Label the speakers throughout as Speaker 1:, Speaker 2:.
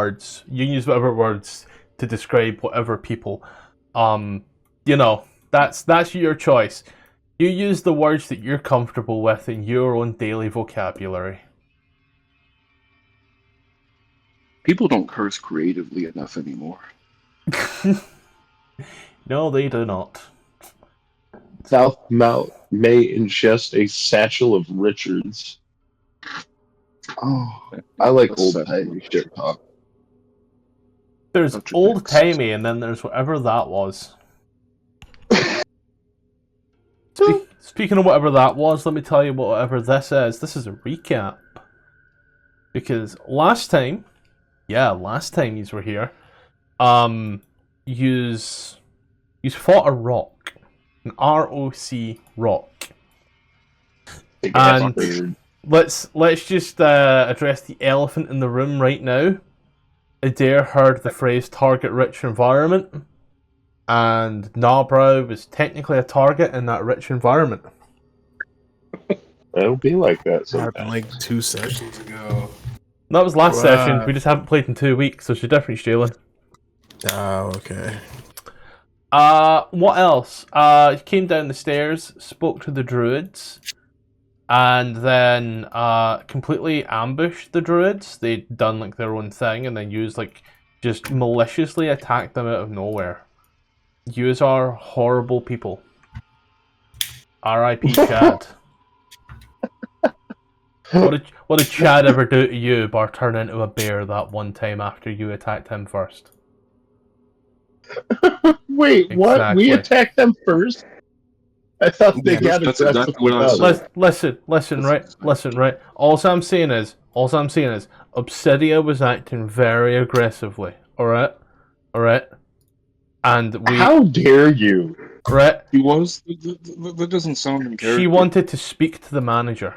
Speaker 1: words. You can use whatever words to describe whatever people. You know, that's your choice. You use the words that you're comfortable with in your own daily vocabulary.
Speaker 2: People don't curse creatively enough anymore.
Speaker 1: No, they do not.
Speaker 3: Southmount may ingest a satchel of Richards. Oh, I like old-timey shit talk.
Speaker 1: There's old-timey, and then there's whatever that was. Speaking of whatever that was, let me tell you whatever this is. This is a recap. Because last time yous were here, yous fought a rock. An ROC rock. And let's just address the elephant in the room right now. Adair heard the phrase target rich environment, and Gnawbrow was technically a target in that rich environment.
Speaker 3: It'll be like that sometimes.
Speaker 4: Happened like 2 sessions ago.
Speaker 1: That was last session. We just haven't played in 2 weeks, so she's definitely stealing.
Speaker 4: Oh, okay.
Speaker 1: What else? You came down the stairs, spoke to the druids, and then completely ambushed the druids. They'd done like their own thing, and then used like just maliciously attacked them out of nowhere. Yous are horrible people. R.I.P. Chad. What did Chad ever do to you, bar turn into a bear that one time after you attacked him first?
Speaker 3: Wait,
Speaker 1: Exactly.
Speaker 3: what? We attacked them first? I thought they got
Speaker 2: that's exactly what I said.
Speaker 1: Listen, right. All I'm saying is, Obsidia was acting very aggressively. All right. And we.
Speaker 3: How dare you?
Speaker 1: Right.
Speaker 2: He was. That doesn't sound in character.
Speaker 1: She wanted to speak to the manager.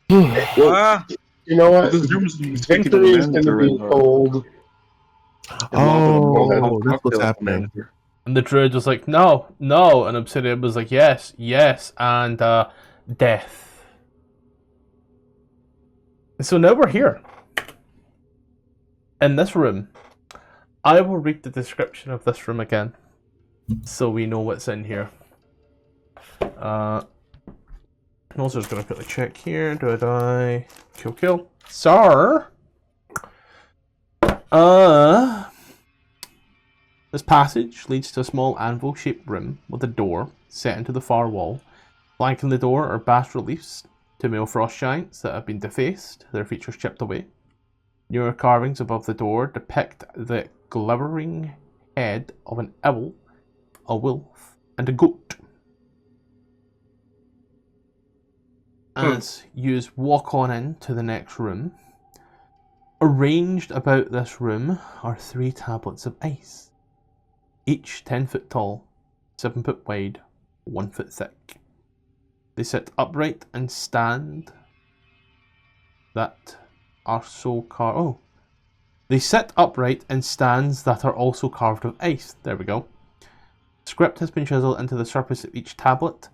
Speaker 3: Well, you know what?
Speaker 2: The room's taking
Speaker 3: Victory is going to be told.
Speaker 4: Oh, that's what's happening.
Speaker 1: And the druid was like, no, and Obsidian was like, yes, and death. So now we're here. In this room. I will read the description of this room again, so we know what's in here. I'm also just going to quickly check here. Do I die? Kill. Sir! This passage leads to a small anvil-shaped room with a door set into the far wall. Flanking the door are bas-reliefs to male frost giants that have been defaced, their features chipped away. Newer carvings above the door depict the glowering head of an owl, a wolf, and a goat. As you walk on into the next room, arranged about this room are 3 tablets of ice, each 10 foot tall, 7 foot wide, 1 foot thick. They sit upright and stand that are so carved. Oh, they sit upright in stands that are also carved of ice. There we go. Script has been chiseled into the surface of each tablet.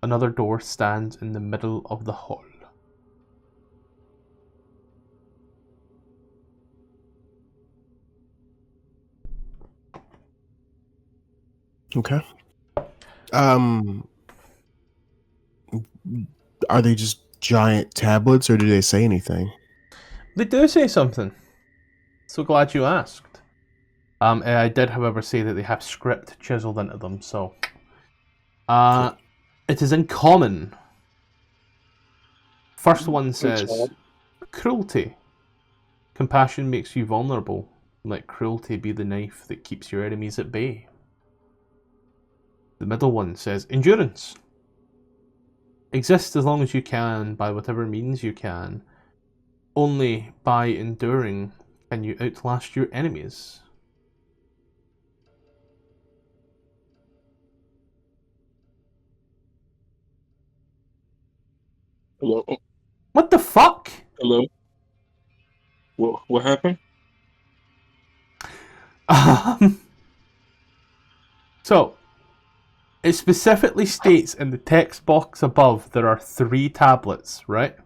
Speaker 1: Another door stands in the middle of the hall.
Speaker 4: Okay. Are they just giant tablets, or do they say anything?
Speaker 1: They do say something. So glad you asked. I did, however, say that they have script chiseled into them, so... It is in common. First one says, cruelty. Compassion makes you vulnerable. Let cruelty be the knife that keeps your enemies at bay. The middle one says, endurance. Exist as long as you can, by whatever means you can. Only by enduring can you outlast your enemies.
Speaker 2: Hello?
Speaker 1: What the fuck?
Speaker 2: Hello? What happened?
Speaker 1: So, it specifically states in the text box above there are 3 tablets, right?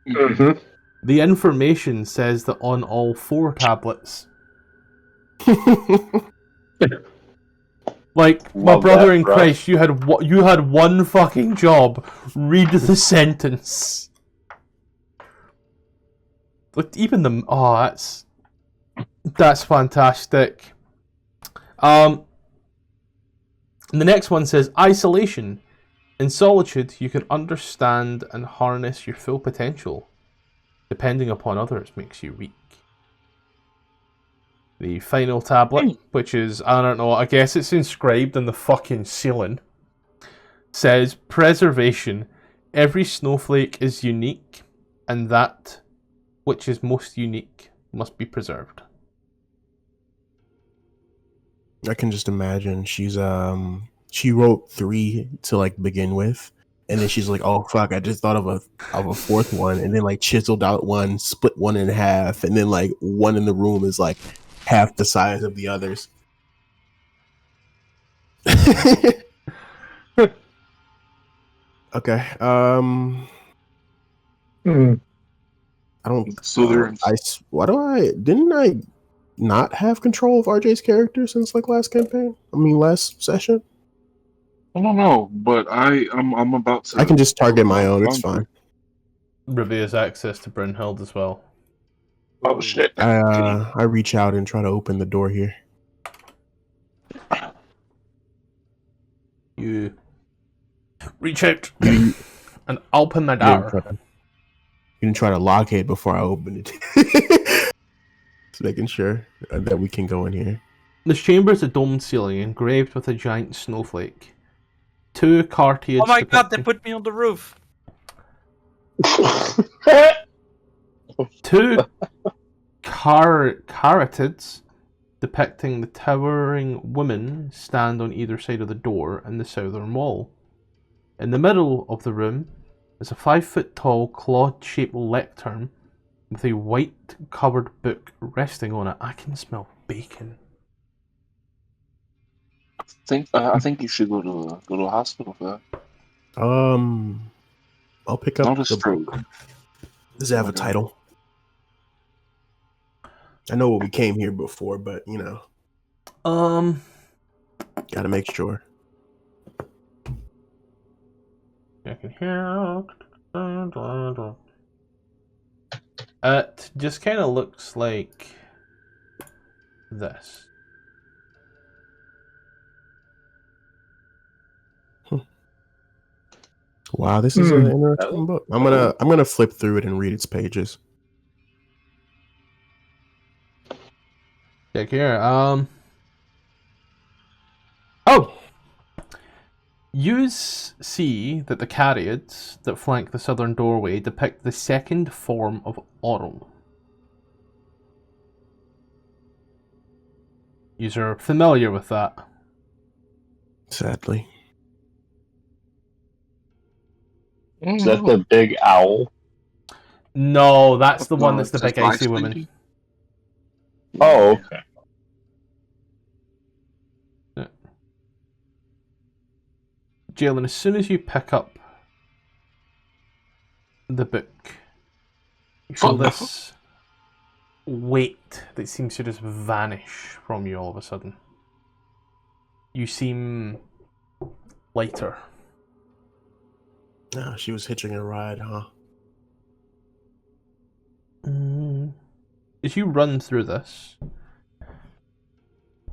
Speaker 3: Mm-hmm.
Speaker 1: The information says that on all 4 tablets. Like, my
Speaker 3: Love
Speaker 1: brother
Speaker 3: that,
Speaker 1: in
Speaker 3: bro.
Speaker 1: Christ, you had one fucking job. Read the sentence. Like, even the... Oh, that's fantastic. The next one says, isolation. In solitude, you can understand and harness your full potential. Depending upon others makes you weak. The final tablet, which is, I don't know, I guess it's inscribed in the fucking ceiling, says, preservation. Every snowflake is unique, and that which is most unique must be preserved.
Speaker 4: I can just imagine she wrote 3 to like begin with, and then she's like, oh fuck, I just thought of a 4th one, and then like chiseled out one, split one in half, and then like one in the room is like half the size of the others. Okay. I don't.
Speaker 2: So there's
Speaker 4: Didn't I not have control of RJ's character since like last campaign? I mean, last session.
Speaker 2: I don't know, but I'm about to.
Speaker 4: I can just target my own. It's fine.
Speaker 1: Ruby has access to Brynhild as well.
Speaker 3: Oh shit!
Speaker 4: I reach out and try to open the door here.
Speaker 1: You reach out and open the door.
Speaker 4: You can try to locate before I open it. Just making sure that we can go in here.
Speaker 1: This chamber is a domed ceiling engraved with a giant snowflake. 2 cartiads.
Speaker 5: Oh my god, they put me on the roof.
Speaker 1: 2 caryatids depicting the towering women stand on either side of the door in the southern wall. In the middle of the room is a 5-foot-tall claw-shaped lectern with a white-covered book resting on it. I can smell bacon.
Speaker 2: I think you should go to a hospital for that.
Speaker 4: I'll pick up
Speaker 2: Not a
Speaker 4: the
Speaker 2: stroke.
Speaker 4: book. Does it have a title? I know we came here before, but you know, gotta make sure.
Speaker 1: I can hear. It just kind of looks like this.
Speaker 4: Wow, this is an interesting book. I'm gonna flip through it and read its pages.
Speaker 1: Check here. Oh! You see that the caryatids that flank the southern doorway depict the second form of Oral. You're familiar with that?
Speaker 4: Sadly.
Speaker 3: Is that the big owl?
Speaker 1: No, that's the one that's the big
Speaker 2: That's
Speaker 1: icy
Speaker 2: Icewind
Speaker 1: woman.
Speaker 3: Oh, okay.
Speaker 1: Jalen, as soon as you pick up the book, you feel this weight that seems to just vanish from you all of a sudden. You seem lighter.
Speaker 4: Ah, she was hitching a ride, huh?
Speaker 1: As you run through this,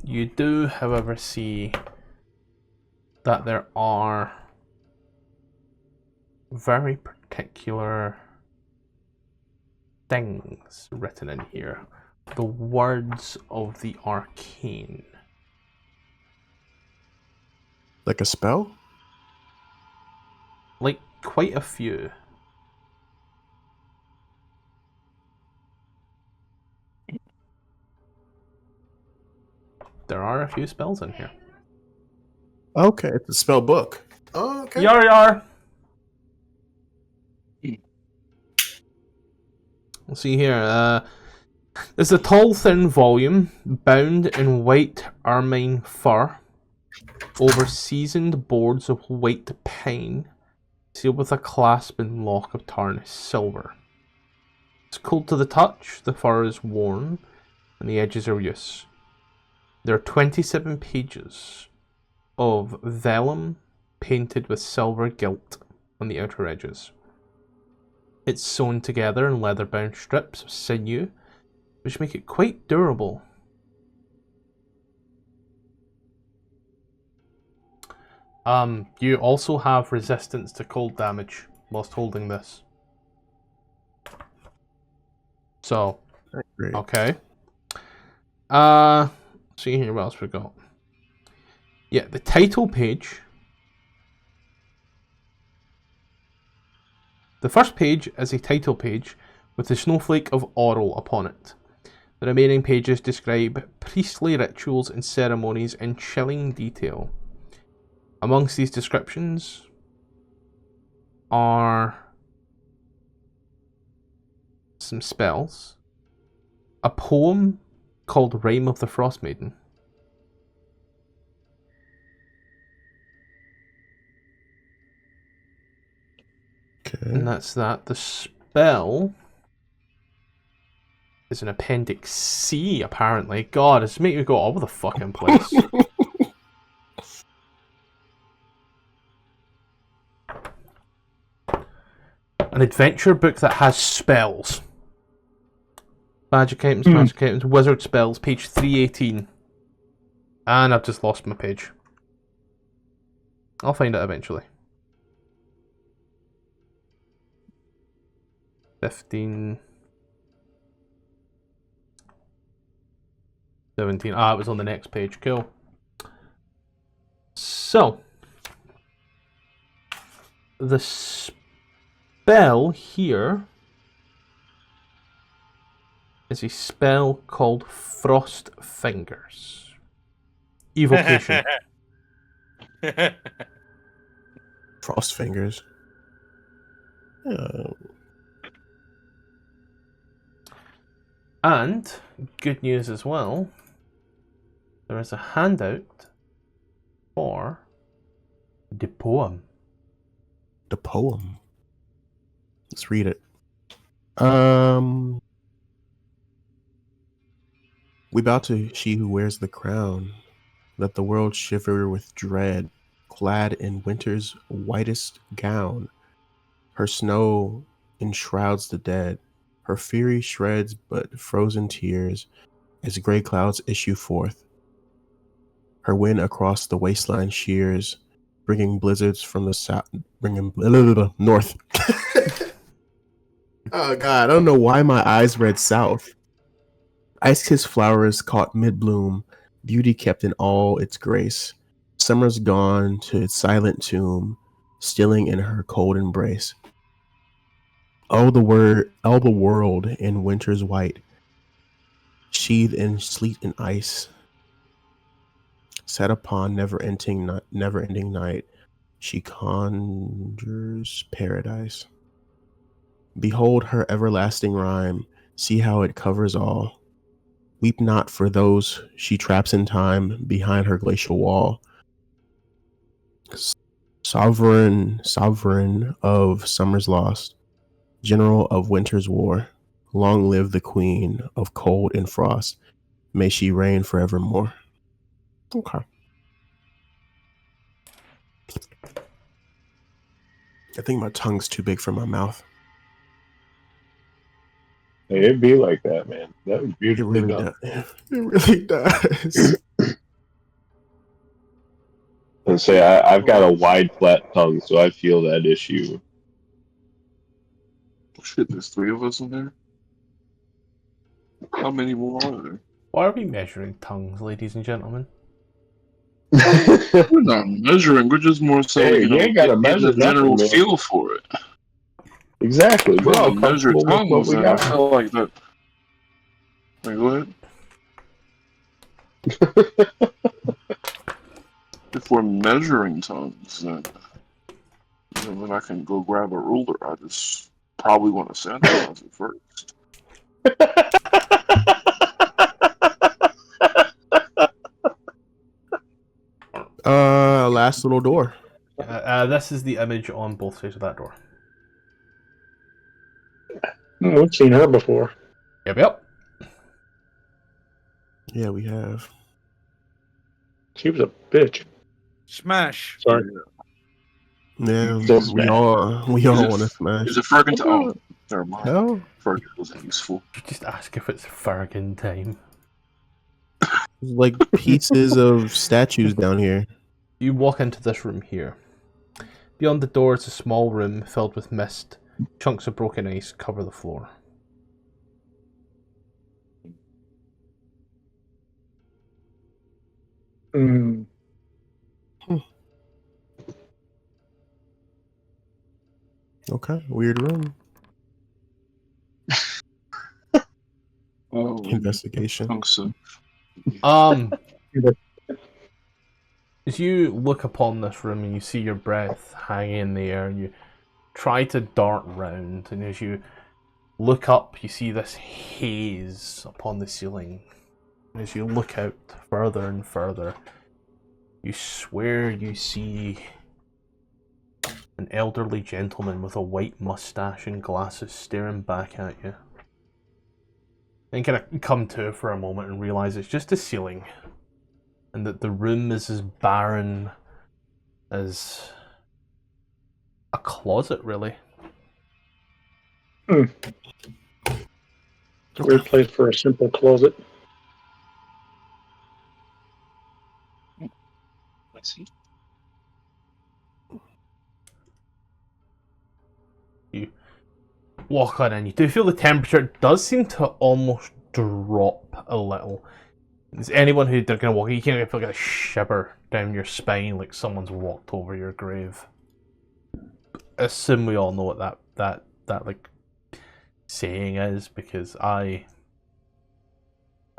Speaker 1: you do, however, see that there are very particular things written in here. The words of the arcane.
Speaker 4: Like a spell?
Speaker 1: Like, quite a few. There are a few spells in here.
Speaker 4: Okay, it's a spell book. Oh, okay.
Speaker 1: Yar! We'll see here. There's a tall, thin volume bound in white ermine fur over seasoned boards of white pine, sealed with a clasp and lock of tarnished silver. It's cold to the touch, the fur is worn, and the edges are loose. There are 27 pages of vellum painted with silver gilt on the outer edges. It's sewn together in leather-bound strips of sinew, which make it quite durable. You also have resistance to cold damage whilst holding this. So,
Speaker 4: Great.
Speaker 1: okay. See here, what else we got? Yeah, the title page. The first page is a title page with the snowflake of Oral upon it. The remaining pages describe priestly rituals and ceremonies in chilling detail. Amongst these descriptions are some spells, a poem called Rime of the Frostmaiden,
Speaker 4: Okay.
Speaker 1: and that's that. The spell is an Appendix C, apparently. God, it's making me go all over the fucking place. An adventure book that has spells. Magic items, wizard spells, page 318. And I've just lost my page. I'll find it eventually. 15. 17. Ah, it was on the next page. Cool. So, the spell here is a spell called Frost Fingers. Evocation.
Speaker 4: Frost fingers.
Speaker 1: And, good news as well, there is a handout for the poem.
Speaker 4: The poem. Let's read it. We bow to she who wears the crown. Let the world shiver with dread, clad in winter's whitest gown. Her snow enshrouds the dead. Her fury shreds but frozen tears as gray clouds issue forth. Her wind across the wasteland shears, bringing blizzards from the south, north. Oh God, I don't know why my eyes read south. Ice-kissed flowers caught mid-bloom, beauty kept in all its grace. Summer's gone to its silent tomb, stilling in her cold embrace. All the world in winter's white, sheathed in sleet and ice, set upon never-ending night, she conjures paradise. Behold her everlasting rhyme, see how it covers all. Weep not for those she traps in time behind her glacial wall. Sovereign of summer's lost, general of winter's war, long live the queen of cold and frost. May she reign forevermore. Okay. I think my tongue's too big for my mouth.
Speaker 3: Hey, it'd be like that, man. That was
Speaker 4: It
Speaker 3: beautifully
Speaker 4: really
Speaker 3: done.
Speaker 4: does. It really does.
Speaker 3: And say I've got a wide, flat tongue, so I feel that issue.
Speaker 2: Shit, there's 3 of us in there? How many more are there?
Speaker 1: Why are we measuring tongues, ladies and gentlemen?
Speaker 2: We're not measuring, we're just more so,
Speaker 3: Hey,
Speaker 2: you know,
Speaker 3: you ain't gotta
Speaker 2: getting
Speaker 3: measure
Speaker 2: a general
Speaker 3: nothing, man.
Speaker 2: feel for it.
Speaker 3: Exactly.
Speaker 2: If
Speaker 3: We're
Speaker 2: we're
Speaker 3: all
Speaker 2: gonna measure
Speaker 3: comfortable with what
Speaker 2: tongues,
Speaker 3: we
Speaker 2: then I
Speaker 3: got.
Speaker 2: feel like that. Wait, go ahead. If we're measuring tongues, then when I can go grab a ruler, I just probably want to sanitize it first.
Speaker 4: Last little door.
Speaker 1: This is the image on both sides of that door.
Speaker 6: We've seen her before.
Speaker 1: Yep.
Speaker 4: Yeah, we have.
Speaker 6: She was a bitch.
Speaker 5: Smash.
Speaker 6: Sorry.
Speaker 4: Yeah,
Speaker 3: Just
Speaker 4: we
Speaker 3: smash.
Speaker 4: all want to smash.
Speaker 2: Is it Fergus? Oh, never mind.
Speaker 4: Hell,
Speaker 2: Fergus wasn't useful.
Speaker 1: You just ask if it's Fergan time.
Speaker 4: there's like pieces of statues down here.
Speaker 1: You walk into this room here. Beyond the door is a small room filled with mist. Chunks of broken ice cover the floor.
Speaker 6: Mm.
Speaker 4: Okay, weird room.
Speaker 2: Oh,
Speaker 4: Investigation.
Speaker 2: chunks of
Speaker 1: As you look upon this room and you see your breath hanging in the air, you try to dart round, and as you look up, you see this haze upon the ceiling. And as you look out further and further, you swear you see an elderly gentleman with a white mustache and glasses staring back at you. Then kind of come to for a moment and realise it's just a ceiling, and that the room is as barren as a closet, really.
Speaker 6: Weird place for a simple closet.
Speaker 2: I see.
Speaker 1: You walk on in, you do feel the temperature does seem to almost drop a little. Is anyone who they're gonna walk, you can't feel like a shiver down your spine like someone's walked over your grave. I assume we all know what that like saying is, because I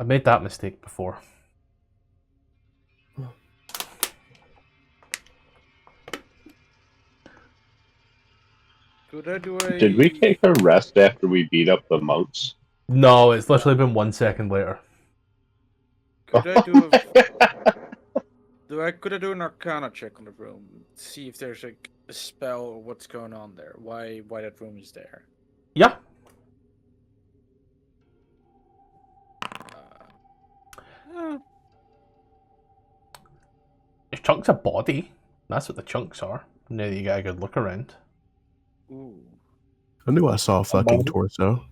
Speaker 1: made that mistake before.
Speaker 5: Could I do a...
Speaker 3: Did we take a rest after we beat up the monks?
Speaker 1: No, it's literally been 1 second later.
Speaker 5: Could I do a... Could I do an Arcana check on the room? See if there's like a spell or what's going on there. Why that room is there.
Speaker 1: Yeah. There's chunks of body. That's what the chunks are. Now that you get a good look around.
Speaker 5: Ooh.
Speaker 4: I knew I saw a fucking torso.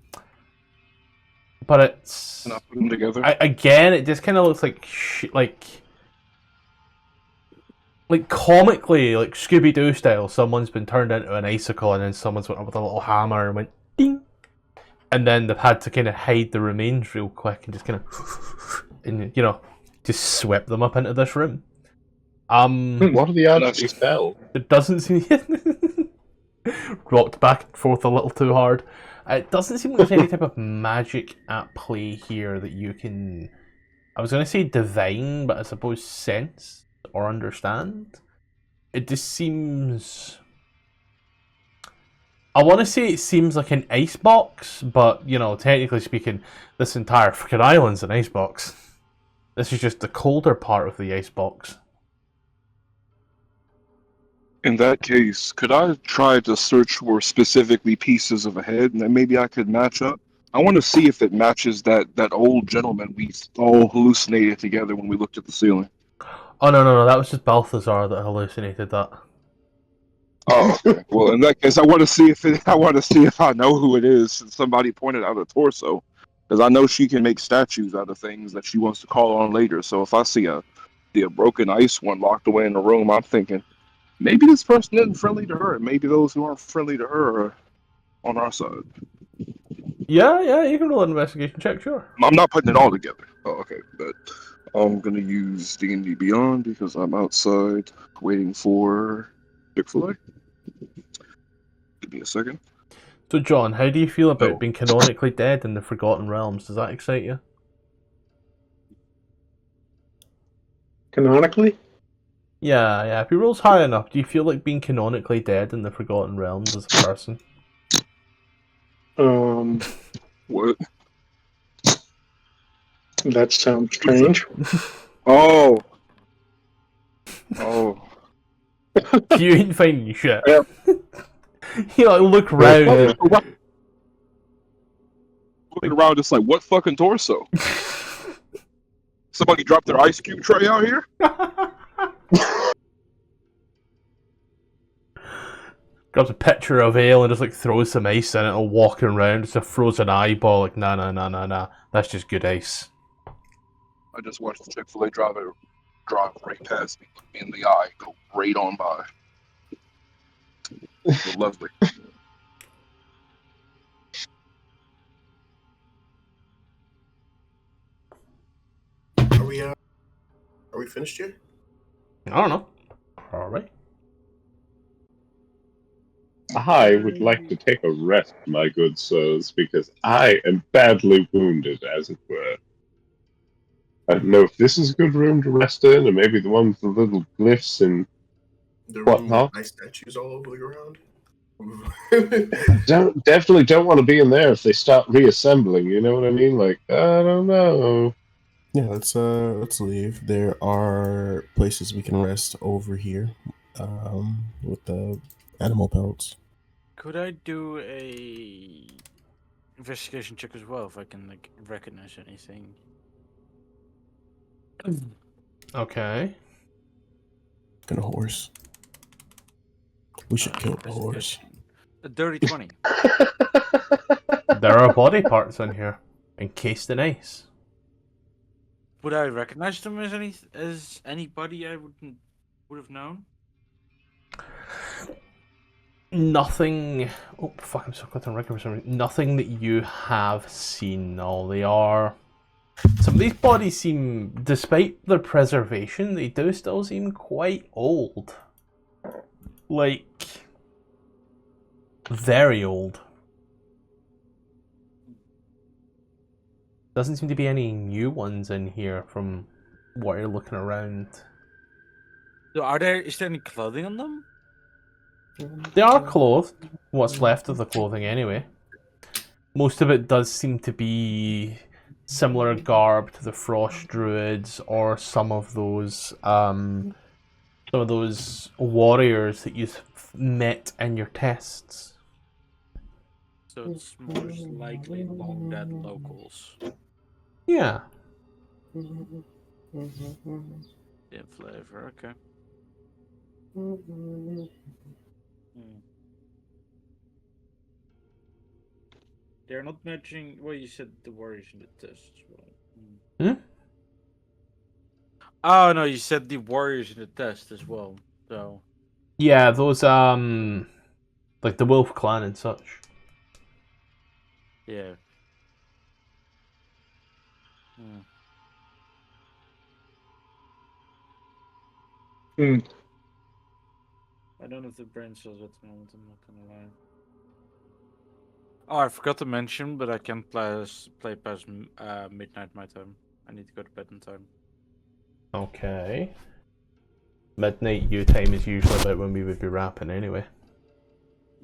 Speaker 1: But it's...
Speaker 2: And I put them together.
Speaker 1: Again, it just kind of looks like like comically, like Scooby-Doo style. Someone's been turned into an icicle, and then someone's went up with a little hammer and went ding, and then they've had to kind of hide the remains real quick and just kind of, and just swept them up into this room.
Speaker 3: What are the odds he fell?
Speaker 1: It doesn't seem rocked back and forth a little too hard. It doesn't seem like there's any type of magic at play here that you can... I was going to say divine, but I suppose sense or understand. It just seems... I want to say it seems like an icebox, but, technically speaking, this entire freaking island's an icebox. This is just the colder part of the icebox.
Speaker 2: In that case, could I try to search for specifically pieces of a head, and then maybe I could match up? I want to see if it matches that old gentleman we all hallucinated together when we looked at the ceiling.
Speaker 1: Oh, no, that was just Balthazar that hallucinated that.
Speaker 2: Oh, okay. Well, in that case, I want to see if I know who it is. Since somebody pointed out a torso, because I know she can make statues out of things that she wants to call on later. So if I see a broken ice one locked away in the room, I'm thinking maybe this person isn't friendly to her. Maybe those who aren't friendly to her are on our side.
Speaker 1: Yeah, you can roll an investigation check, sure.
Speaker 2: I'm not putting it all together. Oh, okay, but I'm gonna use D&D Beyond because I'm outside waiting for Chick-fil-A. Give me a second.
Speaker 1: So, John, how do you feel about being canonically dead in the Forgotten Realms? Does that excite you?
Speaker 6: Canonically?
Speaker 1: Yeah. If he rolls high enough, do you feel like being canonically dead in the Forgotten Realms as a person?
Speaker 2: What?
Speaker 6: That sounds strange.
Speaker 2: Oh.
Speaker 1: You ain't finding shit.
Speaker 6: Yeah.
Speaker 1: You look round.
Speaker 2: Looking around, just like, what fucking torso? Somebody dropped their ice cube tray out here?
Speaker 1: Grabs a picture of ale and just like throws some ice in it and walking around. It's a frozen eyeball. Like, nah. That's just good ice.
Speaker 2: I just watched the Chick-fil-A driver drive right past me in the eye, go right on by. Lovely.
Speaker 4: Are we finished here?
Speaker 1: I don't know. All right.
Speaker 3: I would like to take a rest, my good sirs, because I am badly wounded, as it were. I don't know if this is a good room to rest in, or maybe the one with the little glyphs and
Speaker 4: The
Speaker 3: What,
Speaker 4: room
Speaker 3: huh?
Speaker 4: with nice statues all over the ground.
Speaker 3: definitely don't want to be in there if they start reassembling. You know what I mean? Like, I don't know.
Speaker 4: Yeah, let's leave. There are places we can rest over here, with the animal pelts.
Speaker 5: Could I do a investigation check as well if I can like recognize anything?
Speaker 1: Okay.
Speaker 4: And a horse. We should kill the horse.
Speaker 5: A dirty 20.
Speaker 1: There are body parts in here, encased in ice.
Speaker 5: Would I recognize them as anybody I would have known?
Speaker 1: Nothing. Oh fuck! I'm so close on record for some reason. Nothing that you have seen. No, they are. Some of these bodies seem, despite their preservation, they do still seem quite old. Like very old. Doesn't seem to be any new ones in here from what you're looking around.
Speaker 5: So is there any clothing on them?
Speaker 1: They are clothed. What's left of the clothing, anyway. Most of it does seem to be similar garb to the frost druids, or some of those warriors that you've met in your tests.
Speaker 5: So it's most likely long dead locals.
Speaker 1: Yeah.
Speaker 5: In flavor, okay. They're not matching. Well, you said the warriors in the test as well. Oh no, you said the warriors in the test as well. So
Speaker 1: Yeah, those like the Wolf Clan and such.
Speaker 5: yeah. I don't have the brain cells at the moment, I'm not gonna lie. Oh, I forgot to mention, but I can't play past midnight my time. I need to go to bed in time.
Speaker 1: Okay. Midnight U time is usually about when we would be wrapping anyway.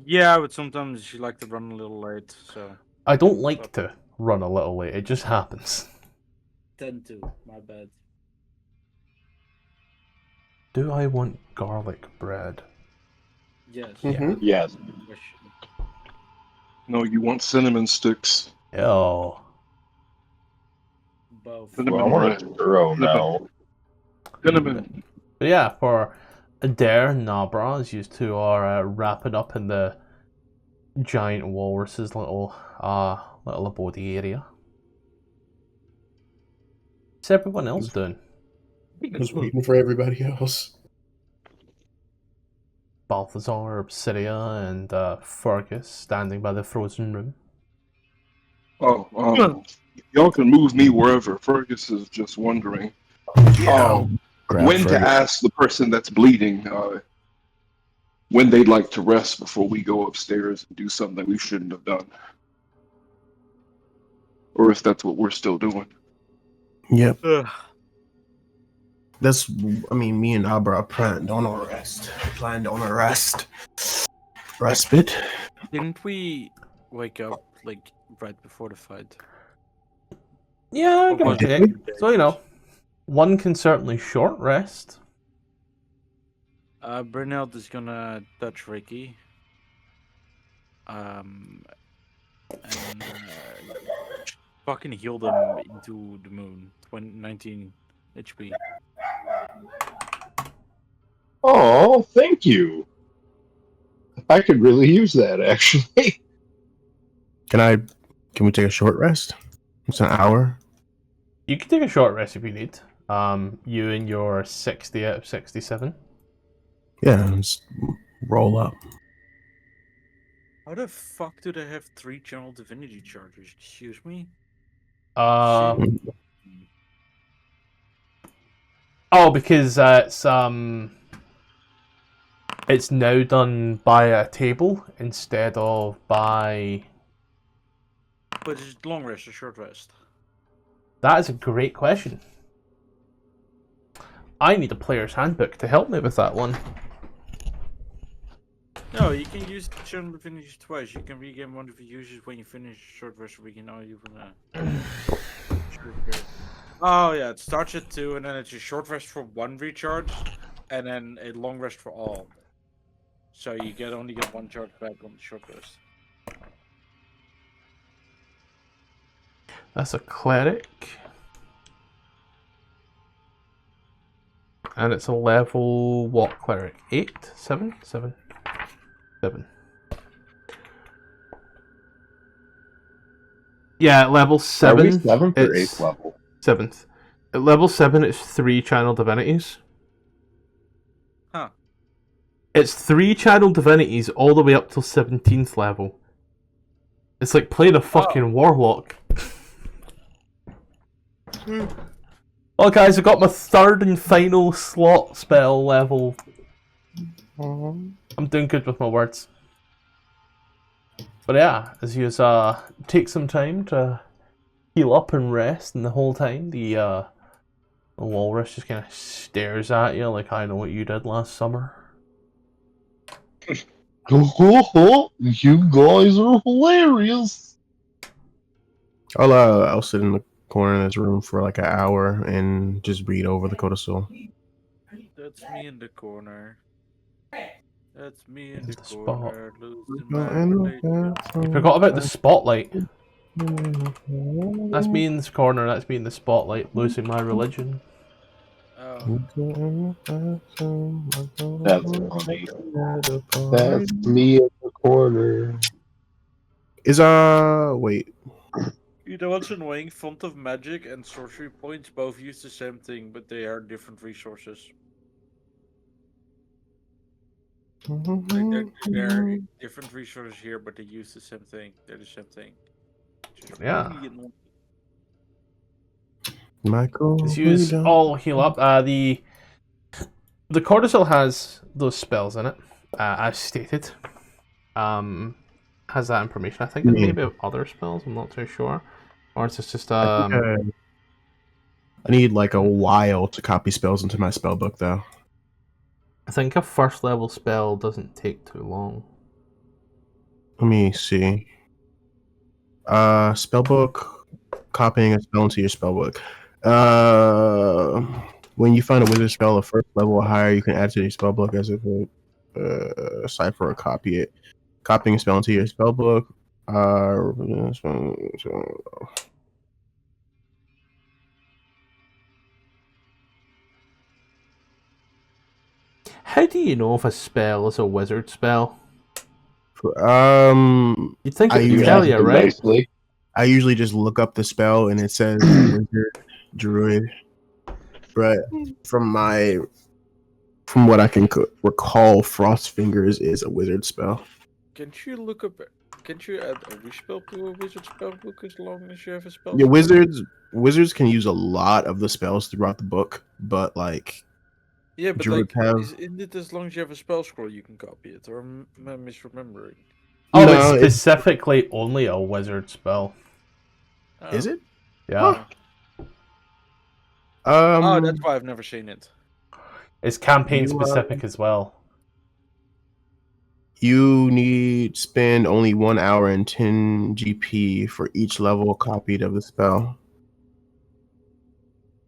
Speaker 5: Yeah, but sometimes you like to run a little late, so...
Speaker 1: I don't like to run a little late, it just happens.
Speaker 5: Tend to, my bad.
Speaker 1: Do I want garlic bread?
Speaker 5: Yes.
Speaker 4: Mm-hmm.
Speaker 3: Yes.
Speaker 2: No, you want cinnamon sticks.
Speaker 1: Ew.
Speaker 5: Both.
Speaker 2: Cinnamon
Speaker 3: Well, I want
Speaker 2: bread.
Speaker 3: a churro now.
Speaker 2: Cinnamon.
Speaker 1: But yeah, for Adair and Nabra, as you two are wrapping up in the giant walrus's little abode area. What's everyone else doing?
Speaker 4: Just waiting for everybody else.
Speaker 1: Balthazar, Obsidia, and Fergus standing by the frozen room.
Speaker 2: Oh, y'all can move me wherever. Fergus is just wondering when to ask the person that's bleeding when they'd like to rest before we go upstairs and do something we shouldn't have done. Or if that's what we're still doing.
Speaker 4: Yep. That's, I mean, me and Abra planned on a rest. Respite.
Speaker 5: Didn't we wake up, like, right before the fight?
Speaker 1: Yeah, give or
Speaker 5: was
Speaker 1: take. So, you know, one can certainly short rest.
Speaker 5: Brynhild is gonna touch Ricky. And fucking heal them into the moon. 19 HP.
Speaker 3: Oh, thank you. I could really use that, actually.
Speaker 4: Can we take a short rest? It's an hour.
Speaker 1: You can take a short rest if you need. You and your 60 out of 67.
Speaker 4: Yeah, just roll up.
Speaker 5: How the fuck do they have 3 Channel Divinity charges? Excuse me?
Speaker 1: Oh, because it's now done by a table instead of by.
Speaker 5: But it's long rest or short rest?
Speaker 1: That is a great question. I need a player's handbook to help me with that one.
Speaker 5: No, you can use the Channel Divinity twice. You can regain one of your uses when you finish short rest. We can argue from that. Oh yeah, it starts at 2 and then it's a short rest for 1 recharge and then a long rest for all. So you only get 1 charge back on the short rest.
Speaker 1: That's a cleric. And it's a level what cleric? 8? 7? 7. 7. Yeah, at level 7.
Speaker 3: Are we 7th or
Speaker 1: it's
Speaker 3: 8th level?
Speaker 1: 7th. At level 7 it's 3 channel divinities.
Speaker 5: Huh.
Speaker 1: It's 3 channel divinities all the way up till 17th level. It's like playing a fucking warlock. Well, guys, I got my 3rd and final slot spell level. I'm doing good with my words. But yeah, as you take some time to heal up and rest, and the whole time the walrus just kind of stares at you like, I know what you did last summer.
Speaker 3: You guys are hilarious.
Speaker 4: I'll sit in the corner of this room for like an hour and just read over the codicil.
Speaker 5: That's me in the corner. That's me in the
Speaker 1: Spot.
Speaker 5: corner. Losing my religion.
Speaker 1: You forgot about the spotlight. That's me in this corner, that's me in the spotlight, losing my religion.
Speaker 5: Oh.
Speaker 3: That's funny. That's me in the corner.
Speaker 4: Is wait.
Speaker 5: You know what's annoying? Font of Magic and Sorcery Points both use the same thing, but they are different resources. Like they're different resources here, but they use the same thing. They're the same thing. Just
Speaker 1: Yeah.
Speaker 5: really annoying.
Speaker 4: Michael,
Speaker 1: Let's use all heal up. The codicil has those spells in it, as stated. Has that information. I think it may be other spells, I'm not too sure. Or it's just
Speaker 4: I need like a while to copy spells into my spell book, though.
Speaker 1: I think a 1st level spell doesn't take too long.
Speaker 4: Let me see. Spellbook, copying a spell into your spellbook. When you find a wizard spell of 1st level or higher, you can add to your spellbook as if it cipher or copy it. Copying a spell into your spellbook.
Speaker 1: How do you know if a spell is a wizard spell?
Speaker 4: You'd
Speaker 1: think it would tell you, right?
Speaker 3: Nicely.
Speaker 4: I usually just look up the spell and it says wizard, druid. But from what I can recall, Frost Fingers is a wizard spell.
Speaker 5: Can't you look up? Can't you add every spell to a wizard spell book as long as you have a spell?
Speaker 4: Yeah, wizards can use a lot of the spells throughout the book, but like
Speaker 5: Yeah, but
Speaker 4: druids
Speaker 5: like,
Speaker 4: have.
Speaker 5: isn't it as long as you have a spell scroll you can copy it? Or am I misremembering?
Speaker 1: Oh,
Speaker 4: No,
Speaker 1: it's specifically only a wizard spell.
Speaker 5: Oh.
Speaker 4: Is it?
Speaker 1: Yeah.
Speaker 5: Oh, that's why I've never seen it.
Speaker 1: It's campaign specific as well.
Speaker 4: You need spend only 1 hour and 10 GP for each level copied of the spell.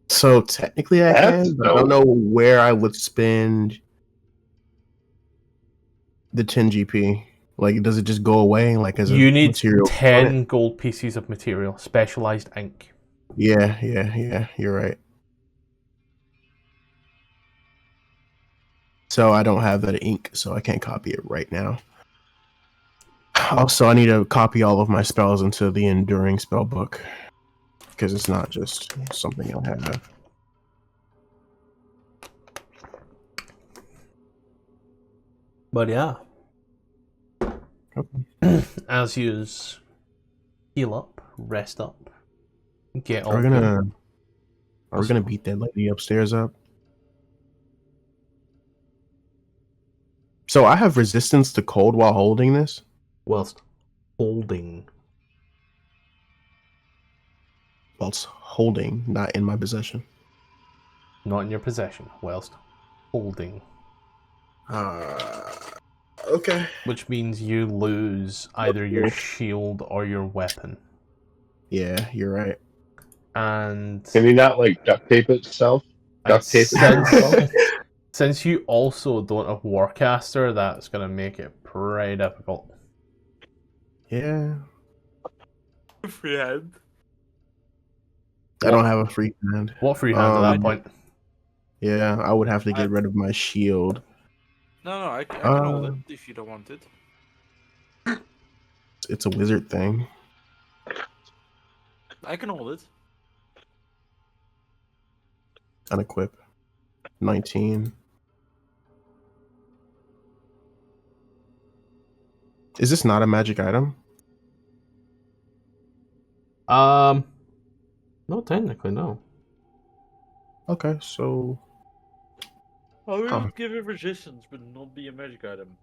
Speaker 4: So technically I can, but I don't know where I would spend the 10 GP. Like, does it just go away? Like, as a
Speaker 1: You need
Speaker 4: material?
Speaker 1: 10 gold pieces of material, specialized ink.
Speaker 4: Yeah. You're right. So I don't have that ink, so I can't copy it right now. Also, I need to copy all of my spells into the enduring spell book because it's not just something I have.
Speaker 1: But yeah.
Speaker 4: Okay.
Speaker 1: As you heal up, rest up, get all
Speaker 4: Are we
Speaker 1: good.
Speaker 4: gonna beat that lady upstairs up? So I have resistance to cold while holding this.
Speaker 1: Whilst holding.
Speaker 4: Whilst holding, not in my possession.
Speaker 1: Not in your possession, whilst holding.
Speaker 4: Okay.
Speaker 1: Which means you lose either your shield or your weapon.
Speaker 4: Yeah, you're right.
Speaker 1: And
Speaker 3: Can he not like duct tape itself? Duct tape itself?
Speaker 1: since you also don't have Warcaster, that's going to make it pretty difficult.
Speaker 4: Yeah.
Speaker 5: Free hand.
Speaker 4: I don't have a free hand.
Speaker 1: What free hand at that point?
Speaker 4: Yeah, I would have to get rid of my shield.
Speaker 5: No, I can hold it if you don't want it.
Speaker 4: It's a wizard thing.
Speaker 5: I can hold it.
Speaker 4: Unequip. 19. Is this not a magic item?
Speaker 1: No, technically, no.
Speaker 4: Okay, so...
Speaker 5: I will
Speaker 4: Huh.
Speaker 5: give it resistance, but not be a magic item.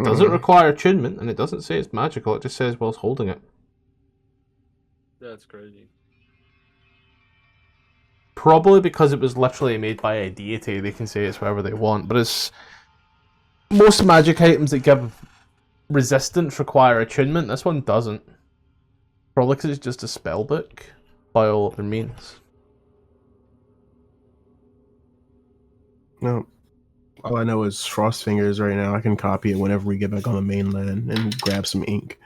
Speaker 1: Doesn't require attunement, and it doesn't say it's magical, it just says whilst holding it.
Speaker 5: That's crazy.
Speaker 1: Probably because it was literally made by a deity, they can say it's whatever they want, but it's... Most magic items that give resistance require attunement, this one doesn't. Probably because it's just a spell book, by all other means.
Speaker 4: No. All I know is Frost Fingers right now. I can copy it whenever we get back on the mainland and grab some ink.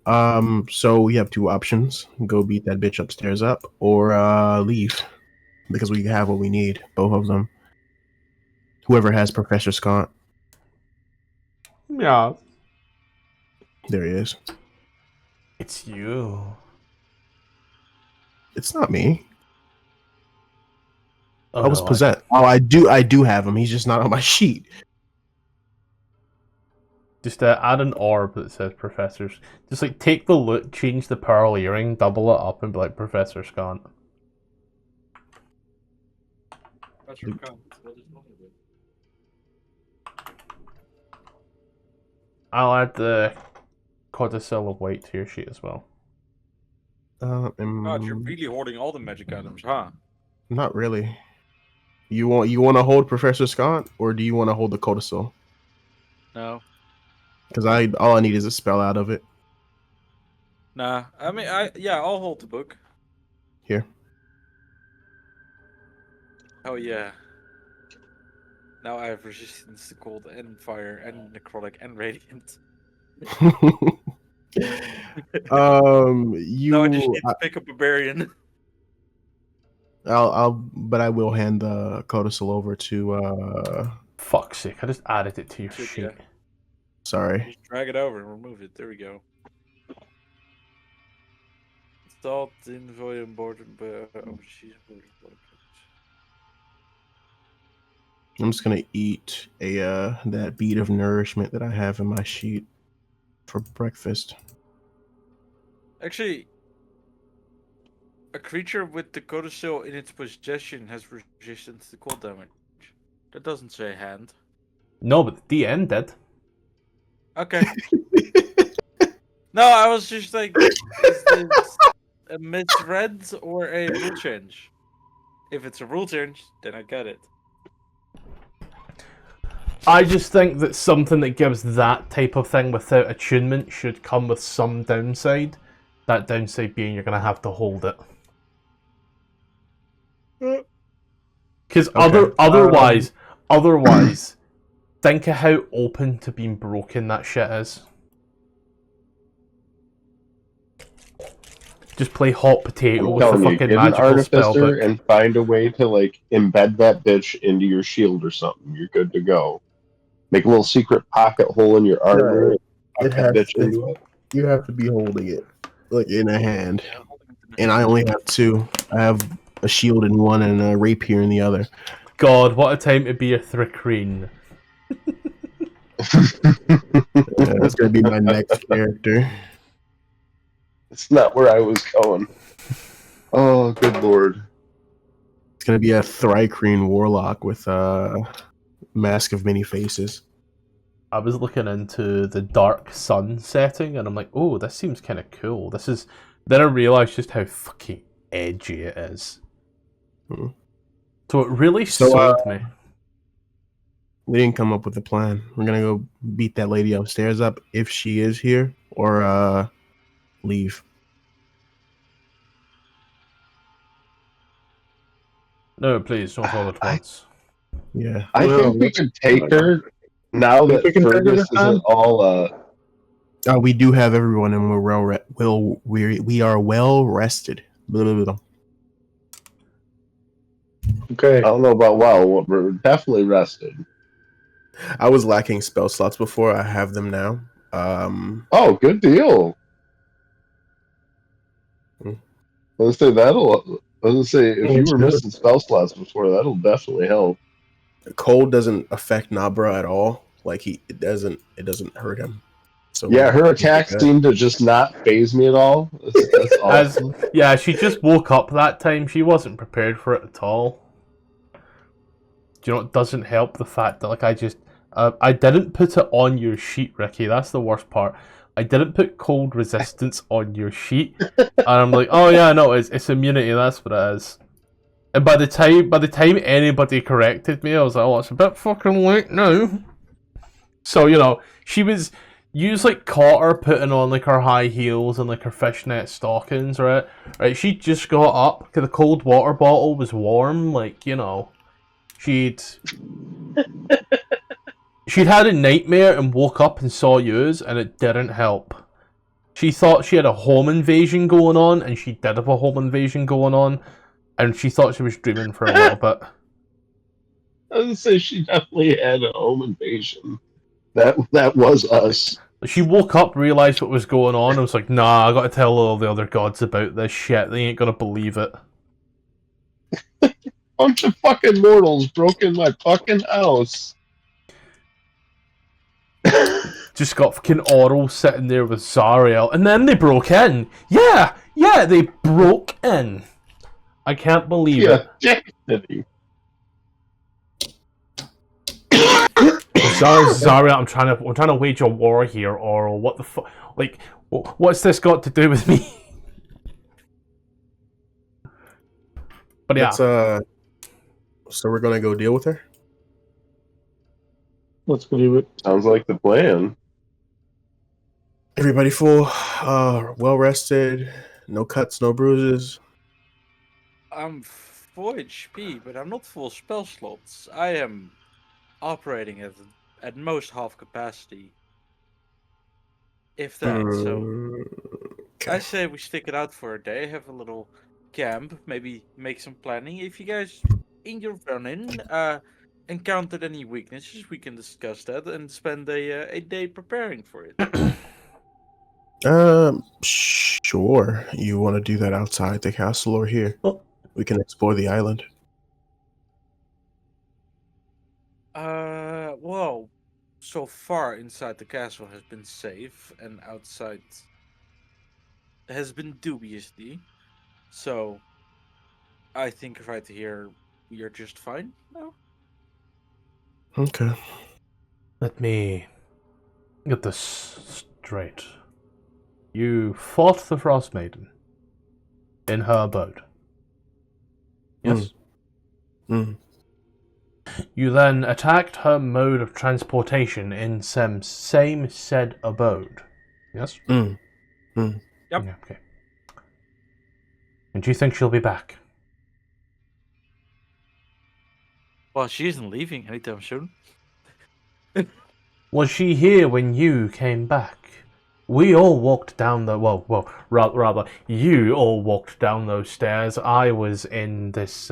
Speaker 4: So we have two options. Go beat that bitch upstairs up, or leave. Because we have what we need, both of them. Whoever has Professor Scott.
Speaker 1: Yeah.
Speaker 4: There he is.
Speaker 1: It's you.
Speaker 4: It's not me.
Speaker 1: Oh,
Speaker 4: I was
Speaker 1: no,
Speaker 4: possessed. Oh, I do have him. He's just not on my sheet.
Speaker 1: Just add an orb that says Professors. Just like take the loot, change the pearl earring, double it up, and be like Professor Scott.
Speaker 5: That's your count. What is wrong with it?
Speaker 1: I'll add the Codicil of White to your sheet as well.
Speaker 5: God, you're really hoarding all the magic items, huh?
Speaker 4: Not really. You want to hold Professor Scott, or do you want to hold the Codicil?
Speaker 5: No.
Speaker 4: Because all I need is a spell out of it.
Speaker 5: Nah. I mean, I'll hold the book.
Speaker 4: Here.
Speaker 5: Oh yeah. Now I have resistance to cold and fire and necrotic and radiant.
Speaker 4: You.
Speaker 5: Now I just need to pick up a Barbarian.
Speaker 4: But I will hand the Codicil over to.
Speaker 1: Fuck's sake! I just added it to your
Speaker 5: Shit,
Speaker 1: sheet.
Speaker 5: yeah.
Speaker 4: Sorry.
Speaker 5: Just drag it over and remove it. There we go. Installed info important, but
Speaker 4: I'm just gonna eat that bead of nourishment that I have in my sheet for breakfast.
Speaker 5: Actually, a creature with the codicil in its possession has resistance to cold damage. That doesn't say hand.
Speaker 1: No, but the DM did.
Speaker 5: Okay. No, I was just like, is this a misread or a rule change? If it's a rule change, then I get it.
Speaker 1: I just think that something that gives that type of thing without attunement should come with some downside. That downside being you're going to have to hold it. Because otherwise, Think of how open to being broken that shit is. Just play hot potato
Speaker 3: I'm
Speaker 1: with the
Speaker 3: telling you,
Speaker 1: fucking
Speaker 3: get an
Speaker 1: magical spell
Speaker 3: artificer
Speaker 1: book.
Speaker 3: and find a way to like embed that bitch into your shield or something. You're good to go. Make a little secret pocket hole in your armor.
Speaker 4: It
Speaker 3: Tuck that
Speaker 4: has.
Speaker 3: bitch into it.
Speaker 4: You have to be holding it like in a hand, and I only have two. I have a shield in one and a rapier in the other.
Speaker 1: God, what a time to be a Thrikreen.
Speaker 4: That's gonna be my next character.
Speaker 3: It's not where I was going. Oh, good lord.
Speaker 4: It's gonna be a Thrycreen warlock with a mask of many faces.
Speaker 1: I was looking into the dark sun setting, and I'm like, oh, this seems kind of cool. This is. Then I realised just how fucking edgy it is.
Speaker 4: Hmm.
Speaker 1: So it really
Speaker 4: So,
Speaker 1: sold me.
Speaker 4: We didn't come up with a plan. We're gonna go beat that lady upstairs up if she is here, or leave.
Speaker 1: No, please, don't all at once.
Speaker 4: Yeah.
Speaker 3: I
Speaker 6: No,
Speaker 3: think we
Speaker 6: let's-
Speaker 3: could take her now
Speaker 6: Think
Speaker 3: that
Speaker 6: we can take her
Speaker 3: Fergus
Speaker 6: this time?
Speaker 3: isn't all
Speaker 4: We do have everyone, and we are well rested. Blah, blah, blah.
Speaker 6: Okay.
Speaker 3: I don't know about well, we're definitely rested.
Speaker 4: I was lacking spell slots before. I have them now.
Speaker 3: Oh, good deal.
Speaker 4: Hmm.
Speaker 3: I was gonna say if you
Speaker 6: Let's
Speaker 3: were
Speaker 6: do it.
Speaker 3: missing spell slots before, that'll definitely help.
Speaker 4: Cold doesn't affect Nabra at all. Like it doesn't hurt him. So
Speaker 3: Yeah, her
Speaker 4: we're
Speaker 3: attacks
Speaker 4: good.
Speaker 3: seem to just not phase me at all. That's awesome.
Speaker 1: Yeah, she just woke up that time. She wasn't prepared for it at all. Do you know, it doesn't help the fact that, like, I didn't put it on your sheet, Ricky. That's the worst part. I didn't put cold resistance on your sheet, and I'm like, oh yeah, no, it's immunity. That's what it is. And by the time anybody corrected me, I was like, oh, it's a bit fucking late now. So you like caught her putting on like her high heels and like her fishnet stockings, right? Right. She just got up because the cold water bottle was warm, like She'd had a nightmare and woke up and saw yous, and it didn't help. She thought she had a home invasion going on, and she did have a home invasion going on, and she thought she was dreaming for a little bit.
Speaker 3: I was gonna say she definitely had a home invasion. That was us.
Speaker 1: She woke up, realised what was going on, and was like, nah, I gotta tell all the other gods about this shit. They ain't gonna believe it.
Speaker 3: Bunch of fucking mortals broke in my fucking house.
Speaker 1: Just got fucking Oral sitting there with Zariel, and then they broke in. Yeah, they broke in. I can't believe it.
Speaker 3: Jack City.
Speaker 1: Zariel, I'm trying to wage a war here, Oral. What the fuck? Like, what's this got to do with me? But yeah,
Speaker 4: So we're gonna go deal with her.
Speaker 6: Let's do it.
Speaker 3: Sounds like the plan.
Speaker 4: Everybody full, well rested, no cuts, no bruises.
Speaker 5: I'm full HP, but I'm not full spell slots. I am operating at most half capacity. If that, so I say we stick it out for a day, have a little camp, maybe make some planning. If you guys in your run-in encountered any weaknesses, we can discuss that and spend a day preparing for it.
Speaker 4: Sure. You want to do that outside the castle or here?
Speaker 1: Oh.
Speaker 4: We can explore the island.
Speaker 5: Well, so far inside the castle has been safe, and outside has been dubiously. So, I think right here we are just fine now.
Speaker 4: Okay.
Speaker 1: let me get this straight. You fought the Frostmaiden in her abode. Yes.
Speaker 4: Mm.
Speaker 1: You then attacked her mode of transportation in some same said abode. Yes?
Speaker 4: Mm.
Speaker 5: Yep.
Speaker 1: Yeah, okay. And do you think she'll be back?
Speaker 5: Well, she isn't leaving anytime soon.
Speaker 1: Was she here when you came back? We all walked down the rather you all walked down those stairs. I was in this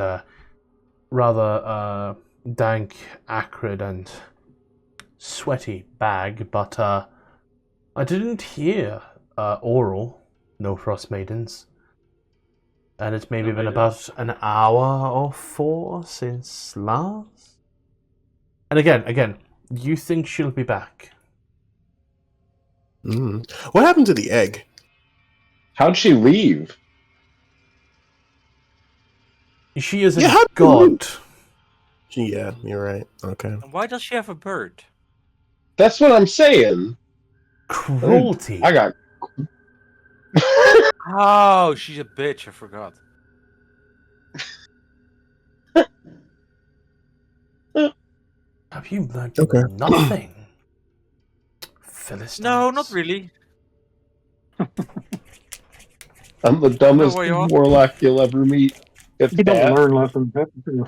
Speaker 1: rather dank, acrid, and sweaty bag, but I didn't hear oral. No Frostmaidens. And it's maybe been about an hour or 4 since last. And again, you think she'll be back?
Speaker 4: What happened to the egg?
Speaker 3: How'd she leave?
Speaker 1: She is a
Speaker 4: Yeah,
Speaker 1: god.
Speaker 4: Yeah, you're right. Okay.
Speaker 5: And why does she have a bird?
Speaker 3: That's what I'm saying.
Speaker 1: Cruelty.
Speaker 3: I got.
Speaker 5: Oh, she's a bitch. I forgot.
Speaker 1: Have you learned nothing? Philistines.
Speaker 5: No, not really.
Speaker 3: I'm the dumbest
Speaker 5: why you're
Speaker 3: warlock you'll ever meet. It's
Speaker 6: You don't
Speaker 3: bad.
Speaker 6: learn lessons. Do you?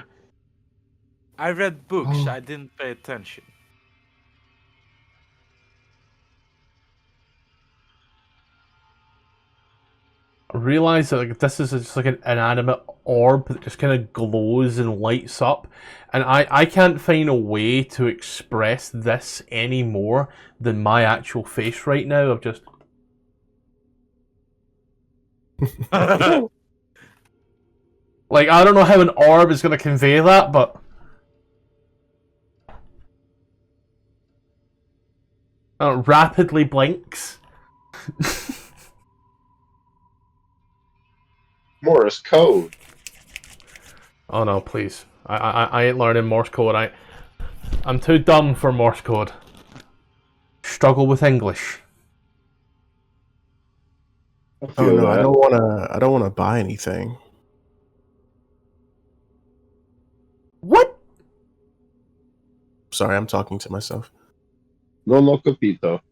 Speaker 5: I read books. I didn't pay attention.
Speaker 1: I realize that this is just like an inanimate orb that just kind of glows and lights up, and I can't find a way to express this any more than my actual face right now. I've just like, I don't know how an orb is going to convey that, but rapidly blinks.
Speaker 3: Morse code.
Speaker 1: Oh no, please. I ain't learning Morse code. I'm too dumb for Morse code. Struggle with English.
Speaker 4: Oh no, I don't wanna buy anything.
Speaker 1: What?
Speaker 4: Sorry, I'm talking to myself.
Speaker 3: No lo capito.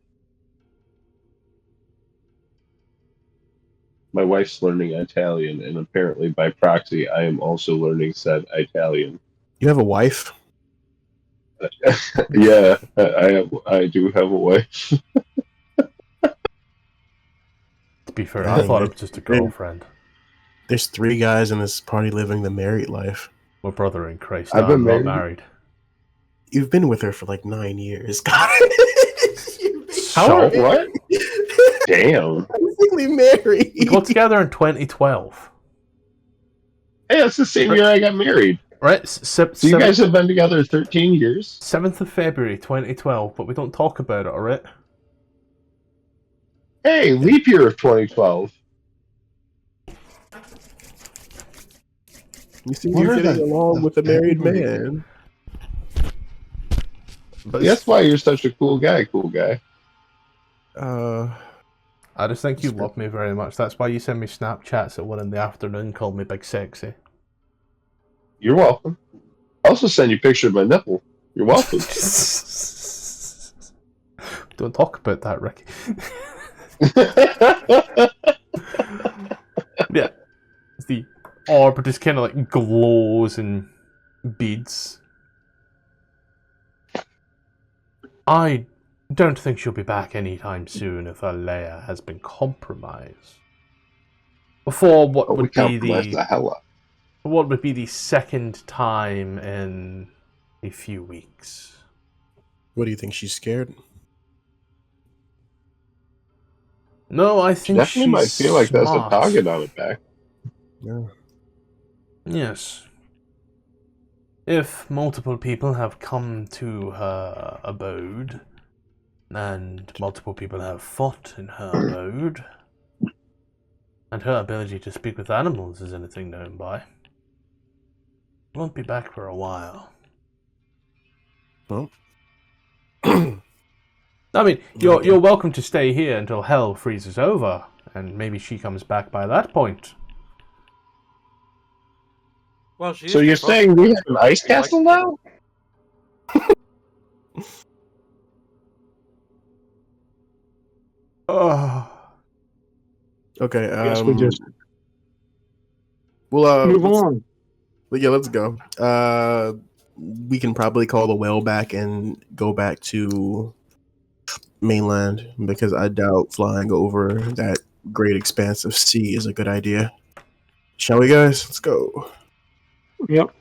Speaker 3: My wife's learning Italian, and apparently by proxy, I am also learning said Italian.
Speaker 4: You have a wife?
Speaker 3: Yeah, I do have a wife.
Speaker 1: To be fair, I thought it was just a girlfriend.
Speaker 4: There's 3 guys in this party living the married life.
Speaker 1: My brother in Christ.
Speaker 3: I've been
Speaker 1: not
Speaker 3: married.
Speaker 1: married.
Speaker 4: You've been with her for like 9 years.
Speaker 3: How? What? Damn.
Speaker 4: Basically married.
Speaker 1: We got together in 2012.
Speaker 3: Hey, that's the same year I got married.
Speaker 1: Right?
Speaker 3: So you guys have been together 13 years?
Speaker 1: 7th of February 2012, but we don't talk about it, alright?
Speaker 3: Hey, leap year of 2012.
Speaker 4: You see, you're getting along with a married man.
Speaker 1: But
Speaker 3: that's why you're such a cool guy,
Speaker 1: I just think you love me very much. That's why you send me Snapchats at 1 in the afternoon, call me Big Sexy.
Speaker 3: You're welcome. I also send you a picture of my nipple. You're welcome.
Speaker 1: Don't talk about that, Ricky. Yeah. The orb just kind of like glows and beads. I don't think she'll be back anytime soon if her lair has been compromised. Before what would be what would be the second time in a few weeks.
Speaker 4: What do you think? She's scared?
Speaker 1: No, I think
Speaker 3: definitely
Speaker 1: she's
Speaker 3: might feel like there's a
Speaker 1: smart.
Speaker 3: target on her back.
Speaker 4: Yeah.
Speaker 1: Yes. If multiple people have come to her abode, and multiple people have fought in her abode, and her ability to speak with animals is anything known by, won't be back for a while.
Speaker 4: Well,
Speaker 1: I mean, you're welcome to stay here until hell freezes over, and maybe she comes back by that point.
Speaker 5: Well,
Speaker 3: so you're saying we have an ice castle now?
Speaker 1: Oh.
Speaker 4: Okay.
Speaker 6: I guess we just
Speaker 4: Well,
Speaker 6: move on.
Speaker 4: Yeah, let's go. we can probably call the whale back and go back to mainland because I doubt flying over that great expanse of sea is a good idea. Shall we, guys? Let's go.
Speaker 6: Yep.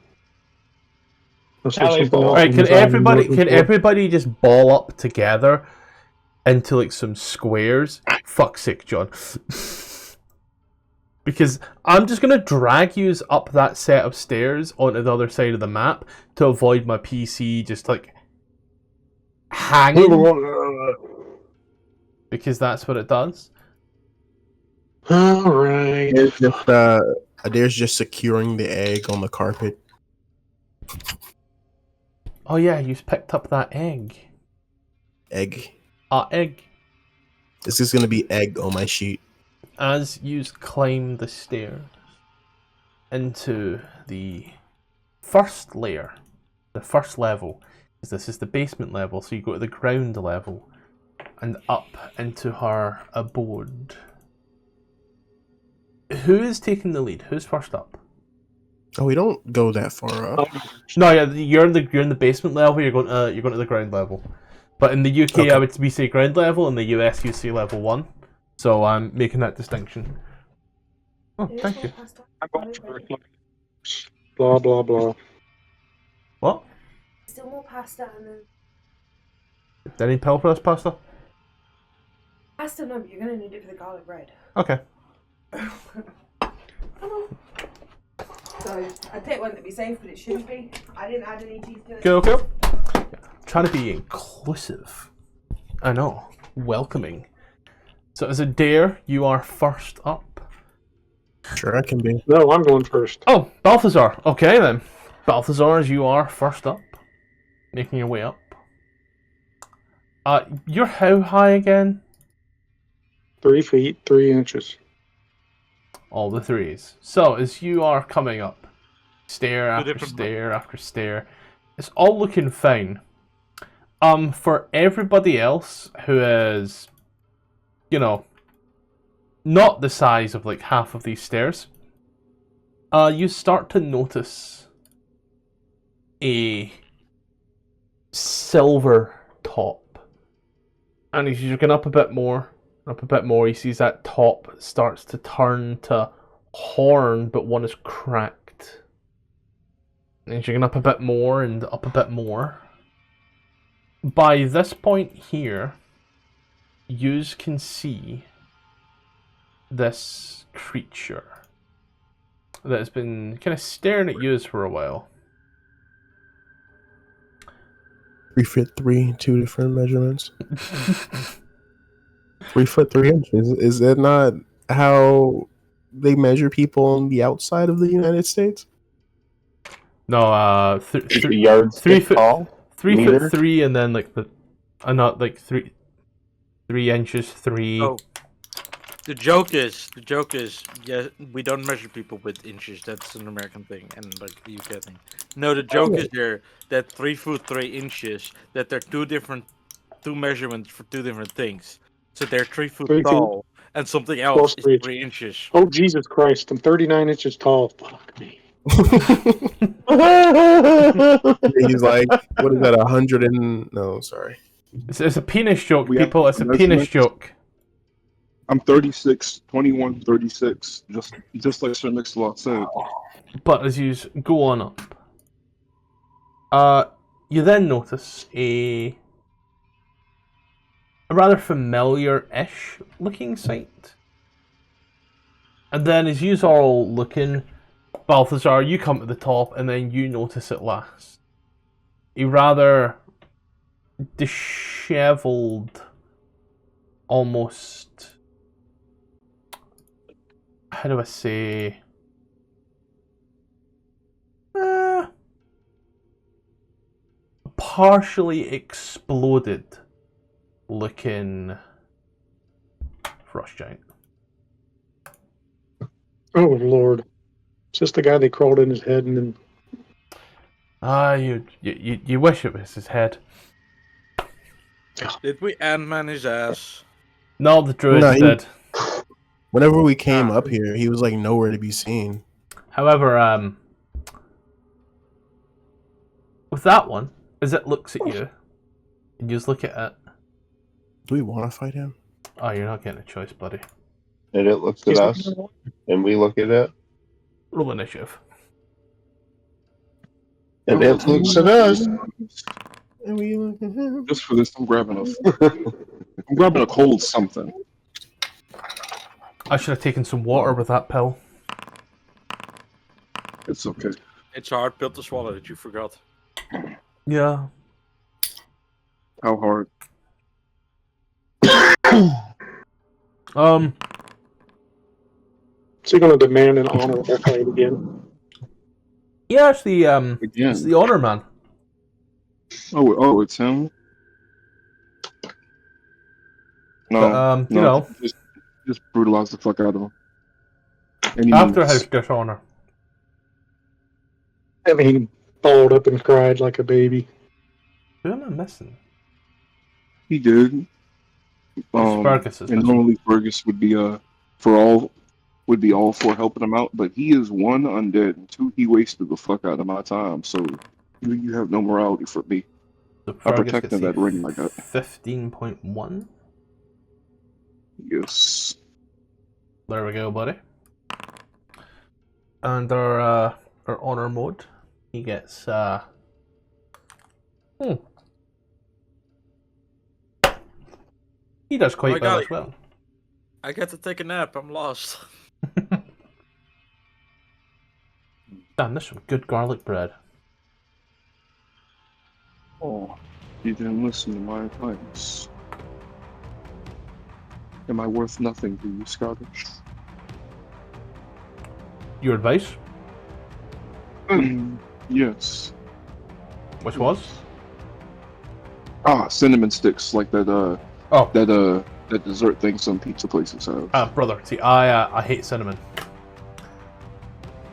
Speaker 6: Unless there's
Speaker 3: Alley
Speaker 6: something
Speaker 3: ball.
Speaker 6: else
Speaker 1: Alright,
Speaker 6: in
Speaker 1: can
Speaker 6: the island we're
Speaker 1: everybody
Speaker 6: looking for.
Speaker 1: just ball up together into like some squares? Fuck's sake, John. Because I'm just gonna drag yous up that set of stairs onto the other side of the map to avoid my PC just like hanging. Because that's what it does.
Speaker 6: All right.
Speaker 4: Adair's just securing the egg on the carpet.
Speaker 1: Oh yeah, you picked up that egg.
Speaker 4: Egg.
Speaker 1: Egg.
Speaker 4: This is gonna be egg on my sheet.
Speaker 1: As you climb the stairs into the first layer, the first level, because this is the basement level, so you go to the ground level and up into her abode. Who is taking the lead? Who's first up?
Speaker 4: Oh, we don't go that far up.
Speaker 1: No, yeah, you're in the basement level. You're going to the ground level. But in the UK,
Speaker 4: Okay.
Speaker 1: we say ground level. In the US, you say level 1. So I'm making that distinction. Oh, thank you.
Speaker 6: I'm going for it. Blah, blah, blah.
Speaker 1: What?
Speaker 7: Still more pasta and then
Speaker 1: Any pill for this pasta?
Speaker 7: pasta. No, but you're gonna need it for the garlic bread.
Speaker 1: Okay.
Speaker 7: So I'd take one to be safe, but it shouldn't be. I didn't add any cheese to it.
Speaker 1: Okay. Trying to be inclusive. I know. Welcoming. So as a dare, you are first up.
Speaker 4: Sure, I can be.
Speaker 6: No, I'm going first.
Speaker 1: Oh, Balthazar. Okay then. Balthazar, as you are first up. Making your way up. You're how high again?
Speaker 6: 3 feet, 3 inches.
Speaker 1: All the threes. So as you are coming up, stair after
Speaker 5: different
Speaker 1: stair after stair, it's all looking fine. For everybody else who is, you know, not the size of like half of these stairs, you start to notice a silver top. And as you're going up a bit more, he sees that top starts to turn to horn, but one is cracked. And as you're going up a bit more and up a bit more, by this point here, yous can see this creature that has been kind of staring at yous for a while.
Speaker 4: 3'3", 2 different measurements. 3 foot 3 inches. Is that not how they measure people on the outside of the United States?
Speaker 1: No,
Speaker 3: Yards
Speaker 1: 3 foot
Speaker 3: tall.
Speaker 1: 3
Speaker 3: Meter?
Speaker 1: foot 3, and then like not like 3 inches 3.
Speaker 5: Oh, the joke is, yeah, we don't measure people with inches. That's an American thing and like the UK thing. No, the joke is there that 3 foot 3 inches, that they're two measurements for two different things. So they're 3 foot
Speaker 6: 3 feet.
Speaker 5: tall, and something else
Speaker 6: Close
Speaker 5: is
Speaker 6: to each.
Speaker 5: 3 inches.
Speaker 6: Oh, Jesus Christ. I'm 39 inches tall. Fuck me.
Speaker 4: He's like, what is that, 100 and... No, sorry.
Speaker 1: It's a penis joke,
Speaker 2: We have
Speaker 1: people. It's a penis
Speaker 2: measurements?
Speaker 1: joke.
Speaker 2: I'm 36, 21, 36, just like Sir Mix-a-Lot said.
Speaker 1: But as you go on up, you then notice a rather familiar-ish looking sight. And then as you all looking, Balthazar, you come to the top, and then you notice it last. A rather dishevelled, almost... How do I say... partially exploded looking frost giant.
Speaker 6: Oh, Lord. It's just the guy they crawled in his head and then...
Speaker 1: You wish it was his head.
Speaker 5: Did we Ant-Man his ass?
Speaker 1: No, the druids
Speaker 4: No, he-
Speaker 1: did.
Speaker 4: Whenever we came up here, he was like nowhere to be seen.
Speaker 1: However, with that one, as it looks at you, and you just look at it.
Speaker 4: Do we want to fight him?
Speaker 1: Oh, you're not getting a choice, buddy.
Speaker 3: And it looks at us, and we look at it,
Speaker 1: Roll initiative.
Speaker 3: and it looks at us.
Speaker 4: And we look at him.
Speaker 2: Just for this, I'm grabbing a cold something.
Speaker 1: I should have taken some water with that pill.
Speaker 2: It's okay.
Speaker 5: It's a hard pill to swallow that you forgot.
Speaker 1: Yeah.
Speaker 2: How hard?
Speaker 6: Is he going to demand an honorable fight again?
Speaker 1: Yeah, it's the
Speaker 2: Again.
Speaker 1: it's the honor man.
Speaker 2: Oh, it's him. No,
Speaker 1: But, you know,
Speaker 2: just brutalize the fuck out of him. Any
Speaker 1: after
Speaker 2: moves.
Speaker 1: his dishonor.
Speaker 6: I mean, he balled up and cried like a baby.
Speaker 1: Who am I missing?
Speaker 2: He did.
Speaker 1: Fergus is
Speaker 2: and
Speaker 1: missing.
Speaker 2: normally Fergus would be all for helping him out, but he is 1 undead and 2 he wasted the fuck out of my time. So you have no morality for me.
Speaker 1: So
Speaker 2: I
Speaker 1: Fergus
Speaker 2: protected
Speaker 1: gets
Speaker 2: that ring I got.
Speaker 1: 15.1.
Speaker 2: Yes.
Speaker 1: There we go, buddy. And our honor mode, he gets he does quite
Speaker 5: my
Speaker 1: well
Speaker 5: God.
Speaker 1: as well.
Speaker 5: I get to take a nap. I'm lost.
Speaker 1: Damn, this is some good garlic bread.
Speaker 2: Oh, you didn't listen to my advice. Am I worth nothing to you, Scottish?
Speaker 1: Your advice,
Speaker 2: Yes.
Speaker 1: which was?
Speaker 2: Cinnamon sticks, like that.
Speaker 1: Oh,
Speaker 2: That dessert thing some pizza places have.
Speaker 1: brother. See, I hate cinnamon.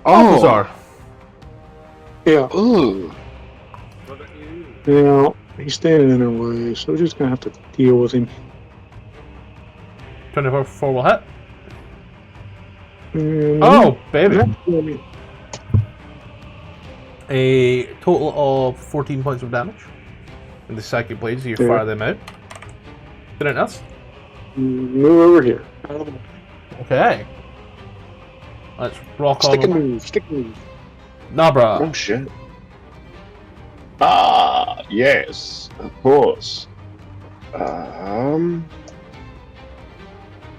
Speaker 2: Oh,
Speaker 1: Bizarre.
Speaker 6: Yeah,
Speaker 2: ugh.
Speaker 5: What are you?
Speaker 6: yeah, he's standing in our way, so we're just going to have to deal with him.
Speaker 1: 24 will hit.
Speaker 6: Mm,
Speaker 1: Oh, baby.
Speaker 6: yeah.
Speaker 1: A total of 14 points of damage. And the psychic blades, you
Speaker 6: Yeah.
Speaker 1: fire them out. Anything else?
Speaker 6: Move over here.
Speaker 1: Okay. Let's rock
Speaker 6: Stick and
Speaker 1: on.
Speaker 6: move, stick and move.
Speaker 1: Nah, bruh.
Speaker 3: Oh shit. Yes, of course.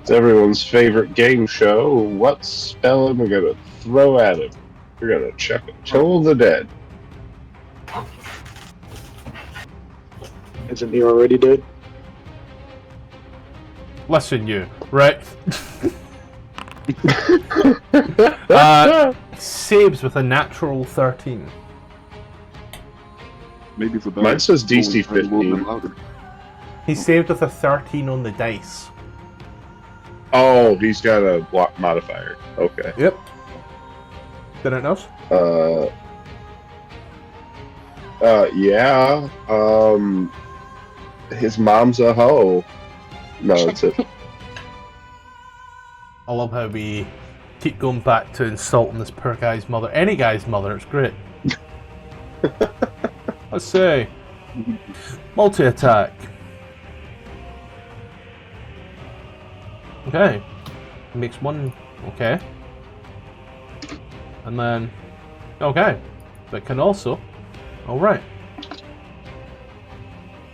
Speaker 3: It's everyone's favorite game show. What spell am I gonna throw at him? We're gonna check it. Toll the Dead.
Speaker 6: Isn't he already dead?
Speaker 1: Listen, you. Right? Saves with a natural 13.
Speaker 2: Maybe for
Speaker 3: Mine says DC
Speaker 2: a little bit
Speaker 3: 15.
Speaker 2: louder.
Speaker 1: He saved with a 13 on the dice.
Speaker 3: Oh, he's got a block modifier. Okay.
Speaker 1: Yep. Didn't else?
Speaker 3: Yeah. His mom's a hoe. No, that's it.
Speaker 1: I love how we keep going back to insulting this poor guy's mother. Any guy's mother, it's great. Let's see. Multi-attack. Okay. Makes one. Okay. And then. Okay. But can also. Alright.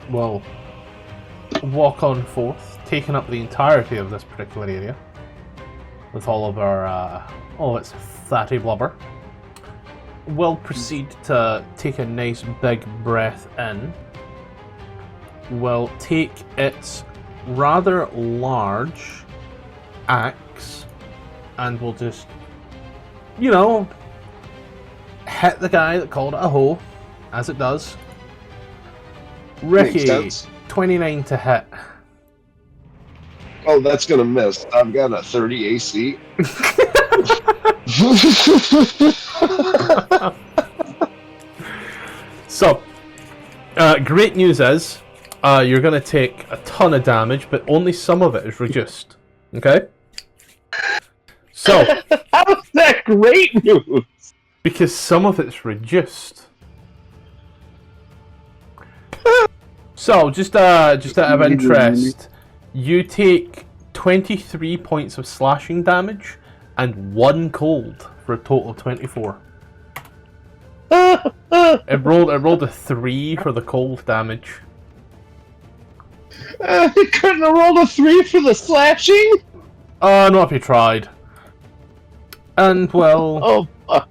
Speaker 1: Well. Walk on forth, taking up the entirety of this particular area. With all of our. It's fatty blubber. We'll proceed to take a nice big breath in. We'll take its rather large axe and we'll just, hit the guy that called it a hoe, as it does.
Speaker 3: Makes
Speaker 1: Ricky,
Speaker 3: sense.
Speaker 1: 29 to hit.
Speaker 3: Oh, that's gonna miss. I've got a 30 AC.
Speaker 1: So, great news is, you're going to take a ton of damage, but only some of it is reduced. Okay? So,
Speaker 3: How's that great news?
Speaker 1: because some of it's reduced, So, just out of interest, you take 23 points of slashing damage and 1 cold for a total of 24. It rolled a 3 for the cold damage.
Speaker 3: You couldn't have rolled a 3 for the slashing?
Speaker 1: Not if you tried. And, well...
Speaker 3: Oh, fuck.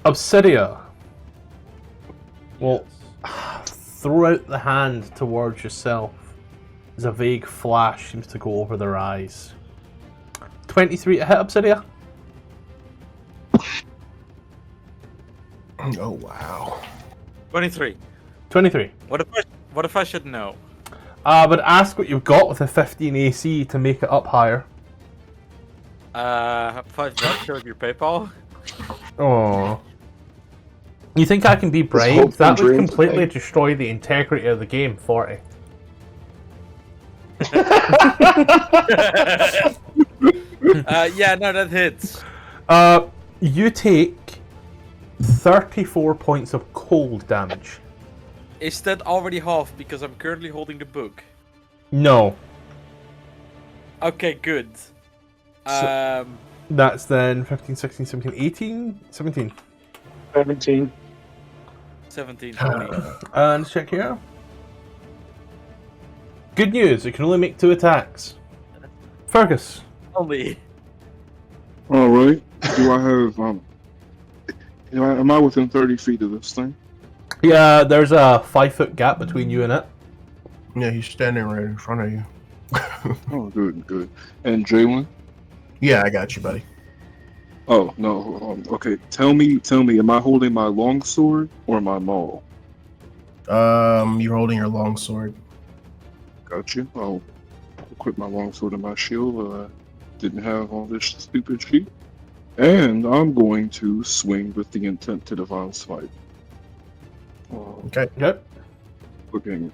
Speaker 1: Obsidia will throw out the hand towards yourself as a vague flash seems to go over their eyes. 23 to hit, Obsidia?
Speaker 4: Oh wow.
Speaker 5: 23.
Speaker 1: 23.
Speaker 5: What if I should know?
Speaker 1: But ask what you've got with a 15 AC to make it up higher.
Speaker 5: 5 voucher with your PayPal?
Speaker 1: Oh. You think I can be
Speaker 2: hope
Speaker 1: bribed? That
Speaker 2: and
Speaker 1: would
Speaker 2: dreams
Speaker 1: completely
Speaker 2: thing.
Speaker 1: destroy the integrity of the game. 40.
Speaker 5: Yeah, no, that hits.
Speaker 1: You take 34 points of cold damage.
Speaker 5: Is that already half because I'm currently holding the book?
Speaker 1: No.
Speaker 5: Okay, good.
Speaker 1: That's then 15, 16, 17, 18, 17.
Speaker 6: 17.
Speaker 5: 17, 20.
Speaker 1: Let's check here. Good news, it can only make 2 attacks. Fergus.
Speaker 5: Only.
Speaker 2: All right. Do I have am I within 30 feet of this thing?
Speaker 1: Yeah, there's a 5-foot gap between you and it.
Speaker 4: Yeah, he's standing right in front of you.
Speaker 2: Oh, good. And Jalen?
Speaker 4: Yeah, I got you, buddy.
Speaker 2: Oh no. Okay. Tell me. Am I holding my longsword or my maul?
Speaker 4: You're holding your longsword.
Speaker 2: Got you. I'll equip my longsword and my shield. Didn't have all this stupid shit. And I'm going to swing with the intent to divine smite.
Speaker 4: Okay.
Speaker 1: Yep.
Speaker 2: Looking.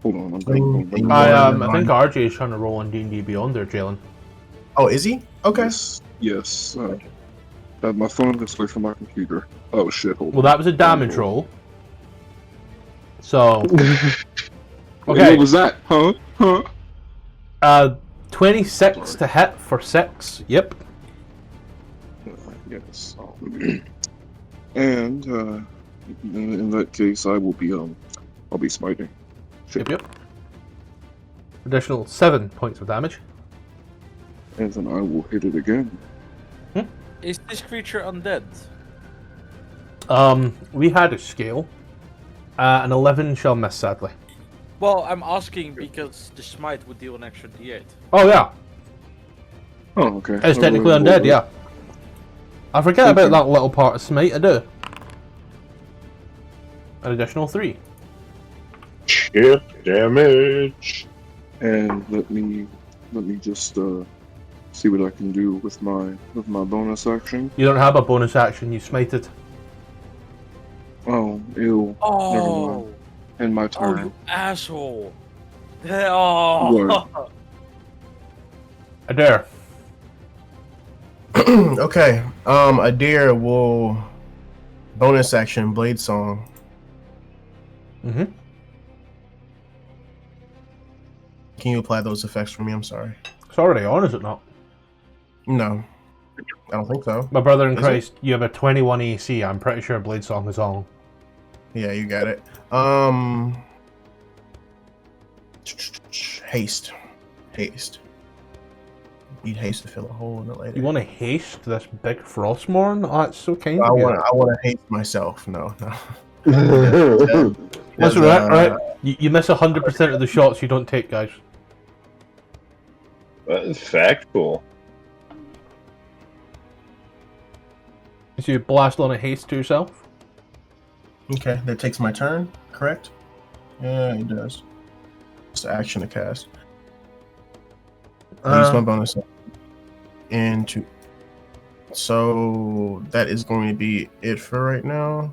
Speaker 2: Hold on. I'm
Speaker 4: Swing.
Speaker 2: going.
Speaker 1: I think RJ is trying to roll on D&D Beyond there, Jalen.
Speaker 4: Oh, is he? Okay.
Speaker 2: Yes. My phone is away from my computer. Oh shit! Hold
Speaker 1: Well,
Speaker 2: on.
Speaker 1: that was a damage roll. So,
Speaker 2: What
Speaker 1: okay.
Speaker 2: was that? Huh?
Speaker 1: 26 to hit for 6. Yep.
Speaker 2: Yes. And in that case, I'll be smiting. Shit.
Speaker 1: Yep. Additional 7 points of damage.
Speaker 2: And then I will hit it again.
Speaker 5: Is this creature undead?
Speaker 1: We had a scale. An 11 shall miss, sadly.
Speaker 5: Well, I'm asking because the smite would deal an extra d8.
Speaker 1: Oh, yeah.
Speaker 2: Oh, okay.
Speaker 1: It's technically undead, yeah. I forget about that little part of smite, I do. An additional 3.
Speaker 3: Chip damage.
Speaker 2: And let me just see what I can do with my bonus action.
Speaker 1: You don't have a bonus action, you smited.
Speaker 2: Oh, ew.
Speaker 5: Oh,
Speaker 2: Never mind. In my
Speaker 5: oh,
Speaker 2: turn.
Speaker 5: you asshole! Oh,
Speaker 2: What?
Speaker 1: Adair.
Speaker 4: Okay. Adair will bonus action Blade Song.
Speaker 1: Mm-hmm.
Speaker 4: Can you apply those effects for me? I'm sorry.
Speaker 1: It's already on, is it not?
Speaker 4: No, I don't think so.
Speaker 1: My brother in
Speaker 4: Is it?
Speaker 1: Christ, you have a 21 AC. I'm pretty sure Blade Song is on.
Speaker 4: Yeah, you got it. Haste. Need haste to fill a hole in it later.
Speaker 1: You want to haste this big Frostmaiden? Oh, that's so kind
Speaker 4: I
Speaker 1: of you.
Speaker 4: want to haste myself. No.
Speaker 1: That's right. You miss 100% of the shots you don't take, guys.
Speaker 3: That's factual.
Speaker 1: So you blast on a haste to yourself.
Speaker 4: Okay, that takes my turn, correct? Yeah, it does. It's action to cast. I use my bonus into. So that is going to be it for right now.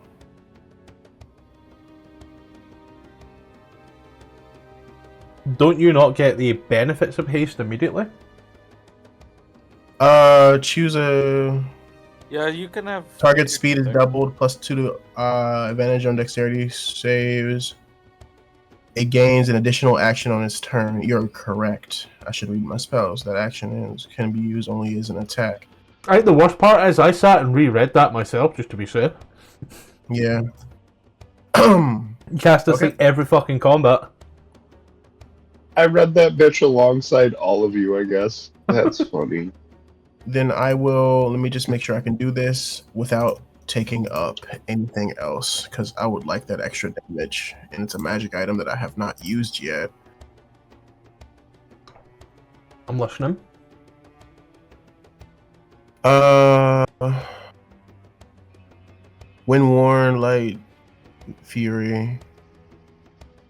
Speaker 1: Don't you not get the benefits of haste immediately?
Speaker 4: Choose a.
Speaker 5: Yeah, you can have.
Speaker 4: Target speed is doubled, +2 to advantage on dexterity saves. It gains an additional action on its turn. You're correct. I should read my spells. That action can be used only as an attack.
Speaker 1: I think the worst part is I sat and reread that myself just to be safe.
Speaker 4: Yeah.
Speaker 1: You cast this
Speaker 4: Okay.
Speaker 1: like every fucking combat.
Speaker 3: I read that bitch alongside all of you, I guess. That's funny.
Speaker 4: Then I will. Let me just make sure I can do this without taking up anything else, because I would like that extra damage, and it's a magic item that I have not used yet.
Speaker 1: I'm listening.
Speaker 4: Wind Worn, Light, Fury.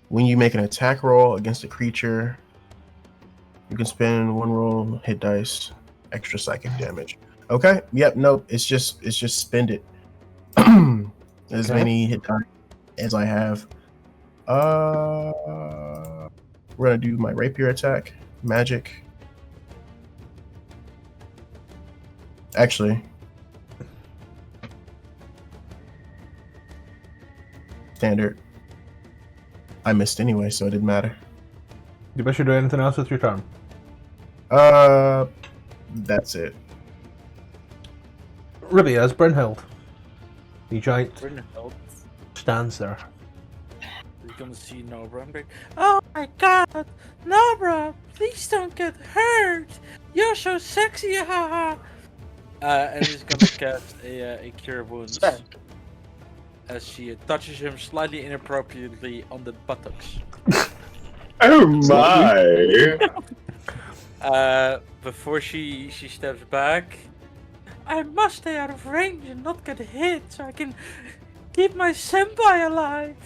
Speaker 4: When you make an attack roll against a creature, you can spend one roll, hit dice, extra psychic damage. Okay. Yep. Nope. It's just spend it. As many hit dice as I have. We're gonna do my rapier attack, magic. Actually, standard. I missed anyway, so it didn't matter.
Speaker 1: You wish you do anything else with your turn?
Speaker 4: That's it.
Speaker 1: Ribby as Brynhild. The giant
Speaker 5: Brynhild.
Speaker 1: stands there.
Speaker 5: You're gonna see Nobra and be, oh my god, Nobra, please don't get hurt. You're so sexy, haha. And he's gonna cast a Cure Wounds as she touches him slightly inappropriately on the buttocks.
Speaker 3: Oh my!
Speaker 5: Before she steps back, I must stay out of range and not get hit so I can keep my senpai alive.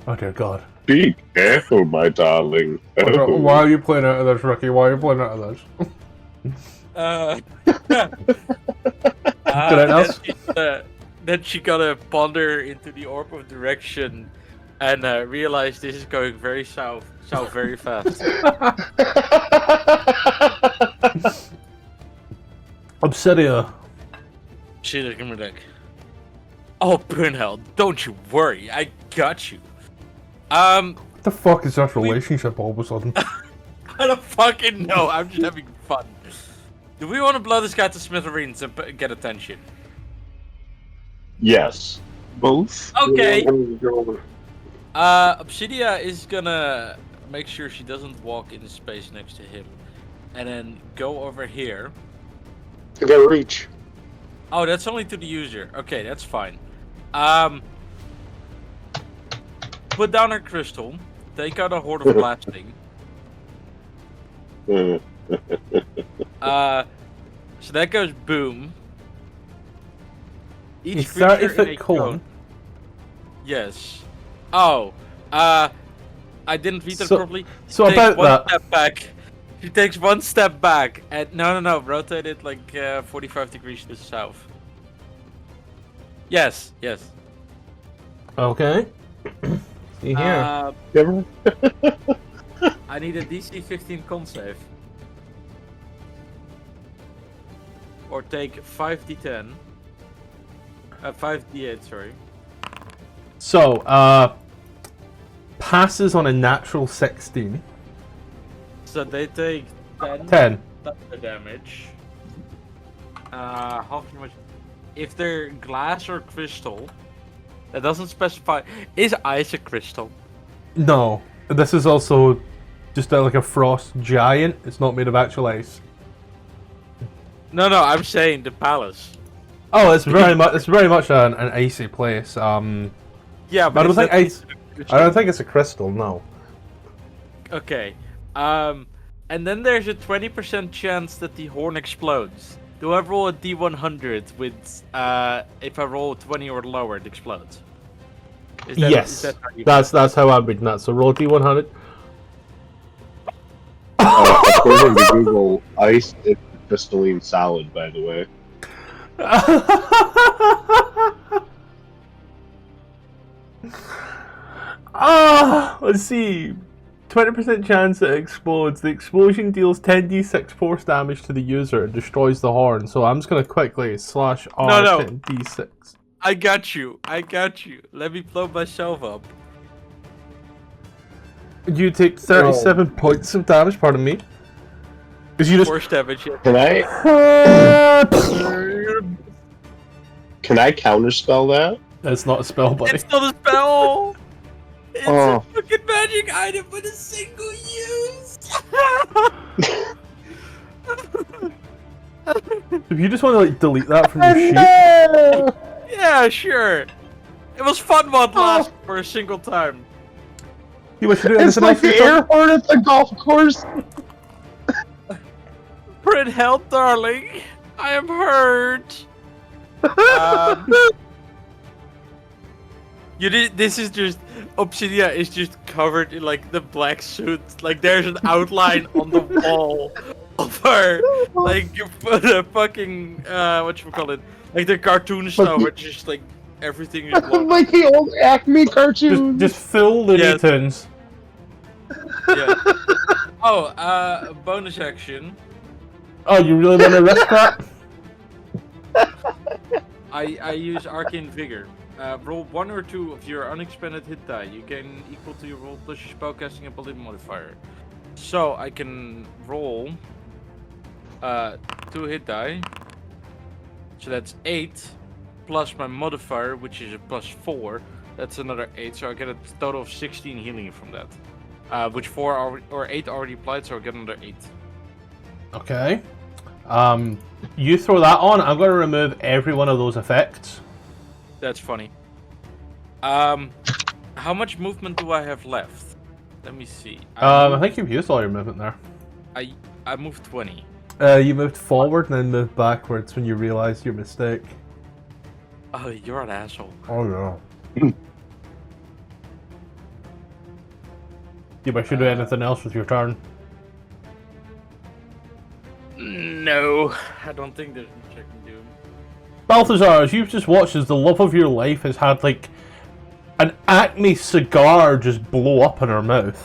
Speaker 1: Oh dear God.
Speaker 3: Be careful, my darling. Oh.
Speaker 1: Why are you playing out of this, Ricky? Why are you playing out of this?
Speaker 5: Then she gotta ponder into the orb of direction and realize this is going very south very fast.
Speaker 1: Obsidia.
Speaker 5: She's gonna be like, oh Brynhild, don't you worry, I got you.
Speaker 1: What the fuck is that relationship all of a sudden?
Speaker 5: I don't fucking know, I'm just having fun. Do we want to blow this guy to smithereens and get attention?
Speaker 3: Yes.
Speaker 2: Both.
Speaker 5: Okay.
Speaker 6: Yeah,
Speaker 5: Obsidia is gonna make sure she doesn't walk in the space next to him. And then go over here.
Speaker 6: I got reach.
Speaker 5: Oh, that's only to the user. Okay, that's fine. Put down her crystal. Take out a Horde of Blasting. So that goes boom. Each
Speaker 1: He's 30
Speaker 5: creature in
Speaker 1: foot
Speaker 5: a
Speaker 1: cone.
Speaker 5: Yes. Oh. I didn't read that properly.
Speaker 1: So
Speaker 5: Takes
Speaker 1: about
Speaker 5: one
Speaker 1: that.
Speaker 5: step back. She takes one step back and no, rotate it like 45 degrees to the south. Yes.
Speaker 1: Okay. See here.
Speaker 5: I need a DC 15 con save. Or take 5d10. 5d8, sorry.
Speaker 1: So, passes on a natural 16.
Speaker 5: So they take 10.
Speaker 1: 10.
Speaker 5: Thunder damage. Half damage. If they're glass or crystal, that doesn't specify. Is ice a crystal?
Speaker 1: No. This is also just like a frost giant. It's not made of actual ice.
Speaker 5: No, I'm saying the palace.
Speaker 1: Oh, it's very much an icy place.
Speaker 5: Yeah,
Speaker 1: but I don't think
Speaker 5: it's
Speaker 1: ice. I don't think it's a crystal. No.
Speaker 5: Okay. And then there's a 20% chance that the horn explodes. Do I roll a D100 with if I roll 20 or lower, it explodes?
Speaker 1: Yes.
Speaker 5: How
Speaker 1: That's how I'm reading that. So roll D100.
Speaker 3: According to Google, ice is crystalline solid, by the way.
Speaker 1: Let's see. 20% chance that it explodes. The explosion deals 10d6 force damage to the user and destroys the horn. So I'm just going to quickly /R
Speaker 5: No.
Speaker 1: 10d6.
Speaker 5: I got you. Let me blow myself up.
Speaker 1: You take 37 points of damage, pardon me. Because you just...
Speaker 5: Force damage. Yeah.
Speaker 3: Can I counterspell that?
Speaker 1: It's not a spell, buddy.
Speaker 5: It's not a spell. It's
Speaker 3: Oh.
Speaker 5: a fucking magic item with a single use.
Speaker 1: If you just want to like delete that from your sheet...
Speaker 5: Yeah, sure. It was fun one last for a single time.
Speaker 1: You wish to do
Speaker 3: It's
Speaker 1: anything
Speaker 3: like
Speaker 1: else
Speaker 3: the
Speaker 1: for your
Speaker 3: air
Speaker 1: turn?
Speaker 3: horn at the golf course.
Speaker 5: Print health, darling. I am hurt. This is just Obsidia is just covered in like the black suit. Like there's an outline on the wall of her. Like the fucking whatchamacallit, like the cartoon style where just like everything is blown.
Speaker 3: Like the old Acme cartoon.
Speaker 1: Just fill the
Speaker 5: Yes.
Speaker 1: Tunes.
Speaker 5: Yeah. Oh, bonus action.
Speaker 1: Oh, you really want to risk that?
Speaker 5: I use Arcane Vigor. Roll 1 or 2 of your unexpended hit die. You gain equal to your roll plus your spellcasting ability modifier. So I can roll 2 hit die. So that's 8 plus my modifier, which is a plus 4. That's another 8. So I get a total of 16 healing from that. Which 4 or 8 already applied, so I get another 8.
Speaker 1: Okay. You throw that on. I'm going to remove every one of those effects.
Speaker 5: That's funny. How much movement do I have left? Let me see.
Speaker 1: I think you've used all your movement there.
Speaker 5: I moved 20.
Speaker 1: You moved forward and then moved backwards when you realised your mistake.
Speaker 5: Oh, you're an asshole.
Speaker 1: Oh no. You wish to do anything else with your turn?
Speaker 5: No, I don't think there's much I can do.
Speaker 1: Balthazar, as you've just watched as the love of your life has had like an Acme cigar just blow up in her mouth.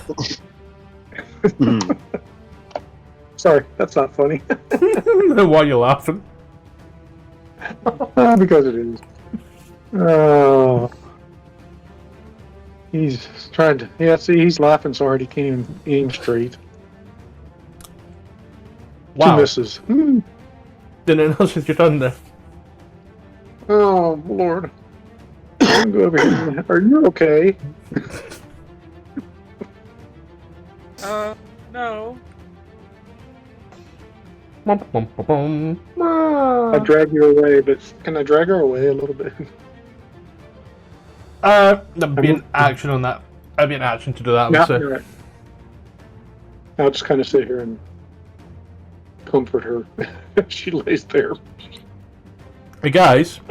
Speaker 6: Sorry, that's not funny.
Speaker 1: Why are you laughing?
Speaker 6: Because it is. Oh. He's trying to. Yeah, see, he's laughing so hard he can't even aim straight.
Speaker 1: Wow.
Speaker 6: Two misses.
Speaker 1: Didn't else with your turn there.
Speaker 6: Oh, Lord. Go over here. Are you okay?
Speaker 5: No.
Speaker 1: Bum, bum, bum, bum.
Speaker 6: I drag you away, but can I drag her away a little bit?
Speaker 1: There'd be an action on that. That'd be an action to do that, I would
Speaker 6: Yeah,
Speaker 1: say.
Speaker 6: you're right. I'll just kind of sit here and comfort her. She lays there.
Speaker 1: Hey guys.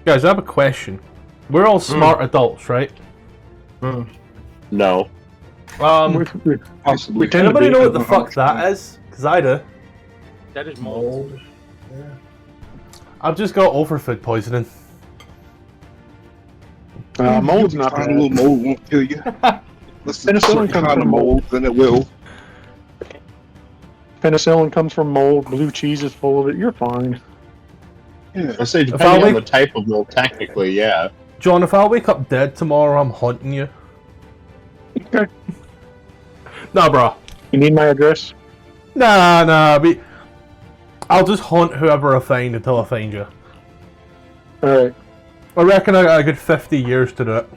Speaker 1: Guys, I have a question. We're all smart adults, right?
Speaker 3: No.
Speaker 6: We tend to
Speaker 1: Anybody
Speaker 6: be.
Speaker 1: know what the fuck that is? Because I do.
Speaker 5: That is mold.
Speaker 1: I've just got over food poisoning.
Speaker 6: Mold's not
Speaker 2: A
Speaker 6: bad.
Speaker 2: little mold won't kill you. Listen,
Speaker 6: Penicillin
Speaker 2: certain
Speaker 6: comes
Speaker 2: kind of
Speaker 6: from
Speaker 2: mold, then it will.
Speaker 6: Penicillin comes from mold. Blue cheese is full of it. You're fine.
Speaker 2: Yeah.
Speaker 3: I say
Speaker 1: I
Speaker 3: depending on
Speaker 1: wake-
Speaker 3: the type of mold, technically, yeah.
Speaker 1: John, if I wake up dead tomorrow, I'm haunting you.
Speaker 6: Okay.
Speaker 1: Nah, bro.
Speaker 6: You need my address?
Speaker 1: Nah, but I'll just haunt whoever I find until I find you.
Speaker 6: Alright.
Speaker 1: I reckon I got a good 50 years to do it.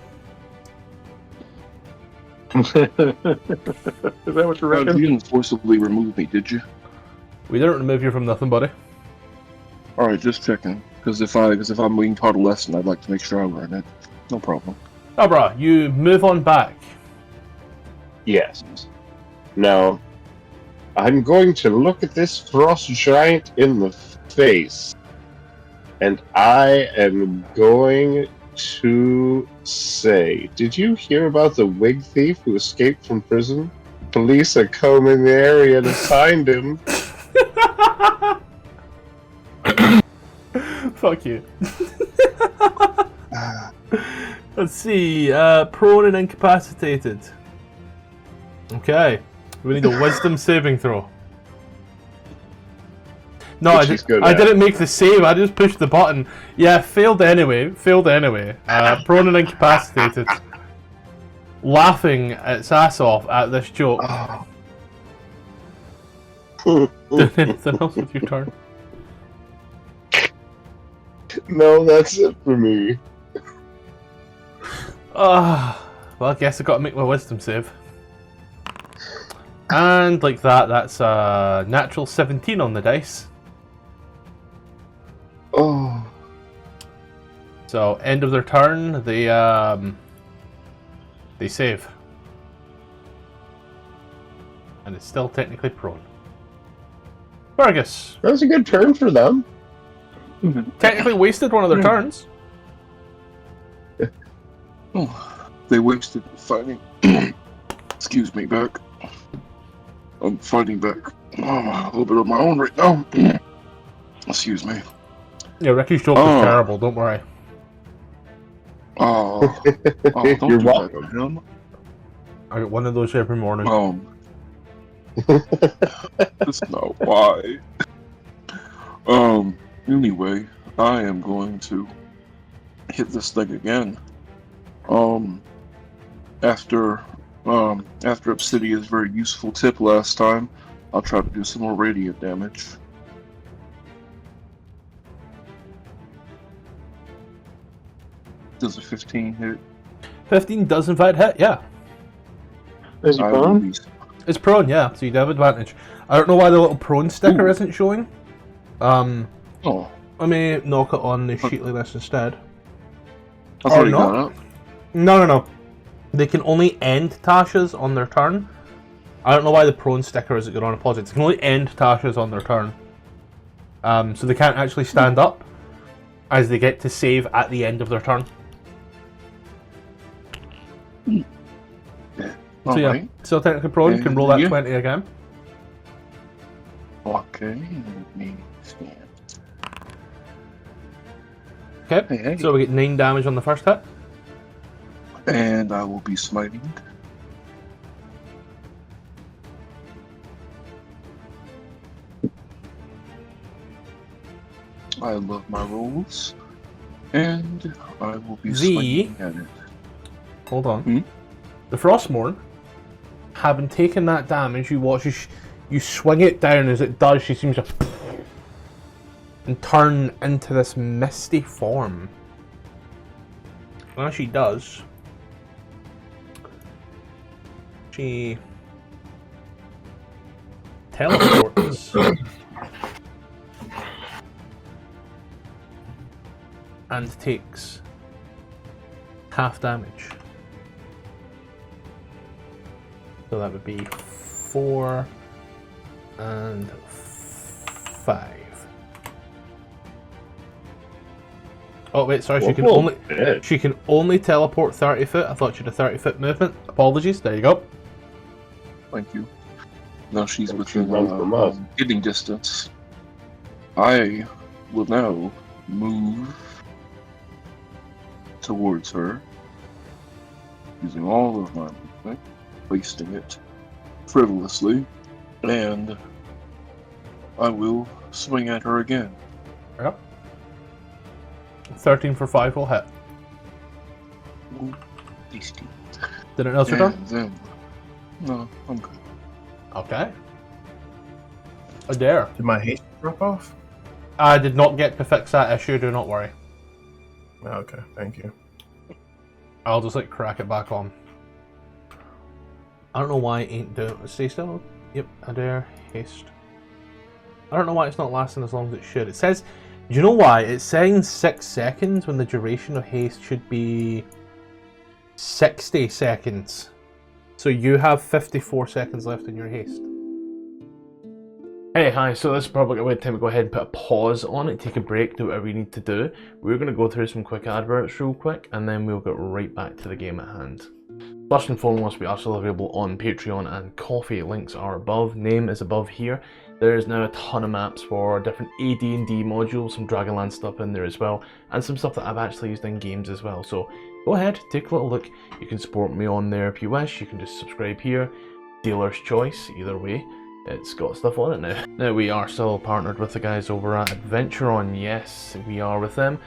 Speaker 6: Is that what you
Speaker 2: You
Speaker 6: reckon?
Speaker 2: didn't forcibly remove me, did you?
Speaker 1: We didn't remove you from nothing, buddy.
Speaker 2: All right, just checking. Because if I'm being taught a lesson, I'd like to make sure I learn it. No problem.
Speaker 1: Nah, bro, you move on back.
Speaker 3: Yes. Now, I'm going to look at this frost giant in the face, and I am going to say, did you hear about the wig thief who escaped from prison? Police are combing the area to find him.
Speaker 1: Fuck you. Let's see. Prone and incapacitated. Okay. We need a wisdom saving throw. No, I didn't make the save. I just pushed the button. Yeah, failed anyway. Prone and incapacitated. Laughing its ass off at this joke. Doing anything else with your turn?
Speaker 3: No, that's it for me.
Speaker 1: Well, I guess I got to make my wisdom save. And like that, that's a natural 17 on the dice.
Speaker 3: Oh.
Speaker 1: So end of their turn, they save, and it's still technically prone. Fergus.
Speaker 3: That was a good turn for them.
Speaker 1: Technically wasted one of their turns.
Speaker 2: Oh, they wasted fighting. Excuse me, back. I'm fighting back. A little bit of my own right now. Excuse me.
Speaker 1: Yeah, Ricky's joke was terrible, don't worry.
Speaker 2: Don't
Speaker 3: You're
Speaker 2: do
Speaker 3: welcome.
Speaker 2: that, man.
Speaker 1: I get one of those every morning.
Speaker 2: That's not why. Anyway, I am going to hit this thing again. After Obsidian's very useful tip last time, I'll try to do some more radiant damage. Does a 15 hit?
Speaker 1: 15 does in fact hit, yeah.
Speaker 6: Is he prone?
Speaker 1: It's prone, yeah, so you have advantage. I don't know why the little prone sticker isn't showing. I may knock it on the sheet like this instead.
Speaker 2: I thought
Speaker 1: Or
Speaker 2: you
Speaker 1: not.
Speaker 2: got up.
Speaker 1: No. They can only end Tasha's on their turn. I don't know why the prone sticker isn't good on opposites. They can only end Tasha's on their turn. So they can't actually stand up, as they get to save at the end of their turn. So yeah, still technically prone, you can roll that 20 again.
Speaker 2: Okay, let me stand.
Speaker 1: Okay,
Speaker 2: Hey.
Speaker 1: so we get 9 damage on the first hit.
Speaker 2: And I will be smiting. I love my rolls. And I will be smiting at it.
Speaker 1: Hold on. The Frostmaiden, having taken that damage, you watch as you swing it down. As it does, she seems to and turn into this misty form. And as she does, she teleports and takes half damage. So that would be 4 and 5. Oh wait, sorry. She can only teleport 30 foot. I thought she had a 30-foot movement. Apologies. There you go.
Speaker 2: Thank you. Now she's
Speaker 3: She
Speaker 2: within
Speaker 3: runs from us.
Speaker 2: hitting distance. I will now move towards her, using all of my movement, wasting it frivolously, and I will swing at her again.
Speaker 1: Yep. 13 for 5 will hit.
Speaker 2: Ooh, tasty.
Speaker 1: Did it else return?
Speaker 2: And then, no, I'm good.
Speaker 1: Okay. Adair.
Speaker 4: Did my haste drop off?
Speaker 1: I did not get to fix that issue, do not worry.
Speaker 4: Okay, thank you.
Speaker 1: I'll just crack it back on. I don't know why it ain't doing. Stay still. Yep, Adair, haste. I don't know why it's not lasting as long as it should. It says, do you know why? It's saying 6 seconds when the duration of haste should be 60 seconds. So you have 54 seconds left in your haste. Hey, hi, so this is probably a good time to go ahead and put a pause on it, take a break, do whatever you need to do. We're going to go through some quick adverts real quick, and then we'll get right back to the game at hand. First and foremost, we are still available on Patreon and Coffee. Links are above, name is above here. There's now a ton of maps for different AD&D modules, some Dragonlance stuff in there as well, and some stuff that I've actually used in games as well. So go ahead, take a little look. You can support me on there if you wish. You can just subscribe here. Dealer's choice, either way. It's got stuff on it now. Now we are still partnered with the guys over at AdverntureOn. Yes, we are with them.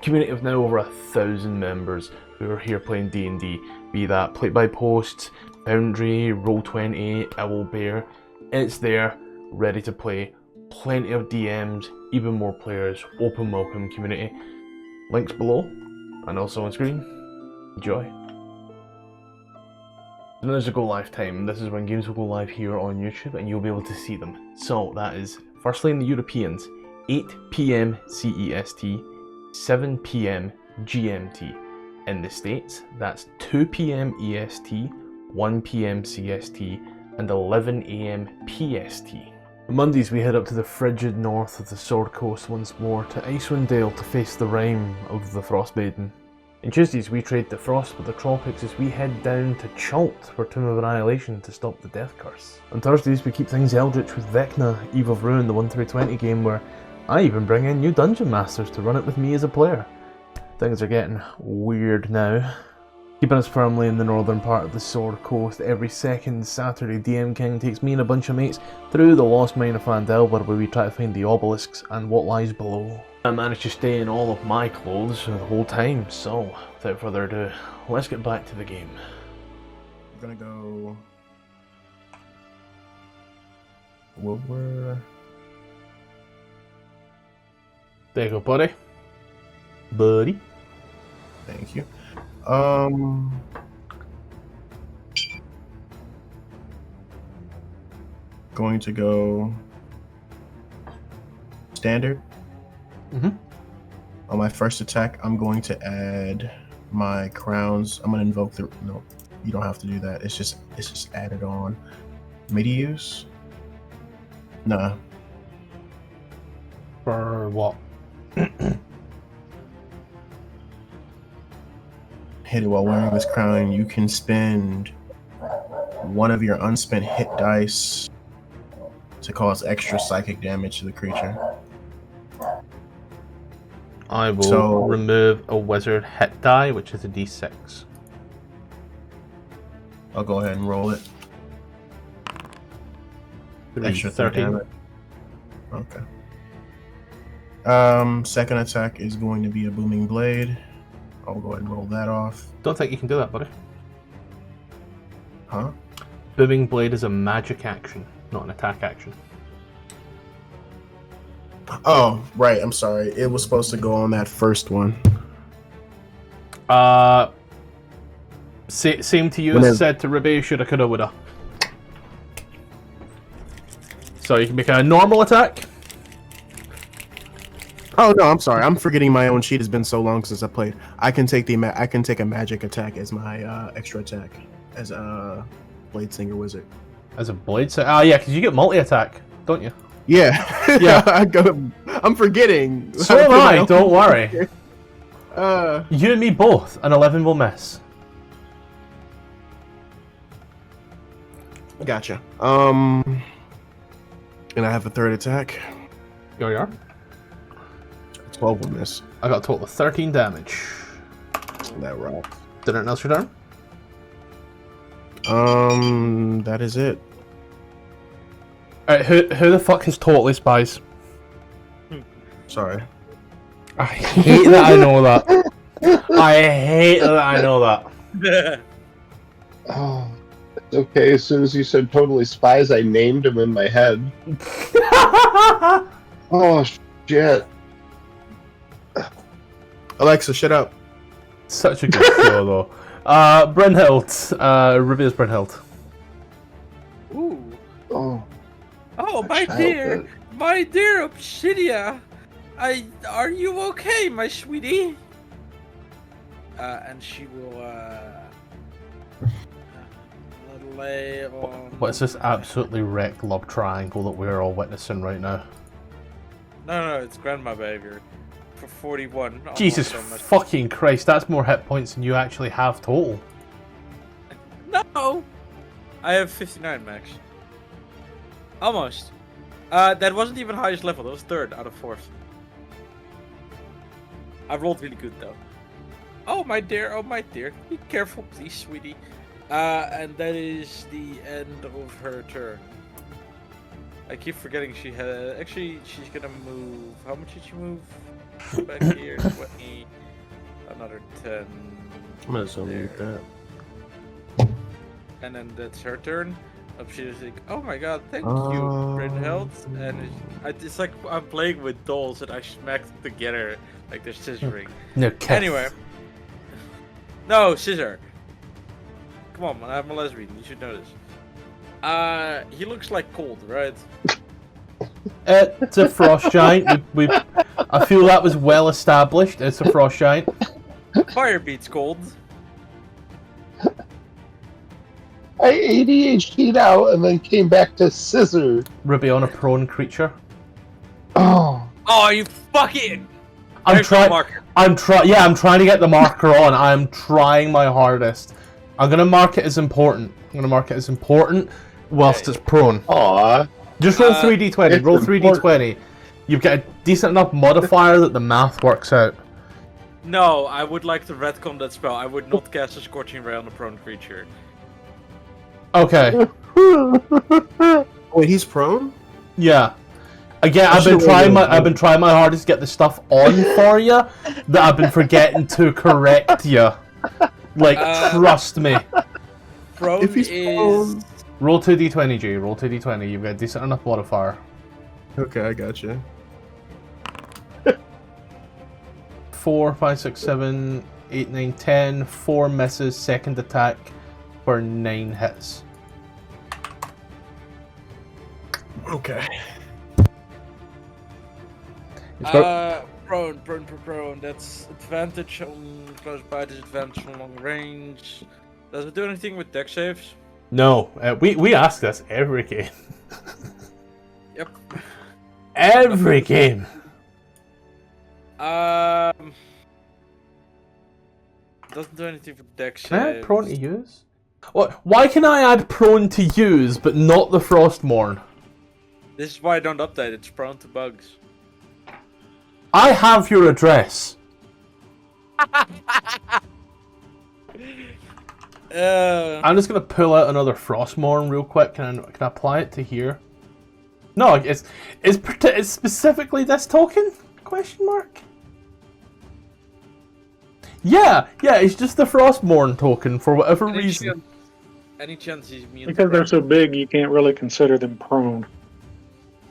Speaker 1: Community of now over 1,000 members who are here playing D&D. Be that Play by Post, Foundry, Roll20, Owlbear. It's there, ready to play. Plenty of DMs, even more players. Open welcome community. Links below and also on screen. Enjoy. So there's a go live time. This is when games will go live here on YouTube and you'll be able to see them. So that is firstly in the Europeans, 8 PM CEST, 7 PM GMT. In the States, that's 2 PM EST, 1 PM CST, and 11 AM PST. On Mondays we head up to the frigid north of the Sword Coast once more to Icewind Dale to face the Rime of the Frostmaiden. On Tuesdays we trade the Frost with the Tropics as we head down to Chult for Tomb of Annihilation to stop the Death Curse. On Thursdays we keep things Eldritch with Vecna, Eve of Ruin, the 1-20 game where I even bring in new Dungeon Masters to run it with me as a player. Things are getting weird now. Keeping us firmly in the northern part of the Sword Coast, every second Saturday DM King takes me and a bunch of mates through the lost mine of Fandelver where we try to find the obelisks and what lies below. I managed to stay in all of my clothes the whole time, so without further ado, let's get back to the game.
Speaker 4: I'm gonna go... What were...
Speaker 1: There you go, buddy. Buddy.
Speaker 4: Thank you. Going to go standard. On my first attack, I'm going to add my crowns. I'm gonna invoke the. No, you don't have to do that. It's just added on. Medius? Nah.
Speaker 1: For what?
Speaker 4: Hit it while wearing this crown. You can spend one of your unspent hit dice to cause extra psychic damage to the creature.
Speaker 1: I will remove a wizard hit die, which is a d6.
Speaker 4: I'll go ahead and roll it.
Speaker 1: 3,
Speaker 4: Extra
Speaker 1: 13.
Speaker 4: damage. Okay. Second attack is going to be a booming blade. I'll go ahead and roll that off.
Speaker 1: Don't think you can do that, buddy.
Speaker 4: Huh?
Speaker 1: Booming blade is a magic action, not an attack action.
Speaker 4: Oh, right. I'm sorry. It was supposed to go on that first one.
Speaker 1: Same to you as said to Ribe, shoulda, coulda, woulda. So you can make a normal attack.
Speaker 4: Oh no, I'm sorry. I'm forgetting my own sheet. It's been so long since I played. I can take a magic attack as my extra attack as a Blade Singer Wizard.
Speaker 1: As a blade singer? Ah, yeah, because you get multi attack, don't you?
Speaker 4: Yeah,
Speaker 1: Yeah.
Speaker 4: I'm forgetting.
Speaker 1: So am I. Don't worry.
Speaker 4: Uh,
Speaker 1: You and me both. An 11 will miss.
Speaker 4: Gotcha. And I have a third attack.
Speaker 1: Here we are.
Speaker 4: 12 will miss.
Speaker 1: I got a total of 13 damage.
Speaker 4: That rocks.
Speaker 1: Did anything else your turn?
Speaker 4: That is it.
Speaker 1: Alright, who the fuck is totally spies?
Speaker 4: Sorry.
Speaker 1: I hate that I know that. I hate that I know that.
Speaker 3: Oh, it's okay. As soon as you said totally spies, I named him in my head. Oh, shit.
Speaker 4: Alexa, shut up.
Speaker 1: Such a good show, though. Brynhild. Rivia's Brynhild.
Speaker 5: Ooh.
Speaker 3: Oh,
Speaker 5: Oh, my dear Obsidia. Are you okay, my sweetie? And she will, lay on...
Speaker 1: What's this absolutely wrecked love triangle that we're all witnessing right now?
Speaker 5: No, it's grandma behavior. For 41. almost
Speaker 1: Jesus
Speaker 5: so much.
Speaker 1: fucking Christ, that's more hit points than you actually have total.
Speaker 5: No! I have 59 max. Almost. That wasn't even highest level. That was 3rd out of 4th. I rolled really good though. Oh my dear, oh my dear. Be careful, please, sweetie. And that is the end of her turn. I keep forgetting she had. Actually, she's gonna move. How much did she move? Back here, 20. Another 10.
Speaker 4: I'm gonna assume that.
Speaker 5: And then that's her turn. She's like, oh my god, thank you, Brynhild. And it's like I'm playing with dolls that I smacked together like they're scissoring.
Speaker 1: No, kiss.
Speaker 5: Anyway. No, scissor. Come on, man, I'm a lesbian. You should know this. He looks like cold, right?
Speaker 1: It's a frost giant. I feel that was well established. It's a frost giant.
Speaker 5: Fire beats cold.
Speaker 3: I ADHD'd out and then came back to scissor.
Speaker 1: Ruby on a prone creature.
Speaker 3: Oh.
Speaker 5: Oh, you fucking!
Speaker 1: I'm trying.
Speaker 5: Marker.
Speaker 1: I'm trying to get the marker on. I'm trying my hardest. I'm gonna mark it as important. Whilst it's prone.
Speaker 3: Aw.
Speaker 1: Just roll 3d20.
Speaker 3: it's
Speaker 1: Roll
Speaker 3: important.
Speaker 1: 3d20. You've got a decent enough modifier that the math works out.
Speaker 5: No, I would like to retcon that spell. I would not cast a Scorching Ray on a prone creature.
Speaker 1: Okay.
Speaker 4: Wait, he's prone?
Speaker 1: Yeah. Again, I've been trying my hardest to get the stuff on for you that I've been forgetting to correct you. Like, trust me.
Speaker 5: Prone
Speaker 4: If he's prone...
Speaker 1: Roll 2d20, G. Roll 2d20. You've got a decent enough modifier.
Speaker 4: Okay, I gotcha.
Speaker 1: 4, 5, 6, 7, 8, 9, 10. 4 misses. Second attack for 9 hits.
Speaker 4: Okay.
Speaker 5: Prone. That's advantage on close by, disadvantage on long range. Does it do anything with dex saves?
Speaker 1: No, we ask this every game.
Speaker 5: Yep.
Speaker 1: Every game.
Speaker 5: Doesn't do anything for dex
Speaker 1: Can I
Speaker 5: saves.
Speaker 1: add prone to use? What? Why can I add prone to use, but not the Frostmourne?
Speaker 5: This is why I don't update. It's prone to bugs.
Speaker 1: I have your address. I'm just gonna pull out another Frostmourne real quick. Can I apply it to here? No, it's specifically this token? Question mark. Yeah, it's just the Frostmourne token for whatever reason.
Speaker 5: Any chance he's immune?
Speaker 6: Because
Speaker 5: to
Speaker 6: they're
Speaker 5: prone?
Speaker 6: so big, you can't really consider them prone.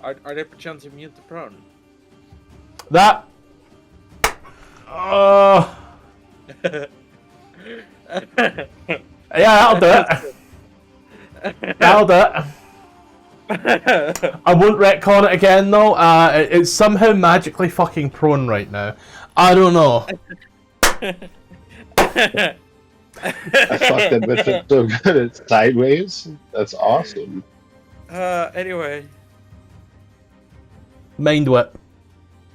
Speaker 5: Are they perchance immune to prone?
Speaker 1: That. Yeah, that'll do it. That'll do it. I won't retcon it again though. It's somehow magically fucking prone right now. I don't know.
Speaker 3: I fucking bet it's so good it's sideways. That's awesome.
Speaker 5: Anyway.
Speaker 1: Mind whip.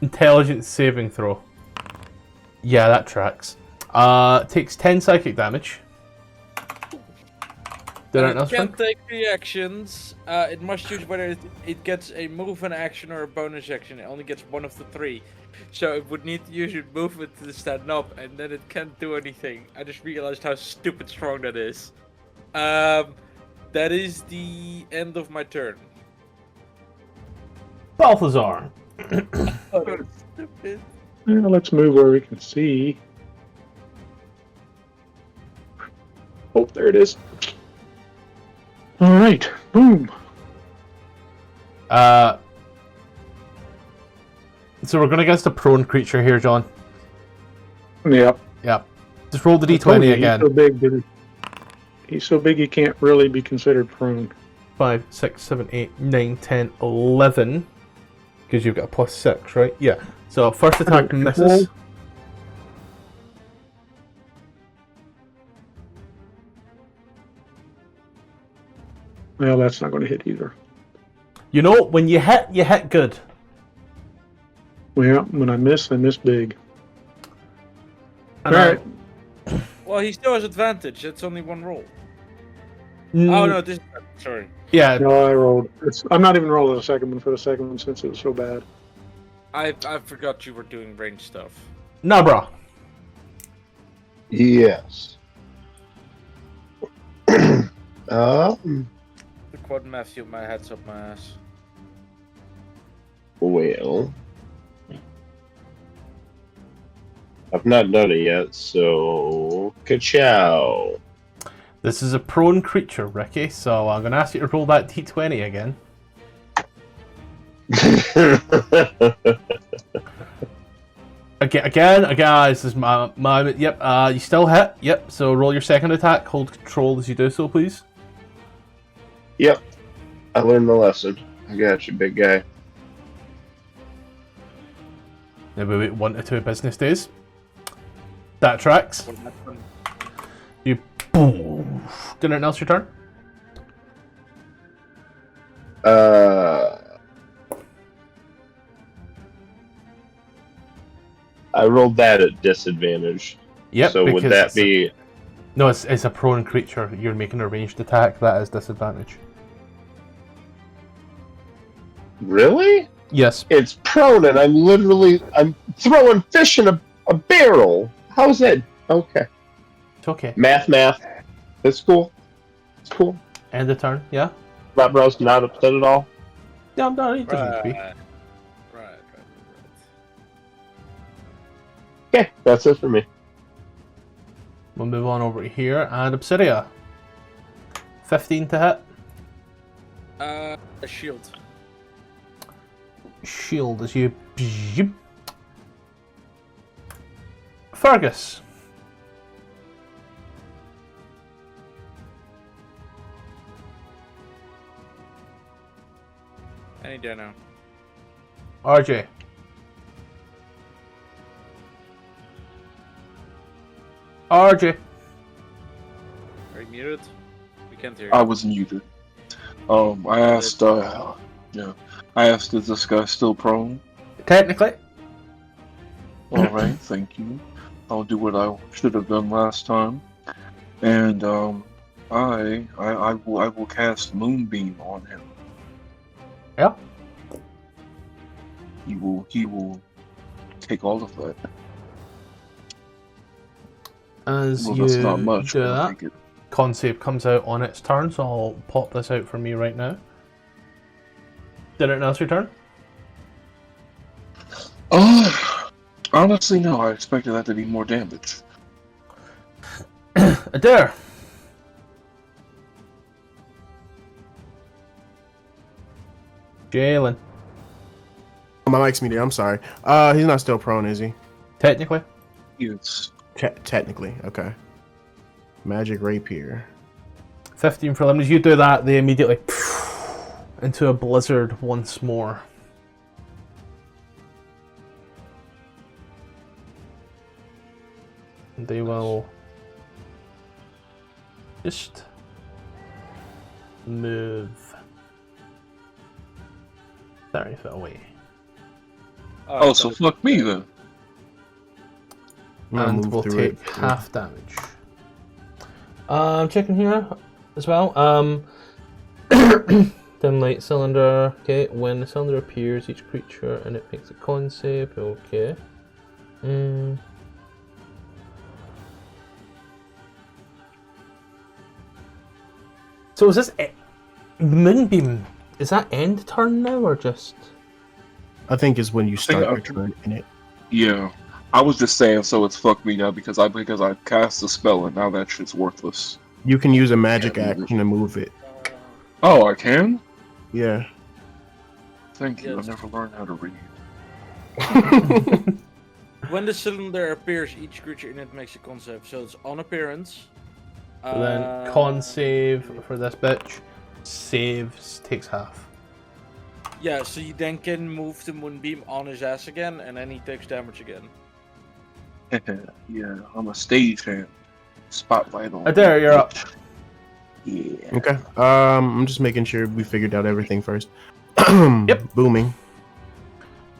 Speaker 1: Intelligence saving throw. Yeah, that tracks. Takes 10 psychic damage. Did I
Speaker 5: It can't take reactions. It must choose whether it gets a move, an action, or a bonus action. It only gets one of the 3. So it would need to use its movement to stand up, and then it can't do anything. I just realized how stupid strong that is. That is the end of my turn.
Speaker 1: Balthazar.
Speaker 5: Oh, that's stupid.
Speaker 6: Well, let's move where we can see. Oh, there it is. All right, boom.
Speaker 1: So we're going against a prone creature here, John.
Speaker 6: Yep.
Speaker 1: Yep. Just roll the d20 again.
Speaker 6: He's so big he can't really be considered prone.
Speaker 1: 5, 6, 7, 8, 9, 10, 11. Because you've got a +6, right? Yeah. So first attack misses.
Speaker 6: Well, that's not going to hit either.
Speaker 1: You know, when you hit good.
Speaker 6: Well, when I miss big.
Speaker 1: And
Speaker 6: All right.
Speaker 5: Well, he still has advantage. It's only one roll. Oh no, this. Sorry.
Speaker 1: Yeah,
Speaker 6: No, I rolled. I'm not even rolling the second one for the second one since it was so bad.
Speaker 5: I forgot you were doing range stuff.
Speaker 1: nah, bro.
Speaker 3: Yes.
Speaker 5: The quad Matthew, my head's up my ass.
Speaker 3: Well, I've not done it yet, so ka-chow.
Speaker 1: This is a prone creature, Ricky, so I'm going to ask you to roll that d20 again. Again, this is my yep, you still hit, yep, so roll your second attack, hold control as you do so, please.
Speaker 3: Yep, I learned the lesson. I got you, big guy.
Speaker 1: Now we wait 1 to 2 business days. That tracks. You boom. Did anything else your turn?
Speaker 3: I rolled that at disadvantage.
Speaker 1: Yep.
Speaker 3: So would that be?
Speaker 1: No, it's a prone creature. You're making a ranged attack. That is disadvantage.
Speaker 3: Really?
Speaker 1: Yes.
Speaker 3: It's prone, and I'm throwing fish in a barrel. How is that? Okay.
Speaker 1: It's okay.
Speaker 3: Math. That's cool. It's cool.
Speaker 1: End the turn. Yeah.
Speaker 3: Rob Bro's not upset at all.
Speaker 1: Yeah, I'm done. It doesn't be.
Speaker 5: Right.
Speaker 3: Okay, that's it for me.
Speaker 1: We'll move on over here and Obsidia. 15 to hit.
Speaker 5: A shield.
Speaker 1: Shield as you. Fergus.
Speaker 5: Any day now.
Speaker 1: RJ. RJ.
Speaker 5: Are you muted? We can't hear you.
Speaker 2: I was muted. I asked, is this guy still prone?
Speaker 1: Technically.
Speaker 2: Alright, thank you. I'll do what I should have done last time. And, I will cast Moonbeam on him.
Speaker 1: Yeah.
Speaker 2: He will take all of that.
Speaker 1: As
Speaker 2: Well,
Speaker 1: you
Speaker 2: that's not much,
Speaker 1: do
Speaker 2: but I'll
Speaker 1: that,
Speaker 2: take it.
Speaker 1: con save comes out on its turn, so I'll pop this out for me right now. Did it else your turn?
Speaker 2: Honestly, no. I expected that to be more damage.
Speaker 1: Adair. Jalen.
Speaker 4: My mic's muted. I'm sorry. He's not still prone, is he?
Speaker 1: Technically.
Speaker 2: Yes.
Speaker 4: Technically, okay. Magic rapier.
Speaker 1: 15 for lemons. You do that, they immediately into a blizzard once more. They will just move 30 foot away.
Speaker 2: Oh, so fuck me then.
Speaker 4: I'm gonna
Speaker 1: And
Speaker 4: move
Speaker 1: we'll
Speaker 4: through
Speaker 1: take
Speaker 4: it.
Speaker 1: half damage. I'm checking here as well. Dim light cylinder. Okay, when the cylinder appears, each creature and it makes a con save. Okay. So is this Moonbeam? Is that end turn now or just?
Speaker 4: I think is when you start your
Speaker 2: after-
Speaker 4: turn in it.
Speaker 2: Yeah. I was just saying, so it's fuck me now because I cast the spell and now that shit's worthless.
Speaker 4: You can use a magic
Speaker 2: Yeah,
Speaker 4: action to move it.
Speaker 2: Oh, I can?
Speaker 4: Yeah.
Speaker 2: Thank you.
Speaker 5: Yes.
Speaker 2: I never learned how to read.
Speaker 5: When the cylinder appears, each creature in it makes a con save. So it's on appearance.
Speaker 1: So then con save for this bitch. Saves takes half.
Speaker 5: Yeah, so you then can move the Moonbeam on his ass again, and then he takes damage again.
Speaker 2: Yeah, I'm a stagehand. Spotlight on.
Speaker 1: Adair, you're up.
Speaker 2: Yeah.
Speaker 4: Okay. I'm just making sure we figured out everything first. Yep. Booming.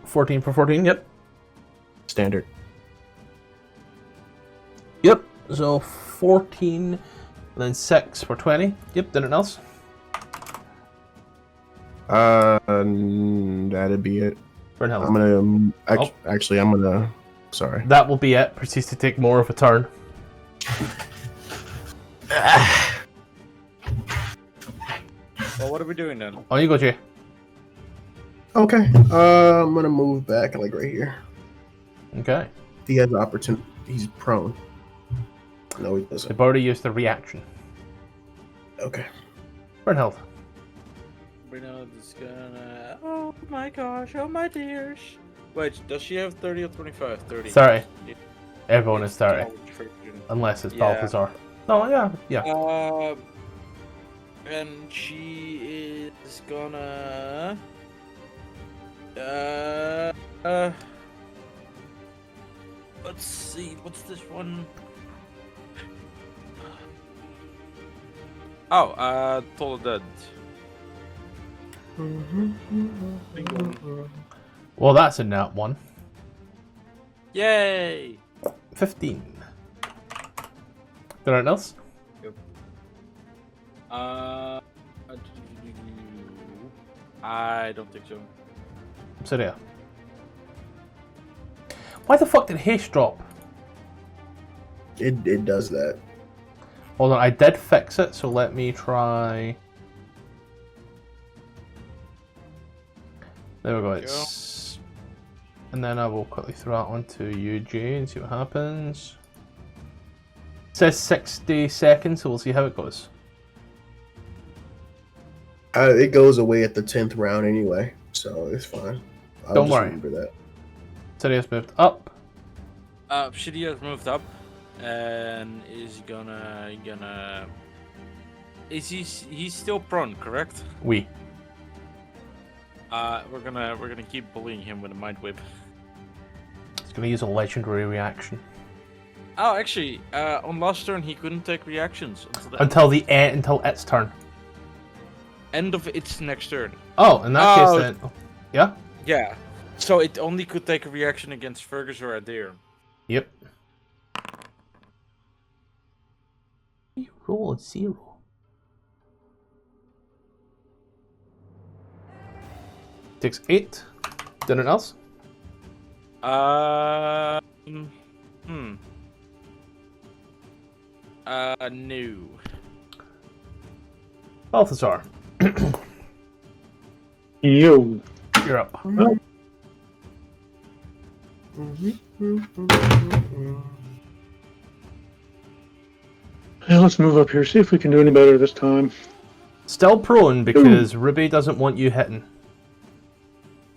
Speaker 1: 14 for 14. Yep.
Speaker 4: Standard.
Speaker 1: Yep. So 14 And then 6 for 20. Yep, anything else?
Speaker 4: That'd be it.
Speaker 1: Brynhild.
Speaker 4: I'm gonna actually I'm gonna. Sorry.
Speaker 1: That will be it. Proceeds to take more of a turn.
Speaker 5: Well, what are we doing then?
Speaker 1: On you go, Jay.
Speaker 4: Okay. I'm gonna move back like right here.
Speaker 1: Okay.
Speaker 4: He has the opportunity. He's prone. No, he doesn't.
Speaker 1: They've already used the reaction.
Speaker 4: Okay.
Speaker 1: Brynhild.
Speaker 5: Brynhild is gonna. Oh my gosh! Oh my dears! Wait, does she have 30 or 25? 30.
Speaker 1: 30. Everyone is
Speaker 5: It's
Speaker 1: 30.
Speaker 5: college version.
Speaker 1: Unless it's
Speaker 5: Yeah.
Speaker 1: Balthazar. No, yeah.
Speaker 5: And she is gonna. Let's see. What's this one? Oh, Toll the Dead.
Speaker 1: Well, that's a nat 1.
Speaker 5: Yay!
Speaker 1: 15. Anything else?
Speaker 5: I don't think so.
Speaker 1: So there. Why the fuck did haste drop?
Speaker 4: It does that.
Speaker 1: Hold on, I did fix it, so let me try. There we go. It's... And then I will quickly throw that onto you, Jay, and see what happens. It says 60 seconds, so we'll see how it goes.
Speaker 4: It goes away at the 10th round anyway, so it's fine.
Speaker 1: Don't worry.
Speaker 4: Remember that.
Speaker 1: Sirius moved up.
Speaker 5: Shitty has moved up, and is gonna. Is he's still prone, correct?
Speaker 1: We.
Speaker 5: We're gonna keep bullying him with a mind whip.
Speaker 1: It's gonna use a legendary reaction.
Speaker 5: Oh, actually, on last turn he couldn't take reactions
Speaker 1: Until its turn.
Speaker 5: End of its next turn.
Speaker 1: Oh, in that case then. Yeah?
Speaker 5: Yeah. So it only could take a reaction against Fergus or Adair.
Speaker 1: Yep. You roll a 0. Takes 8. Anything else?
Speaker 5: No.
Speaker 1: Balthazar.
Speaker 6: Yo.
Speaker 1: You're up.
Speaker 6: Yeah, let's move up here. See if we can do any better this time.
Speaker 1: Still prone because Ruby doesn't want you hitting.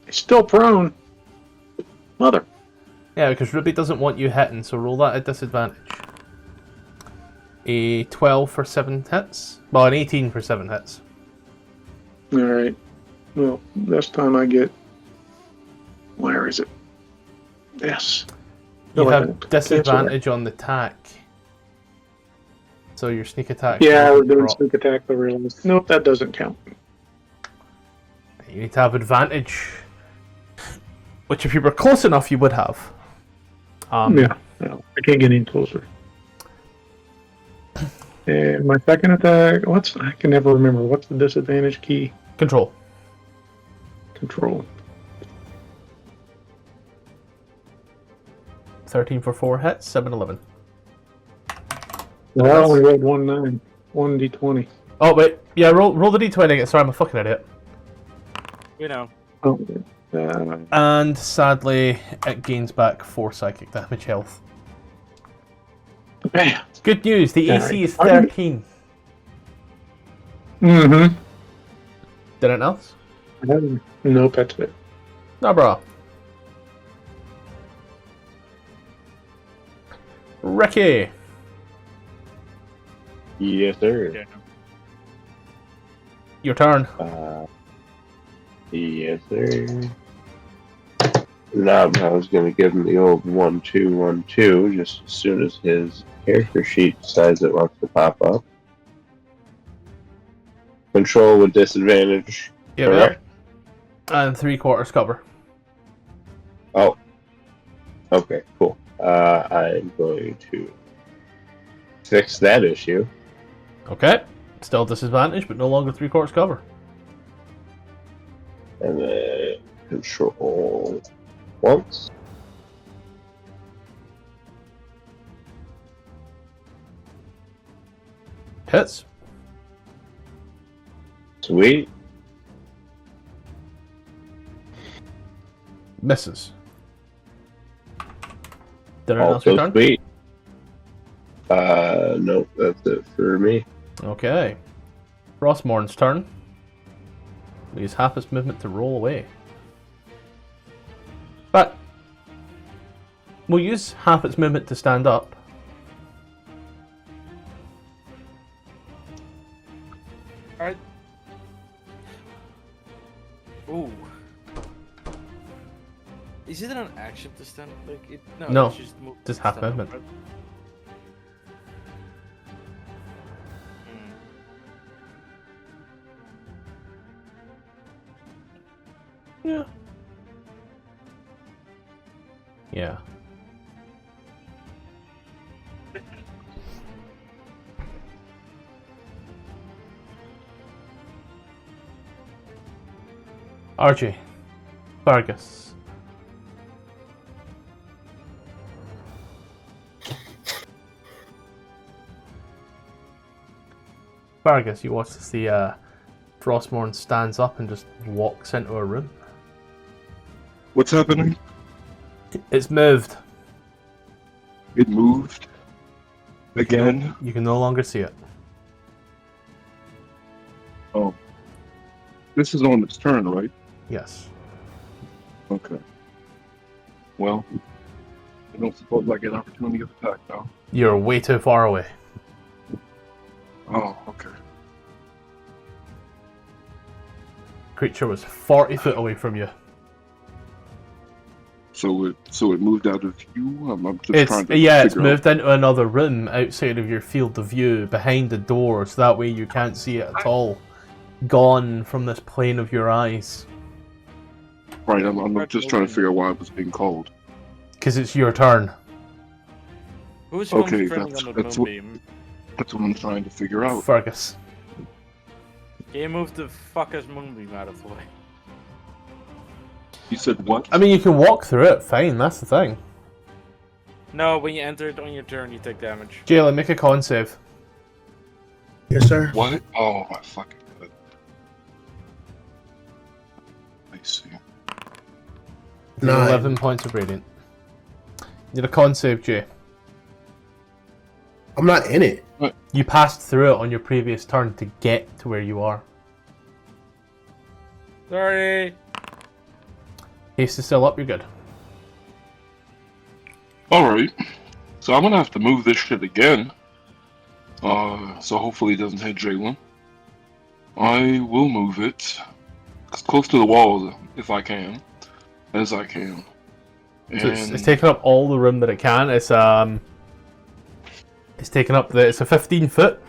Speaker 6: It's still prone. Mother.
Speaker 1: Yeah, because Ruby doesn't want you hitting, so roll that at disadvantage. A 12 for 7 hits. Well, an 18 for 7 hits.
Speaker 6: Alright. Well, this time I get... Where is it? Yes.
Speaker 1: You
Speaker 6: No, I
Speaker 1: have
Speaker 6: don't.
Speaker 1: disadvantage on the attack. So your sneak attack...
Speaker 6: Yeah, we're doing
Speaker 1: drop.
Speaker 6: sneak attack, but realized. Nope, that doesn't count.
Speaker 1: You need to have advantage. Which if you were close enough, you would have.
Speaker 6: Yeah, no, I can't get any closer. And my second attack, I can never remember. What's the disadvantage key?
Speaker 1: Control.
Speaker 6: Control.
Speaker 1: 13 for 4 hits, 7, 11.
Speaker 6: Well, I only rolled 1 d20.
Speaker 1: Oh, wait. Yeah, roll the d20 again. Sorry, I'm a fucking idiot.
Speaker 5: You know.
Speaker 6: Oh,
Speaker 1: And sadly, it gains back 4 psychic damage health.
Speaker 6: man.
Speaker 1: Good news, the AC is 13.
Speaker 6: Mm-hmm.
Speaker 1: Anything else?
Speaker 6: Nope, that's it.
Speaker 1: No, bro. Ricky.
Speaker 3: Yes, sir.
Speaker 5: Yeah.
Speaker 1: Your turn.
Speaker 3: Yes, sir. Now I was going to give him the old 1-2-1-2 just as soon as his character sheet decides it wants to pop up. Control with disadvantage.
Speaker 1: Yeah,
Speaker 3: correct?
Speaker 1: And 3/4 cover.
Speaker 3: Oh. Okay, cool. I'm going to fix that issue.
Speaker 1: Okay. Still disadvantage, but no longer 3/4 cover.
Speaker 3: And then control once.
Speaker 1: Hits.
Speaker 3: Sweet.
Speaker 1: Misses. Did I announce your
Speaker 3: Also
Speaker 1: turn?
Speaker 3: sweet. Nope, that's it for me.
Speaker 1: Okay. Frostmourn's turn. Use half its movement to roll away. But we'll use half its movement to stand up.
Speaker 5: Alright. Ooh. Is it an action to stand? Like it?
Speaker 1: No,
Speaker 5: it's just,
Speaker 1: just half
Speaker 5: stand up,
Speaker 1: movement.
Speaker 5: right?
Speaker 1: Yeah. Yeah. RJ. Vargas. Vargas, you watch as the Frostmourne stands up and just walks into a room.
Speaker 2: What's happening?
Speaker 1: It's moved.
Speaker 2: It moved. Again?
Speaker 1: You can no longer see it.
Speaker 2: Oh. This is on its turn, right?
Speaker 1: Yes.
Speaker 2: Okay. Well, I don't suppose I get opportunity of attack now.
Speaker 1: You're way too far away.
Speaker 2: Oh, okay.
Speaker 1: Creature was 40 foot away from you.
Speaker 2: So it moved out of view? I'm just trying to
Speaker 1: it's
Speaker 2: figure out.
Speaker 1: moved into another room outside of your field of view, behind the door, so that way you can't see it at all. Gone from this plane of your eyes.
Speaker 2: Right, I'm just trying to figure out why it was being called.
Speaker 1: Because it's your turn.
Speaker 5: Who's
Speaker 2: Okay,
Speaker 5: concentrating
Speaker 2: that's-
Speaker 5: on the
Speaker 2: that's
Speaker 5: moonbeam?
Speaker 2: That's what I'm trying to figure out.
Speaker 1: Fergus.
Speaker 5: Can you move the fucker's moonbeam out of the way?
Speaker 2: You said what?
Speaker 1: I mean, you can walk through it, fine, that's the thing.
Speaker 5: No, when you enter it on your turn, you take damage.
Speaker 1: Jalen, make a con save.
Speaker 4: Yes, sir.
Speaker 2: What? Oh my fucking god. I see.
Speaker 1: Take 11 points of radiant. Need a con save, Jay.
Speaker 4: I'm not in it.
Speaker 1: You passed through it on your previous turn to get to where you are.
Speaker 5: Sorry.
Speaker 1: Haste is still up, you're good.
Speaker 2: Alright. So I'm gonna have to move this shit again. So hopefully it doesn't hit Jalen. I will move it as close to the wall if I can. As I can.
Speaker 1: So it's taking up all the room that it can. It's taking up it's a 15 foot,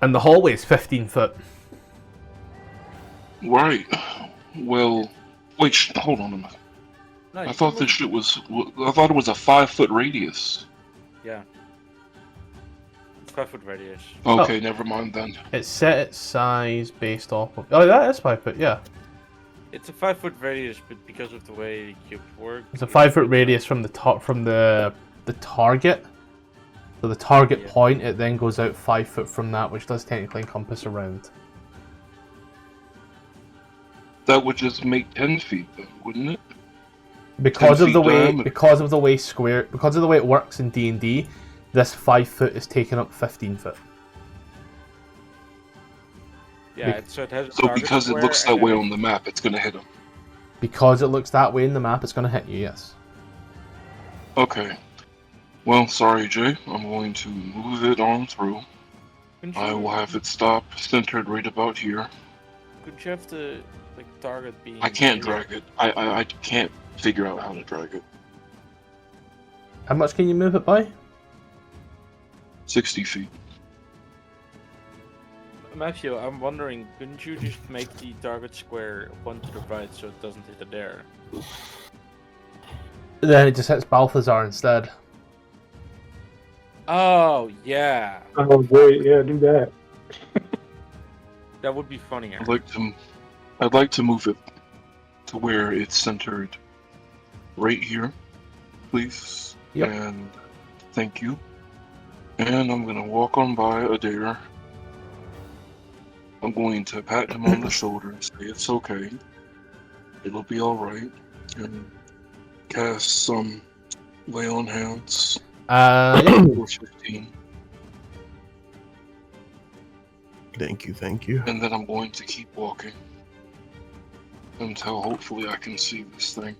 Speaker 1: and the hallway is 15 foot.
Speaker 2: Right. Well, wait, hold on a minute.
Speaker 5: No,
Speaker 2: I thought this shit was. I thought it was a 5-foot radius.
Speaker 5: Yeah. It's 5 foot radius.
Speaker 2: Okay, never mind then.
Speaker 1: It's set its size based off of. Oh, that is 5 foot, yeah.
Speaker 5: It's a 5 foot radius, but because of the way cubes work.
Speaker 1: It's a 5 foot radius from the top from the target. So the target point, it then goes out 5 foot from that, which does technically encompass around.
Speaker 2: That would just make 10 feet, then, wouldn't it?
Speaker 1: Because of
Speaker 2: 10
Speaker 1: the
Speaker 2: feet
Speaker 1: way,
Speaker 2: diameter.
Speaker 1: because of the way it works in D&D, this 5 foot is taking up 15 foot.
Speaker 5: Yeah, so it has. a
Speaker 2: So
Speaker 5: target
Speaker 2: because it
Speaker 5: square
Speaker 2: looks
Speaker 5: and
Speaker 2: that way
Speaker 5: then-
Speaker 2: on the map, it's gonna hit him.
Speaker 1: Because it looks that way in the map, it's going to hit you. Yes.
Speaker 2: Okay. Well, sorry, Jay. I'm going to move it on through.
Speaker 5: Couldn't
Speaker 2: I
Speaker 5: you-
Speaker 2: will have it stop centered right about here.
Speaker 5: Could you have the target being?
Speaker 2: I can't
Speaker 5: here?
Speaker 2: drag it. I can't figure out how to drag it.
Speaker 1: How much can you move it by?
Speaker 2: 60 feet.
Speaker 5: Matthew, I'm wondering, couldn't you just make the target square one to the right so it doesn't hit it there?
Speaker 1: Then it just hits Balthazar instead.
Speaker 5: Oh yeah,
Speaker 6: Oh, great. Yeah, do that.
Speaker 5: that would be funnier.
Speaker 2: I'd like to move it to where it's centered right here, please.
Speaker 1: Yep.
Speaker 2: And thank you. And I'm gonna walk on by Adair. I'm going to pat him on the shoulder and say it's okay. It'll be alright. And cast some lay on hands.
Speaker 1: Yeah.
Speaker 2: For 15.
Speaker 4: Thank you.
Speaker 2: And then I'm going to keep walking until hopefully I can see this thing.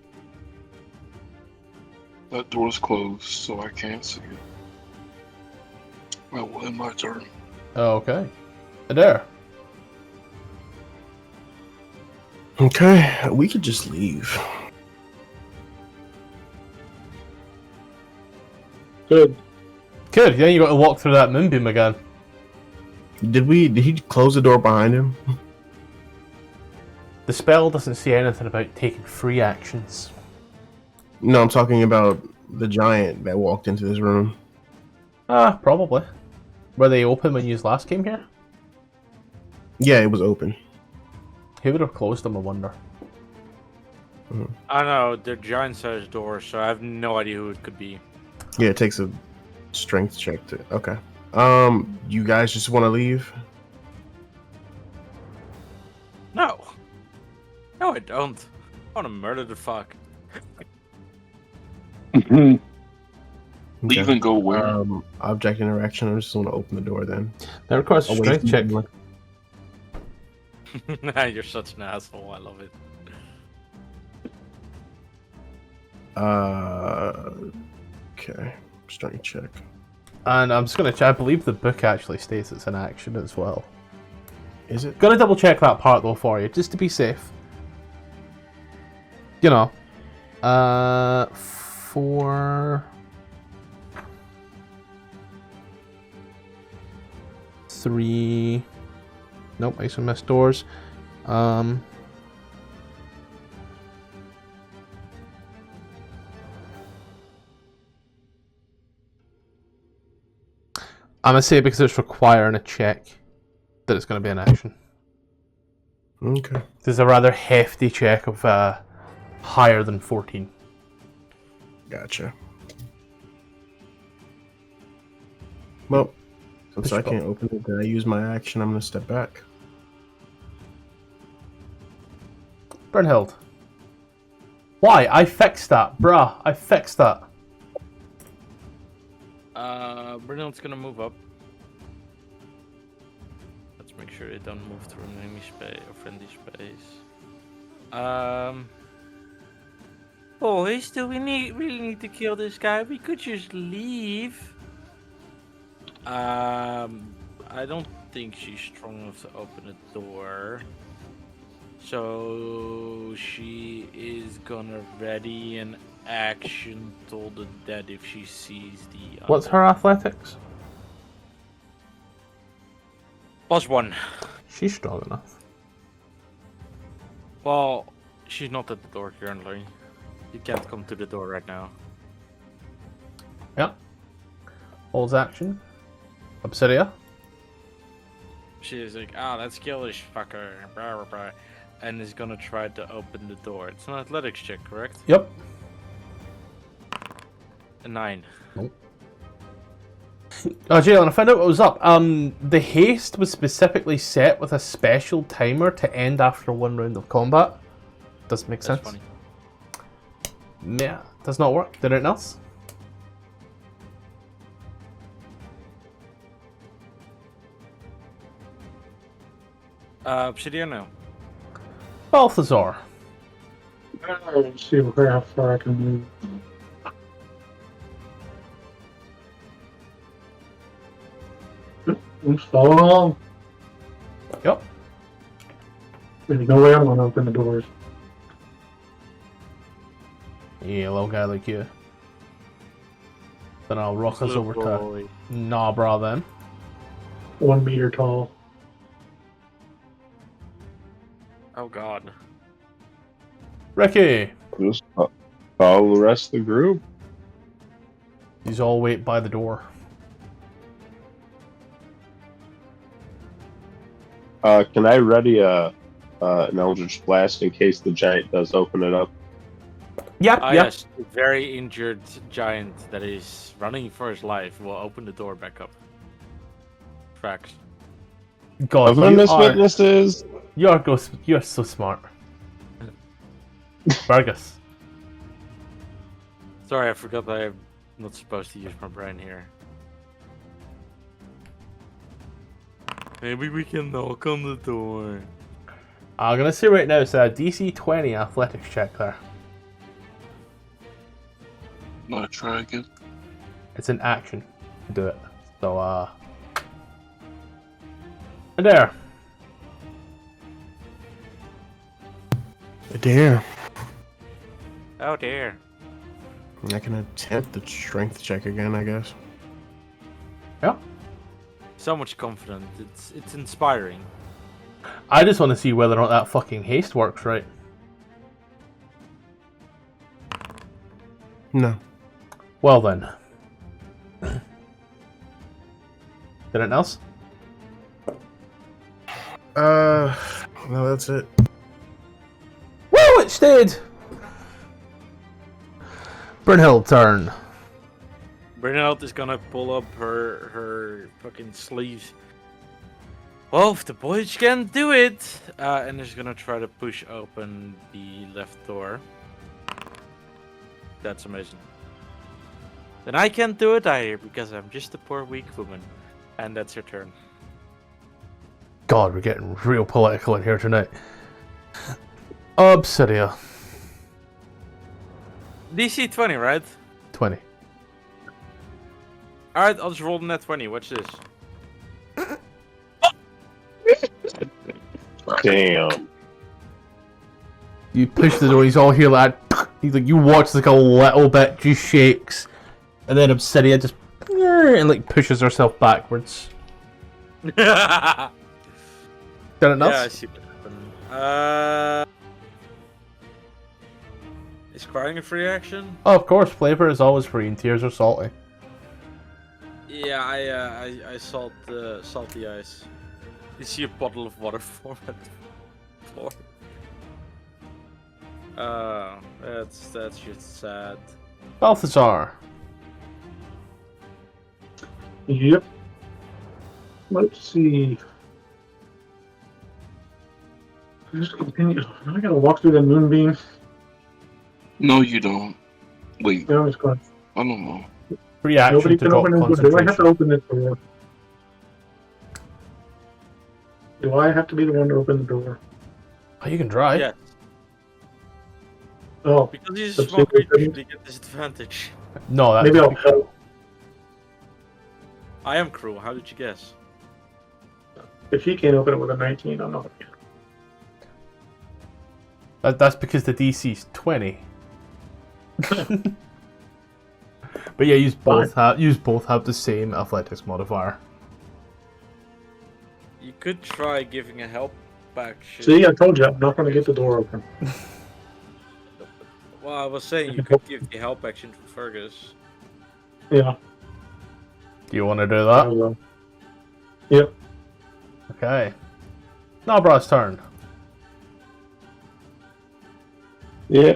Speaker 2: That door's closed, so I can't see it. I will end my turn.
Speaker 1: Okay. Adair.
Speaker 4: Okay, we could just leave.
Speaker 6: Good.
Speaker 1: Good. Then you got to walk through that moonbeam again.
Speaker 4: Did he close the door behind him?
Speaker 1: The spell doesn't say anything about taking free actions.
Speaker 4: No, I'm talking about the giant that walked into this room.
Speaker 1: Probably. Were they open when you last came here?
Speaker 4: Yeah, it was open.
Speaker 1: Who would have closed them, I wonder?
Speaker 5: I know they're giant-sized doors, so I have no idea who it could be.
Speaker 4: Yeah, it takes a strength check to. Okay. You guys just want to leave?
Speaker 5: No. No, I don't. I want to murder the fuck.
Speaker 2: Leave
Speaker 4: Okay.
Speaker 2: and go where?
Speaker 4: Object interaction. I just want to open the door then.
Speaker 1: That requires a
Speaker 4: I'll wait
Speaker 1: strength check.
Speaker 5: You're such an asshole. I love it.
Speaker 4: Okay. Strength check.
Speaker 1: And I'm just going to check. I believe the book actually states it's an action as well.
Speaker 4: Is it?
Speaker 1: Gonna double check that part though for you, just to be safe. You know. 4... 3... Nope, I missed doors. I'm gonna say because it's requiring a check that it's gonna be an action.
Speaker 4: Okay.
Speaker 1: There's a rather hefty check of higher than 14.
Speaker 4: Gotcha. Well, since I
Speaker 1: Push
Speaker 4: can't open it, then I use my action. I'm gonna step back.
Speaker 1: Brunhild. Why? I fixed that, bruh. I fixed that.
Speaker 5: Brunhild's gonna move up. Let's make sure it don't move through enemy space or friendly space. Boys, do we really need to kill this guy? We could just leave. I don't think she's strong enough to open a door. So she is gonna ready an action Toll the Dead if she sees the.
Speaker 1: What's her athletics?
Speaker 5: +1.
Speaker 1: She's strong enough.
Speaker 5: Well, she's not at the door currently. You can't come to the door right now.
Speaker 1: Yep. Holds action. Obsidia.
Speaker 5: She's like, let's kill this fucker. Blah, blah, blah, and is gonna try to open the door. It's an athletics check, correct?
Speaker 1: Yep.
Speaker 5: A 9.
Speaker 1: Nope. Oh, Jalen, I found out what was up. The haste was specifically set with a special timer to end after 1 round of combat. Doesn't make
Speaker 5: That's
Speaker 1: sense.
Speaker 5: funny.
Speaker 1: Yeah, does not work. Did anything else?
Speaker 5: Obsidian now.
Speaker 1: Balthazar.
Speaker 6: Let's see how far I can move. Oops, follow along.
Speaker 1: Yep.
Speaker 6: There's no way I'm gonna open the doors.
Speaker 1: Yeah, little guy like you. Then I'll rock us
Speaker 5: Little
Speaker 1: over
Speaker 5: boy.
Speaker 1: to Nabra then.
Speaker 6: 1 meter tall.
Speaker 5: Oh god.
Speaker 1: Ricky!
Speaker 3: Just follow the rest of the group.
Speaker 1: He's all wait by the door.
Speaker 3: Can I ready an Eldritch Blast in case the giant does open it up?
Speaker 1: Yep,
Speaker 5: Ah,
Speaker 1: yep.
Speaker 5: yes, a very injured giant that is running for his life will open the door back up. Facts.
Speaker 1: God,
Speaker 3: Witnesses.
Speaker 1: you're so smart. Vargas.
Speaker 5: Sorry, I forgot that I'm not supposed to use my brain here. Maybe we can knock on the door.
Speaker 1: I'm gonna say right now it's a DC 20 athletics check there.
Speaker 2: Want to try again?
Speaker 1: It's an action to do it. So, and there.
Speaker 4: Dear.
Speaker 5: Oh dear.
Speaker 4: I can attempt the strength check again, I guess.
Speaker 1: Yeah.
Speaker 5: So much confidence. It's inspiring.
Speaker 1: I just want to see whether or not that fucking haste works right.
Speaker 4: No.
Speaker 1: Well then. Anything else?
Speaker 4: No, that's it.
Speaker 1: Woo! It stayed! Brynhild turn.
Speaker 5: Brynhild is gonna pull up her fucking sleeves. Well, if the boys can do it, and is gonna try to push open the left door. That's amazing. Then I can't do it either because I'm just a poor weak woman, and that's your turn.
Speaker 1: God, we're getting real political in here tonight. Obsidia.
Speaker 5: DC 20, right?
Speaker 1: 20.
Speaker 5: Alright, I'll just roll the net 20. Watch this.
Speaker 3: Damn.
Speaker 1: You push the door, he's all here like he's like, you watch like a little bit, just shakes, and then Obsidia just and like pushes herself backwards.
Speaker 5: Yeah,
Speaker 1: Got it,
Speaker 5: I see what happened. Is crying a free action?
Speaker 1: Oh, of course, flavor is always free and tears are salty.
Speaker 5: Yeah, I salt the ice. You see a bottle of water form at the floor. That's just sad.
Speaker 1: Balthazar.
Speaker 6: Yep. Let's see. Just continue. I gotta walk through the moonbeam.
Speaker 2: No, you don't. Wait,
Speaker 6: No, I'm just going.
Speaker 2: I don't know.
Speaker 1: Free action
Speaker 6: Nobody
Speaker 1: to
Speaker 6: can
Speaker 1: drop
Speaker 6: open it. Do I have to
Speaker 1: concentration.
Speaker 6: open this door? Do I have to be the one to open the door?
Speaker 1: Oh, you can drive.
Speaker 5: Yeah,
Speaker 6: Oh,
Speaker 5: because he's a
Speaker 6: Let's
Speaker 5: small
Speaker 6: see what
Speaker 5: creature,
Speaker 6: happens.
Speaker 5: they get disadvantage.
Speaker 1: No, that's
Speaker 6: maybe I'll help.
Speaker 5: I am cruel. How did you guess?
Speaker 6: If he can't open it with a 19, I'm not.
Speaker 1: that's because the DC's 20. But yeah, use both have the same athletics modifier.
Speaker 5: You could try giving a help action.
Speaker 6: See, I told you, I'm not going to get the door open.
Speaker 5: Well, I was saying you could give the help action for Fergus.
Speaker 6: Yeah.
Speaker 1: Do you want to do
Speaker 6: I
Speaker 1: that?
Speaker 6: will. Yep.
Speaker 1: Okay. Nabrad's turn.
Speaker 3: Yeah.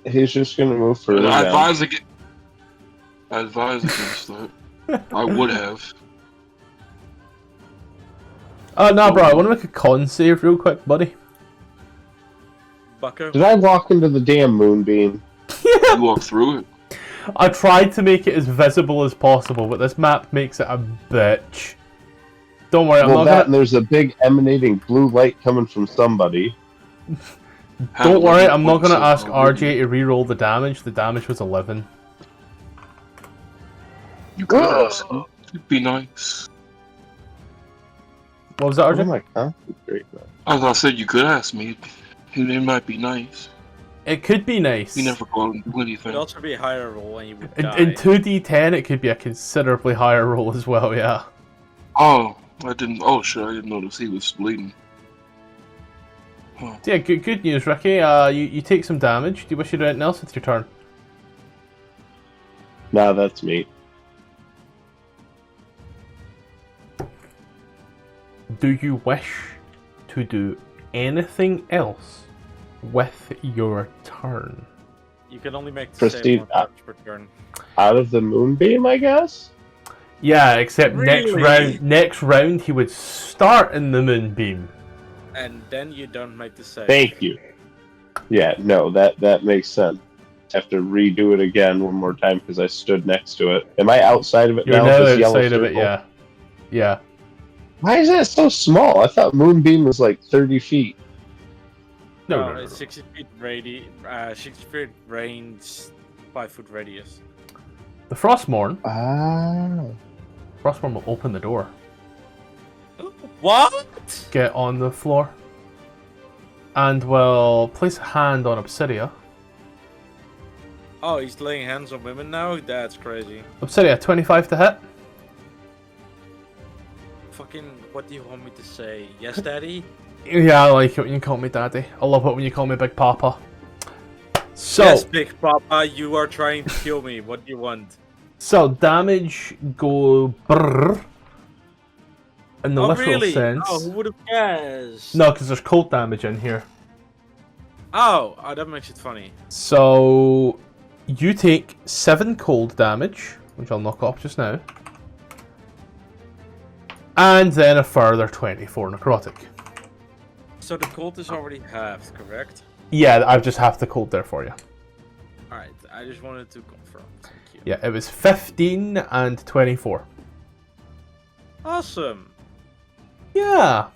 Speaker 3: He's just gonna move further
Speaker 2: I
Speaker 3: down.
Speaker 2: advise against that. I would have.
Speaker 1: Nabrad, I want to make a con save real quick, buddy.
Speaker 5: Bucko.
Speaker 3: Did I walk into the damn moonbeam?
Speaker 2: You walk through it.
Speaker 1: I tried to make it as visible as possible, but this map makes it a bitch. Don't worry, I'm
Speaker 3: Well,
Speaker 1: not
Speaker 3: that
Speaker 1: gonna.
Speaker 3: and there's a big emanating blue light coming from somebody.
Speaker 1: Don't worry, I'm not gonna
Speaker 2: Points
Speaker 1: ask
Speaker 2: of
Speaker 1: RJ to re-roll the damage. The damage was 11.
Speaker 2: You could ask him. It'd be nice.
Speaker 1: What was that,
Speaker 3: Oh
Speaker 1: RJ?
Speaker 3: my concentrate.
Speaker 2: As I said, you could ask me. It might be nice.
Speaker 1: It could be nice.
Speaker 2: You never go out and do
Speaker 5: It
Speaker 2: anything.
Speaker 5: would also be a higher roll and you would
Speaker 1: In
Speaker 5: die.
Speaker 1: 2d10, it could be a considerably higher roll as well. Yeah.
Speaker 2: Oh, I didn't. Oh shit! I didn't notice he was bleeding. Huh.
Speaker 1: So yeah, good news, Ricky. You take some damage. Do you wish you did anything else with your turn?
Speaker 3: Nah, that's me.
Speaker 1: Do you wish to do anything else with your turn.
Speaker 5: You can only make the
Speaker 3: Proceed
Speaker 5: same one touch per turn.
Speaker 3: Out of the moonbeam, I guess?
Speaker 1: Yeah, except
Speaker 5: Really?
Speaker 1: next round he would start in the moonbeam.
Speaker 5: And then you don't make the save.
Speaker 3: Thank you. Yeah, no, that makes sense. Have to redo it again one more time because I stood next to it. Am I outside of it
Speaker 1: You're
Speaker 3: now?
Speaker 1: now
Speaker 3: This yellow
Speaker 1: outside of it,
Speaker 3: circle?
Speaker 1: yeah. Yeah.
Speaker 3: Why is that so small? I thought moonbeam was like 30 feet.
Speaker 1: No.
Speaker 5: It's 60 feet 60 feet range, 5 foot radius.
Speaker 1: The Frostmourne
Speaker 3: Ah.
Speaker 1: will open the door.
Speaker 5: What?
Speaker 1: Get on the floor. And will place a hand on Obsidia.
Speaker 5: Oh, he's laying hands on women now? That's crazy.
Speaker 1: Obsidia, 25 to hit.
Speaker 5: Fucking, what do you want me to say? Yes, daddy?
Speaker 1: Yeah, I like it when you call me daddy. I love it when you call me Big Papa. So,
Speaker 5: Yes, Big Papa, you are trying to kill me. What do you want?
Speaker 1: so damage go brrr in the
Speaker 5: Oh,
Speaker 1: literal
Speaker 5: really?
Speaker 1: sense.
Speaker 5: Oh, who would have guessed?
Speaker 1: No, because there's cold damage in here.
Speaker 5: Oh, that makes it funny.
Speaker 1: So, you take 7 cold damage, which I'll knock off just now. And then a further 24 necrotic.
Speaker 5: So the cold is already halved, correct?
Speaker 1: Yeah, I've just half the cold there for you.
Speaker 5: Alright, I just wanted to confirm. Thank you.
Speaker 1: Yeah, it was 15 and 24.
Speaker 5: Awesome.
Speaker 1: Yeah.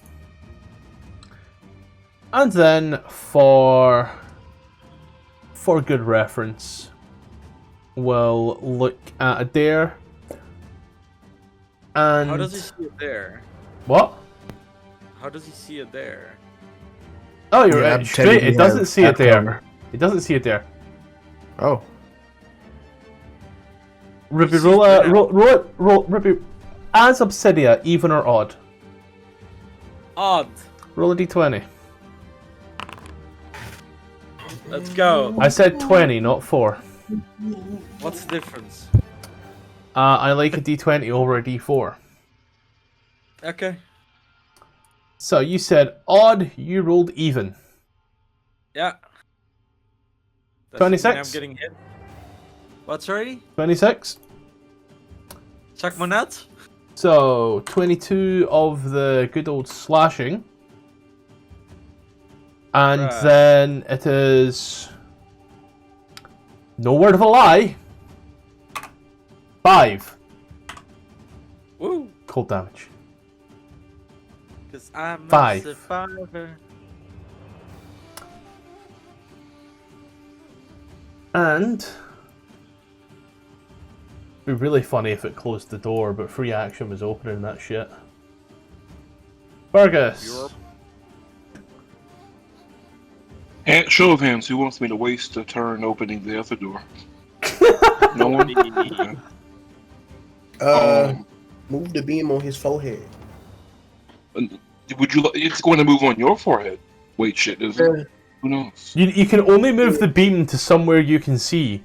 Speaker 1: And then for good reference, we'll look at Adair. And
Speaker 5: How does he see it there?
Speaker 1: what?
Speaker 5: How does he see it there?
Speaker 1: Oh, you're
Speaker 4: Yeah,
Speaker 1: right.
Speaker 4: I'm
Speaker 1: Straight.
Speaker 4: telling you,
Speaker 1: It doesn't see it there.
Speaker 4: cover.
Speaker 1: It doesn't see it there.
Speaker 4: Oh.
Speaker 1: Ruby,
Speaker 5: sees
Speaker 1: roll
Speaker 5: it now.
Speaker 1: roll. Ruby, as Obsidia, even or odd?
Speaker 5: Odd.
Speaker 1: Roll a d20.
Speaker 5: Let's go.
Speaker 1: I said 20, not 4.
Speaker 5: What's the difference?
Speaker 1: I like a d20 over a d4.
Speaker 5: Okay.
Speaker 1: So you said odd, you rolled even.
Speaker 5: Yeah. Does it mean
Speaker 1: 26?
Speaker 5: I'm getting hit. What, sorry?
Speaker 1: 26.
Speaker 5: Suck my nuts?
Speaker 1: So 22 of the good old slashing. And
Speaker 5: Right.
Speaker 1: then it is no word of a lie. 5
Speaker 5: Woo!
Speaker 1: cold damage.
Speaker 5: Cause I'm
Speaker 1: 5.
Speaker 5: a survivor.
Speaker 1: And it'd be really funny if it closed the door, but free action was opening that shit. Fergus.
Speaker 2: Show of hands, who wants me to waste a turn opening the other door? No one? Okay.
Speaker 4: Move the beam on his forehead.
Speaker 2: Would you? It's going to move on your forehead. Wait, shit, is it? Who knows?
Speaker 1: You can only move the beam to somewhere you can see.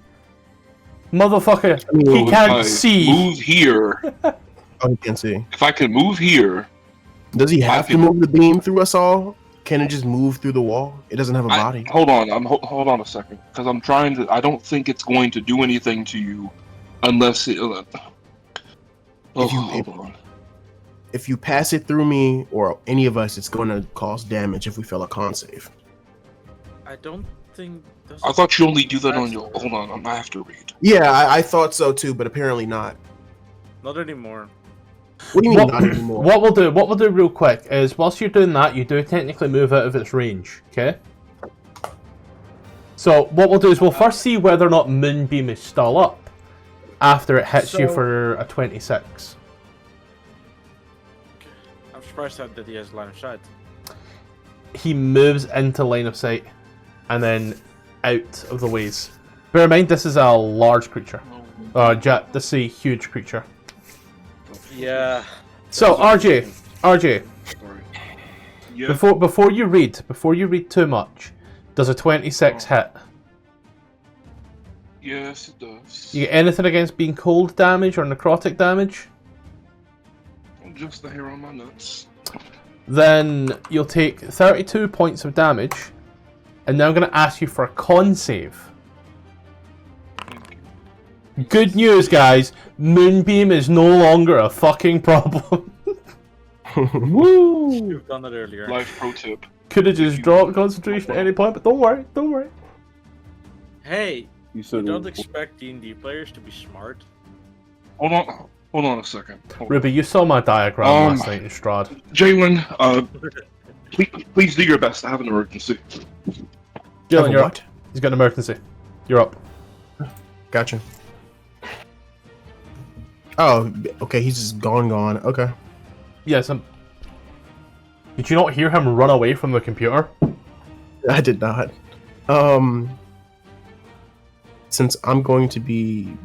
Speaker 1: Motherfucker, he
Speaker 2: So if
Speaker 1: can't
Speaker 2: I
Speaker 1: see.
Speaker 2: Move here.
Speaker 4: Oh, he can see.
Speaker 2: If I can move here,
Speaker 4: Does he have to
Speaker 2: can-
Speaker 4: move the beam through us all? Can it just move through the wall? It doesn't have a body.
Speaker 2: hold on. Hold on a second, because I'm trying to. I don't think it's going to do anything to you, unless it. Hold on.
Speaker 4: If you pass it through me or any of us, it's going to cause damage if we fail a con save.
Speaker 5: I don't think.
Speaker 2: I thought you only do that on your. Hold on, I have to read.
Speaker 4: Yeah, I thought so too, but apparently not.
Speaker 5: Not anymore.
Speaker 4: What do you mean
Speaker 1: What,
Speaker 4: not anymore?
Speaker 1: what we'll do real quick is whilst you're doing that, you do technically move out of its range, okay? So what we'll do is we'll first see whether or not Moonbeam is still up after it hits you
Speaker 5: So-
Speaker 1: for a 26.
Speaker 5: I'm surprised that he has line of sight.
Speaker 1: He moves into line of sight and then out of the ways. Bear in mind, this is a large creature. This is a huge creature.
Speaker 5: Yeah.
Speaker 1: So RJ,
Speaker 2: Sorry. Yeah.
Speaker 1: before you read too much, does a 26 hit?
Speaker 2: Yes, it does.
Speaker 1: You get anything against being cold damage or necrotic damage?
Speaker 2: Just the hair on my nuts.
Speaker 1: then you'll take 32 points of damage. And now I'm going to ask you for a con save. Good news, guys. Moonbeam is no longer a fucking problem.
Speaker 5: Woo! You've done it earlier.
Speaker 2: Life pro tip.
Speaker 1: Could have just dropped concentration at any point, but don't worry, don't worry.
Speaker 5: Hey,
Speaker 2: You
Speaker 5: you
Speaker 2: said
Speaker 5: don't expect D&D players to be smart.
Speaker 2: Hold on a second.
Speaker 1: Ruby, you saw my diagram last night in Strahd.
Speaker 2: Jalen, please do your best. I have an emergency.
Speaker 1: Jalen, you're
Speaker 4: what?
Speaker 1: up. He's got an emergency. You're up.
Speaker 4: Gotcha. Oh, okay. He's just gone. Okay.
Speaker 1: Yes, did you not hear him run away from the computer?
Speaker 4: I did not. Since I'm going to be,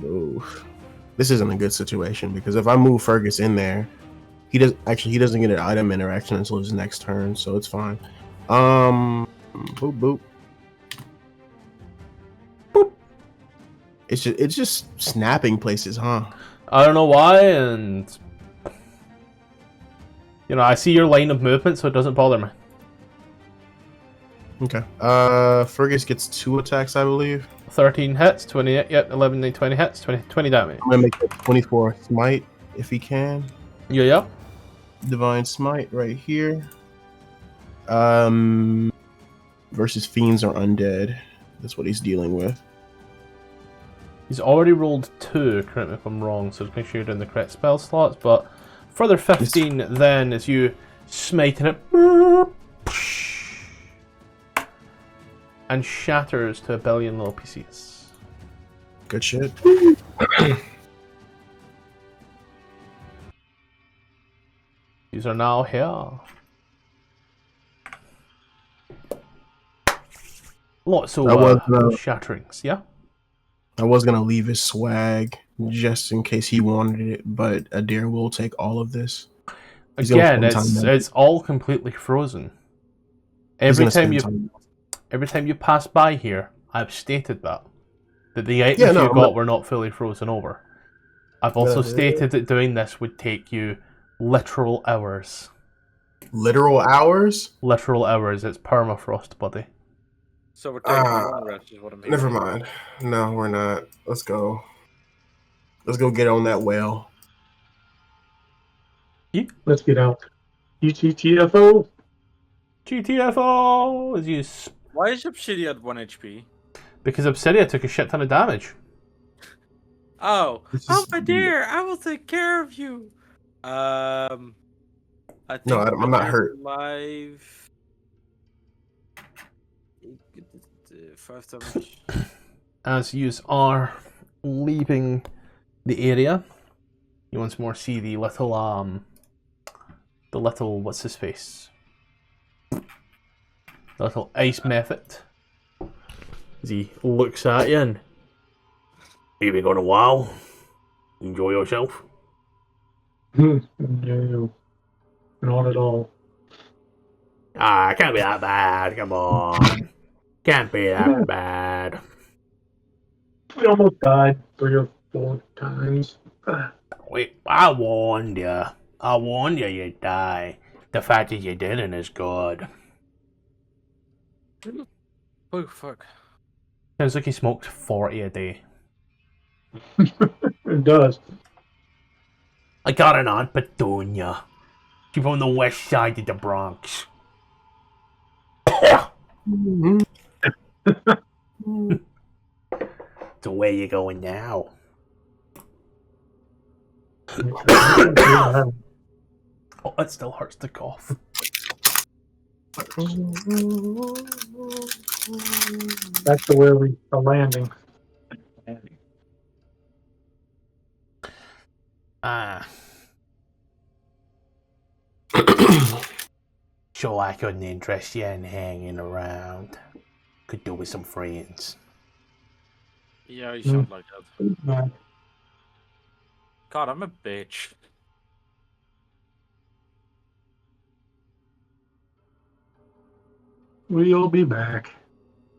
Speaker 4: this isn't a good situation because if I move Fergus in there, he doesn't get an item interaction until his next turn, so it's fine. Boop boop. Boop. It's just snapping places, huh?
Speaker 1: I don't know why, and I see your line of movement, so it doesn't bother me.
Speaker 4: Okay. Fergus gets 2 attacks, I believe.
Speaker 1: 13 hits, 28, yep, 11 and 20 hits, 20 damage.
Speaker 4: I'm gonna make it 24 smite if he can.
Speaker 1: Yeah.
Speaker 4: Divine smite right here. Versus fiends or undead. That's what he's dealing with.
Speaker 1: He's already rolled 2, correct me if I'm wrong, so just make sure you're in the correct spell slots, but further 15 then as you smiting it and shatters to a billion little pieces.
Speaker 4: Good shit.
Speaker 1: These are now here. Lots of shatterings, yeah?
Speaker 4: I was gonna leave his swag just in case he wanted it, but Adair will take all of this.
Speaker 1: Again, it's all completely frozen. Every time you pass by here, I've stated that the items you got were not fully frozen over. I've also stated that doing this would take you literal hours.
Speaker 4: Literal hours?
Speaker 1: Literal hours. It's permafrost, buddy.
Speaker 5: So we're taking long rest is what I'm hearing.
Speaker 4: Never mind. No, we're not. Let's go. Let's go get on that whale.
Speaker 1: Yeah.
Speaker 6: Let's get out. GTFO.
Speaker 1: GTFO!
Speaker 5: Why is Obsidia at 1 HP?
Speaker 1: Because Obsidia took a shit ton of damage.
Speaker 5: Oh, my dear, I will take care of you. I think
Speaker 4: no, I'm not hurt.
Speaker 5: Live. 5 damage.
Speaker 1: As you are leaving the area, you once more see the little what's his face? The little ice method. As he looks at you and, you been gone a while? Enjoy yourself?
Speaker 6: No, not at all.
Speaker 1: Can't be that bad, come on. Can't be that bad.
Speaker 6: We almost died 3 or 4 times.
Speaker 1: Wait, I warned you. I warned you'd die. The fact that you didn't is good.
Speaker 5: Oh, fuck.
Speaker 1: Sounds like he smoked 40 a day.
Speaker 6: It does.
Speaker 1: I got an Aunt Petunia. She's from the west side of the Bronx. So where you going now? Oh, it still hurts to cough.
Speaker 6: Back to where we are landing.
Speaker 1: Sure, I couldn't interest you in hanging around. Could do with some friends.
Speaker 5: Yeah, you sound like that.
Speaker 6: No.
Speaker 5: God, I'm a bitch.
Speaker 6: We'll be back.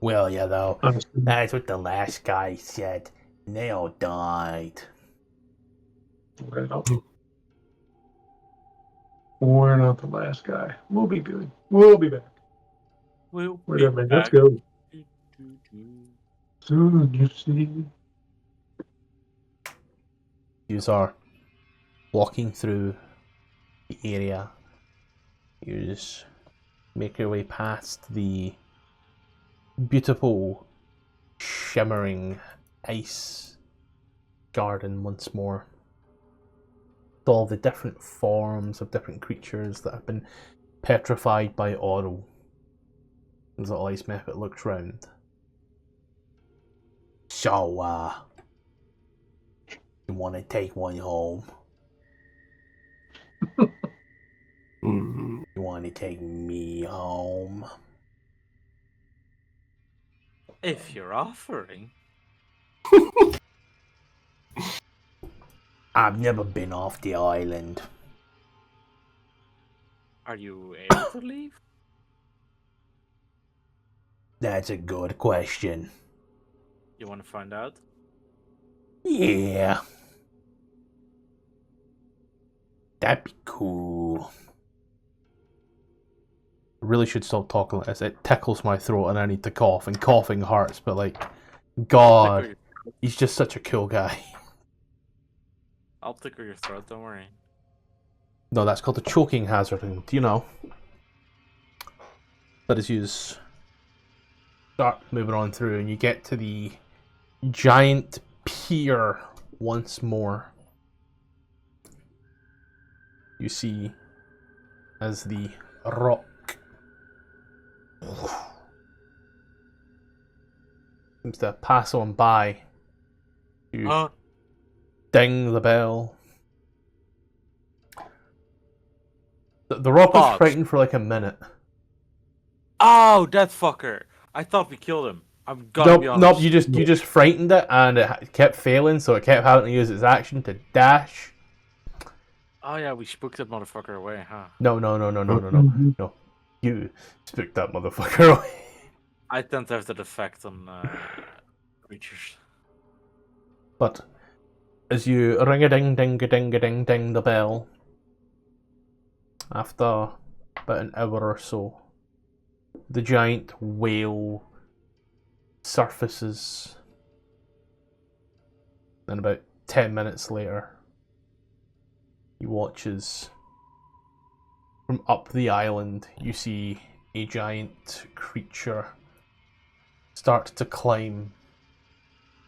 Speaker 1: Will ya though? That's what the last guy said. And they all died.
Speaker 6: Well, We're not the last guy. We'll be good. We'll be back.
Speaker 5: We'll
Speaker 6: Wait
Speaker 5: be
Speaker 6: a minute. Let's
Speaker 5: back.
Speaker 6: go. Soon you see.
Speaker 1: You are walking through the area. You just make your way past the beautiful, shimmering ice garden once more. With all the different forms of different creatures that have been petrified by Oral. As little ice mephit looks round. So, you want to take one home?
Speaker 4: Mm.
Speaker 1: You want to take me home?
Speaker 5: If you're offering.
Speaker 1: I've never been off the island.
Speaker 5: Are you able to leave?
Speaker 1: That's a good question.
Speaker 5: You want to find out?
Speaker 1: Yeah. That'd be cool. I really should stop talking like this. It tickles my throat and I need to cough, and coughing hurts, but like, God, he's just such a cool guy.
Speaker 5: I'll tickle your throat, don't worry.
Speaker 1: No, that's called a choking hazard, and you know. But as you start moving on through and you get to the giant pier once more, you see as the rock seems to pass on by, you ding the bell. The rock was frightened for like a minute.
Speaker 5: Oh, that fucker! I thought we killed him. I'm gonna be honest.
Speaker 1: Nope, you just frightened it, and it kept failing, so it kept having to use its action to dash.
Speaker 5: Oh yeah, we spooked that motherfucker away, huh?
Speaker 1: No. You spooked that motherfucker away.
Speaker 5: I tend to have that effect on creatures.
Speaker 1: But as you ring-a-ding-ding-a-ding-a-ding-ding the bell, after about an hour or so, the giant whale surfaces. Then about 10 minutes later, you watch as from up the island you see a giant creature start to climb.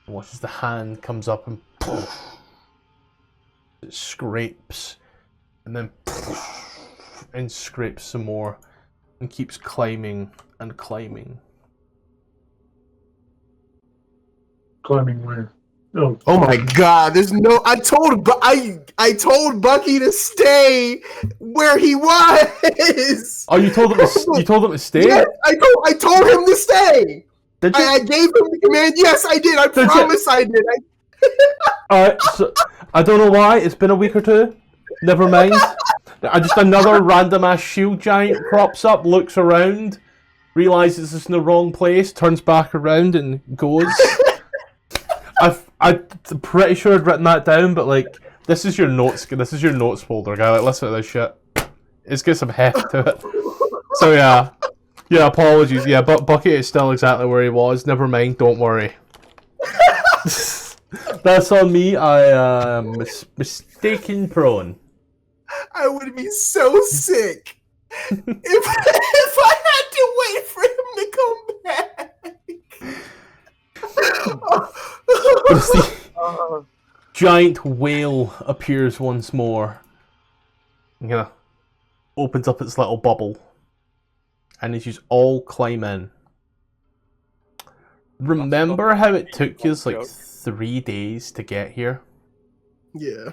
Speaker 1: You watch as the hand comes up and poof, it scrapes, and then poof, and scrapes some more, and keeps climbing and climbing.
Speaker 6: Climbing where?
Speaker 4: Oh my God! There's no. I told Bucky to stay where he was.
Speaker 1: Oh, you told him to stay?
Speaker 4: Yes, I told him to stay.
Speaker 1: Did you?
Speaker 4: I gave him the command. Yes, I did. I promise I did.
Speaker 1: Alright, so I don't know why. It's been a week or two. Never mind. Just another random ass shield giant crops up, looks around, realizes it's in the wrong place, turns back around and goes. I'm pretty sure I'd written that down, but like, this is your notes folder, guy. Like, listen to this shit. It's got some heft to it. So yeah, apologies. Yeah, but Bucket is still exactly where he was. Never mind. Don't worry. That's on me. I am mistaken prone.
Speaker 4: I would be so sick if I had to wait for him to come back.
Speaker 1: The giant whale appears once more. Yeah, opens up its little bubble, and as you all climb in. Remember how it took you like 3 days to get here?
Speaker 4: Yeah.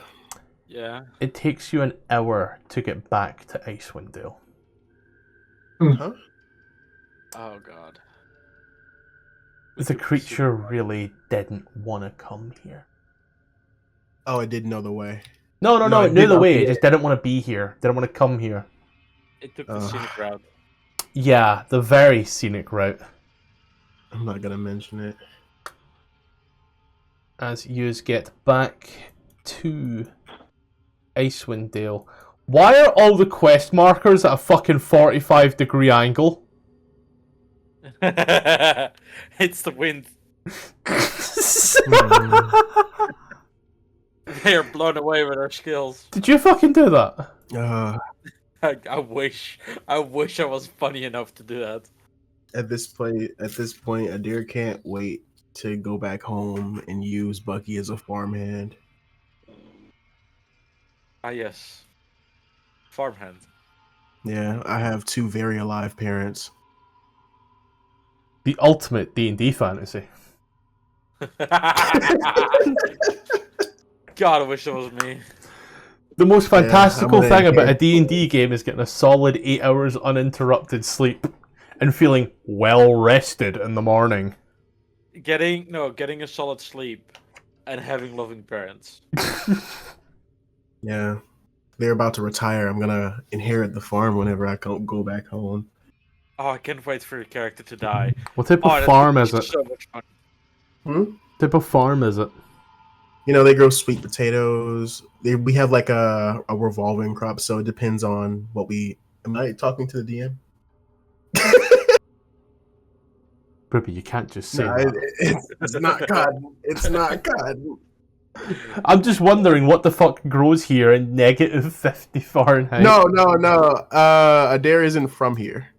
Speaker 5: Yeah.
Speaker 1: It takes you an hour to get back to Icewind Dale.
Speaker 4: Huh?
Speaker 5: Oh god.
Speaker 1: The creature really didn't want to come here.
Speaker 4: Oh, it didn't know the way.
Speaker 1: No, it knew the way. It just
Speaker 4: Yeah.
Speaker 1: didn't want to be here. Didn't want to come here.
Speaker 5: It took the scenic route.
Speaker 1: Yeah, the very scenic route.
Speaker 4: I'm not gonna mention it.
Speaker 1: As you get back to Icewind Dale, Why are all the quest markers at a fucking 45-degree angle?
Speaker 5: It's the wind. They are blown away with our skills.
Speaker 1: Did you fucking do that?
Speaker 5: I wish I was funny enough to do that.
Speaker 4: At this point, Adair can't wait to go back home and use Bucky as a farmhand.
Speaker 5: Ah, yes. Farmhand.
Speaker 4: Yeah, I have 2 very alive parents.
Speaker 1: The ultimate D&D fantasy.
Speaker 5: God, I wish it was me.
Speaker 1: The most fantastical
Speaker 4: I'm
Speaker 1: thing
Speaker 4: gonna-
Speaker 1: about a D&D game is getting a solid 8 hours uninterrupted sleep and feeling well rested in the morning.
Speaker 5: Getting a solid sleep and having loving parents.
Speaker 4: Yeah, they're about to retire. I'm gonna inherit the farm whenever I go back home.
Speaker 5: Oh, I can't wait for your character to die.
Speaker 1: What type
Speaker 5: Oh,
Speaker 1: of
Speaker 5: that's
Speaker 1: farm
Speaker 5: gonna
Speaker 1: is
Speaker 5: be
Speaker 1: it?
Speaker 5: so much fun.
Speaker 1: What type of farm is it?
Speaker 4: You know, they grow sweet potatoes. We have like a revolving crop, so it depends on what we. Am I talking to the DM?
Speaker 1: Ruby, you can't just say
Speaker 4: No,
Speaker 1: that.
Speaker 4: it's not God. It's not God.
Speaker 1: I'm just wondering what the fuck grows here in negative 50 Fahrenheit.
Speaker 4: No. Adair isn't from here.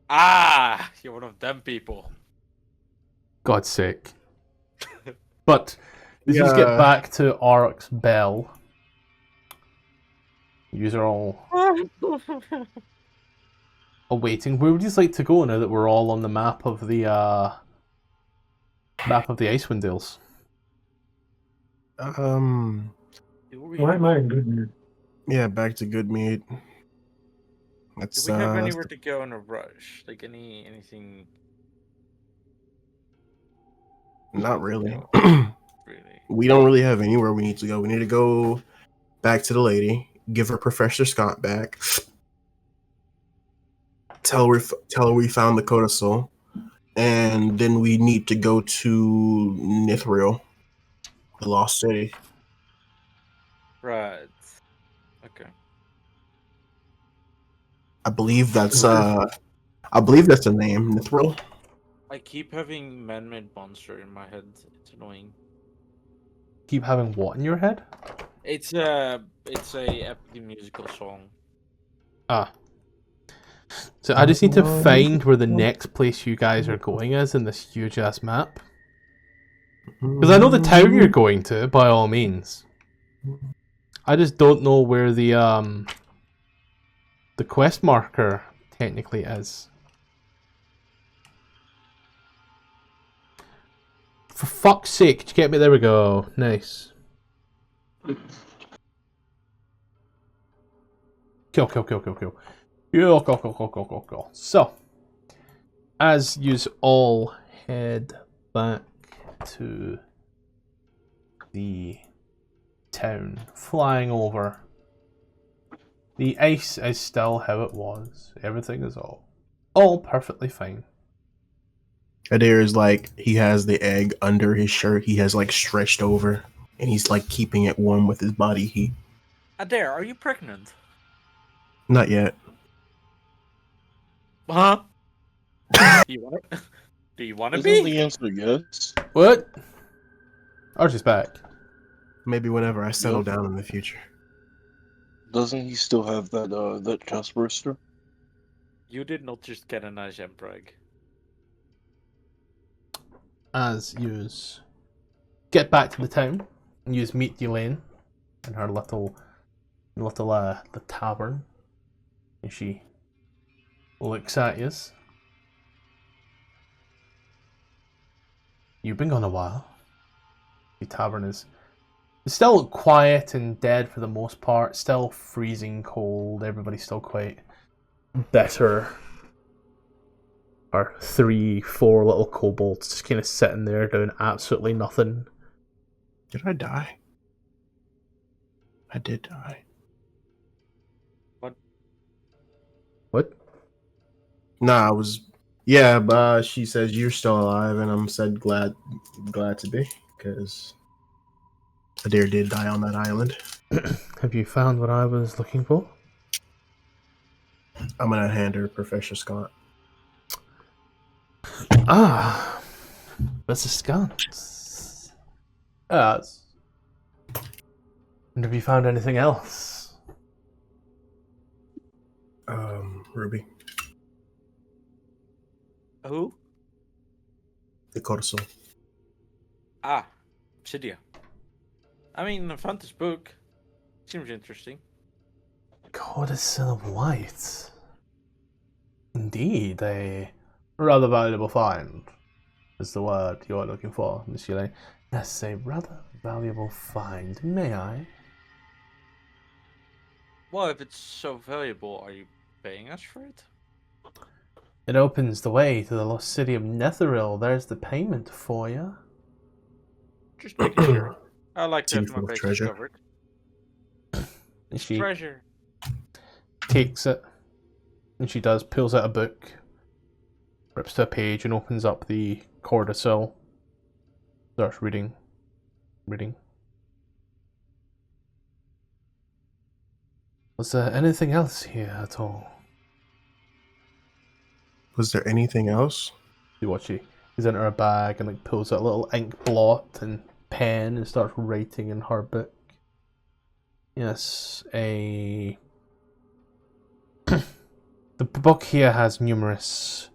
Speaker 5: Ah, you're one of them people.
Speaker 1: God's sake. But let's just get back to Oryx Bell. Yous are all awaiting. Where would you like to go now that we're all on the map of the Icewind Dales?
Speaker 6: Why am I in good mood?
Speaker 4: Yeah, back to Goodmead. That's
Speaker 5: Do we have anywhere to go in a rush? Like anything?
Speaker 4: not really.
Speaker 5: Really?
Speaker 4: We don't really have anywhere we need to go. We need to go back to the lady, give her Professor Scott back, tell her we found the codicil, and then we need to go to Nithril, the lost city.
Speaker 5: Right. Okay.
Speaker 4: I believe that's the name, Nithril.
Speaker 5: I keep having man-made monster in my head. It's annoying.
Speaker 1: Keep having what in your head?
Speaker 5: It's a epic musical song.
Speaker 1: Ah. So I just need to find where the next place you guys are going is in this huge ass map. Because I know the town you're going to, by all means. I just don't know where the quest marker technically is. For fuck's sake, did you get me? There we go. Nice. Kill. So, as yous all head back to the town, flying over, the ice is still how it was. Everything is all perfectly fine.
Speaker 4: Adair is like, he has the egg under his shirt. He has like stretched over, and he's like keeping it warm with his body heat.
Speaker 5: Adair, are you pregnant?
Speaker 4: Not yet.
Speaker 5: Huh? Do you want to
Speaker 2: Isn't
Speaker 5: be?
Speaker 2: the answer yes?
Speaker 1: What? Archie's back.
Speaker 4: Maybe whenever I settle down in the future.
Speaker 2: Doesn't he still have that chest burster?
Speaker 5: You did not just get a nice empreg.
Speaker 1: As yous get back to the town, yous meet Elaine in her little the tavern, and she looks at yous. You've been gone a while. The tavern is still quiet and dead for the most part, still freezing cold, everybody's still quite bitter. Our 3-4 little kobolds just kind of sitting there doing absolutely nothing.
Speaker 4: Did I die? I did die.
Speaker 1: What?
Speaker 4: Nah, I was. Yeah, but she says you're still alive, and I'm said glad to be, because Adair did die on that island.
Speaker 1: Have you found what I was looking for?
Speaker 4: I'm gonna hand her Professor Scott.
Speaker 1: Ah, Mr. Scunt. Yes. And have you found anything else?
Speaker 4: Ruby,
Speaker 5: Who?
Speaker 4: the codicil.
Speaker 5: Ah, Obsidia. I mean, I found this book. Seems interesting.
Speaker 1: Codicil of White. Indeed, a rather valuable find is the word you're looking for, Monsieur Lane. Yes, a rather valuable find. May I?
Speaker 5: Well, if it's so valuable, are you paying us for it?
Speaker 1: It opens the way to the lost city of Netheril. There's the payment for you.
Speaker 5: Just making sure. I like to
Speaker 4: Tea
Speaker 5: have my
Speaker 4: full of
Speaker 5: bases
Speaker 4: treasure.
Speaker 5: covered.
Speaker 1: She
Speaker 5: Treasure.
Speaker 1: takes it, and she pulls out a book, rips to a page, and opens up the codicil. Starts reading. Was there anything else here at all?
Speaker 4: Was there anything else?
Speaker 1: See what she's into her bag and like pulls out a little ink blot and pen and starts writing in her book. Yes, the book here has numerous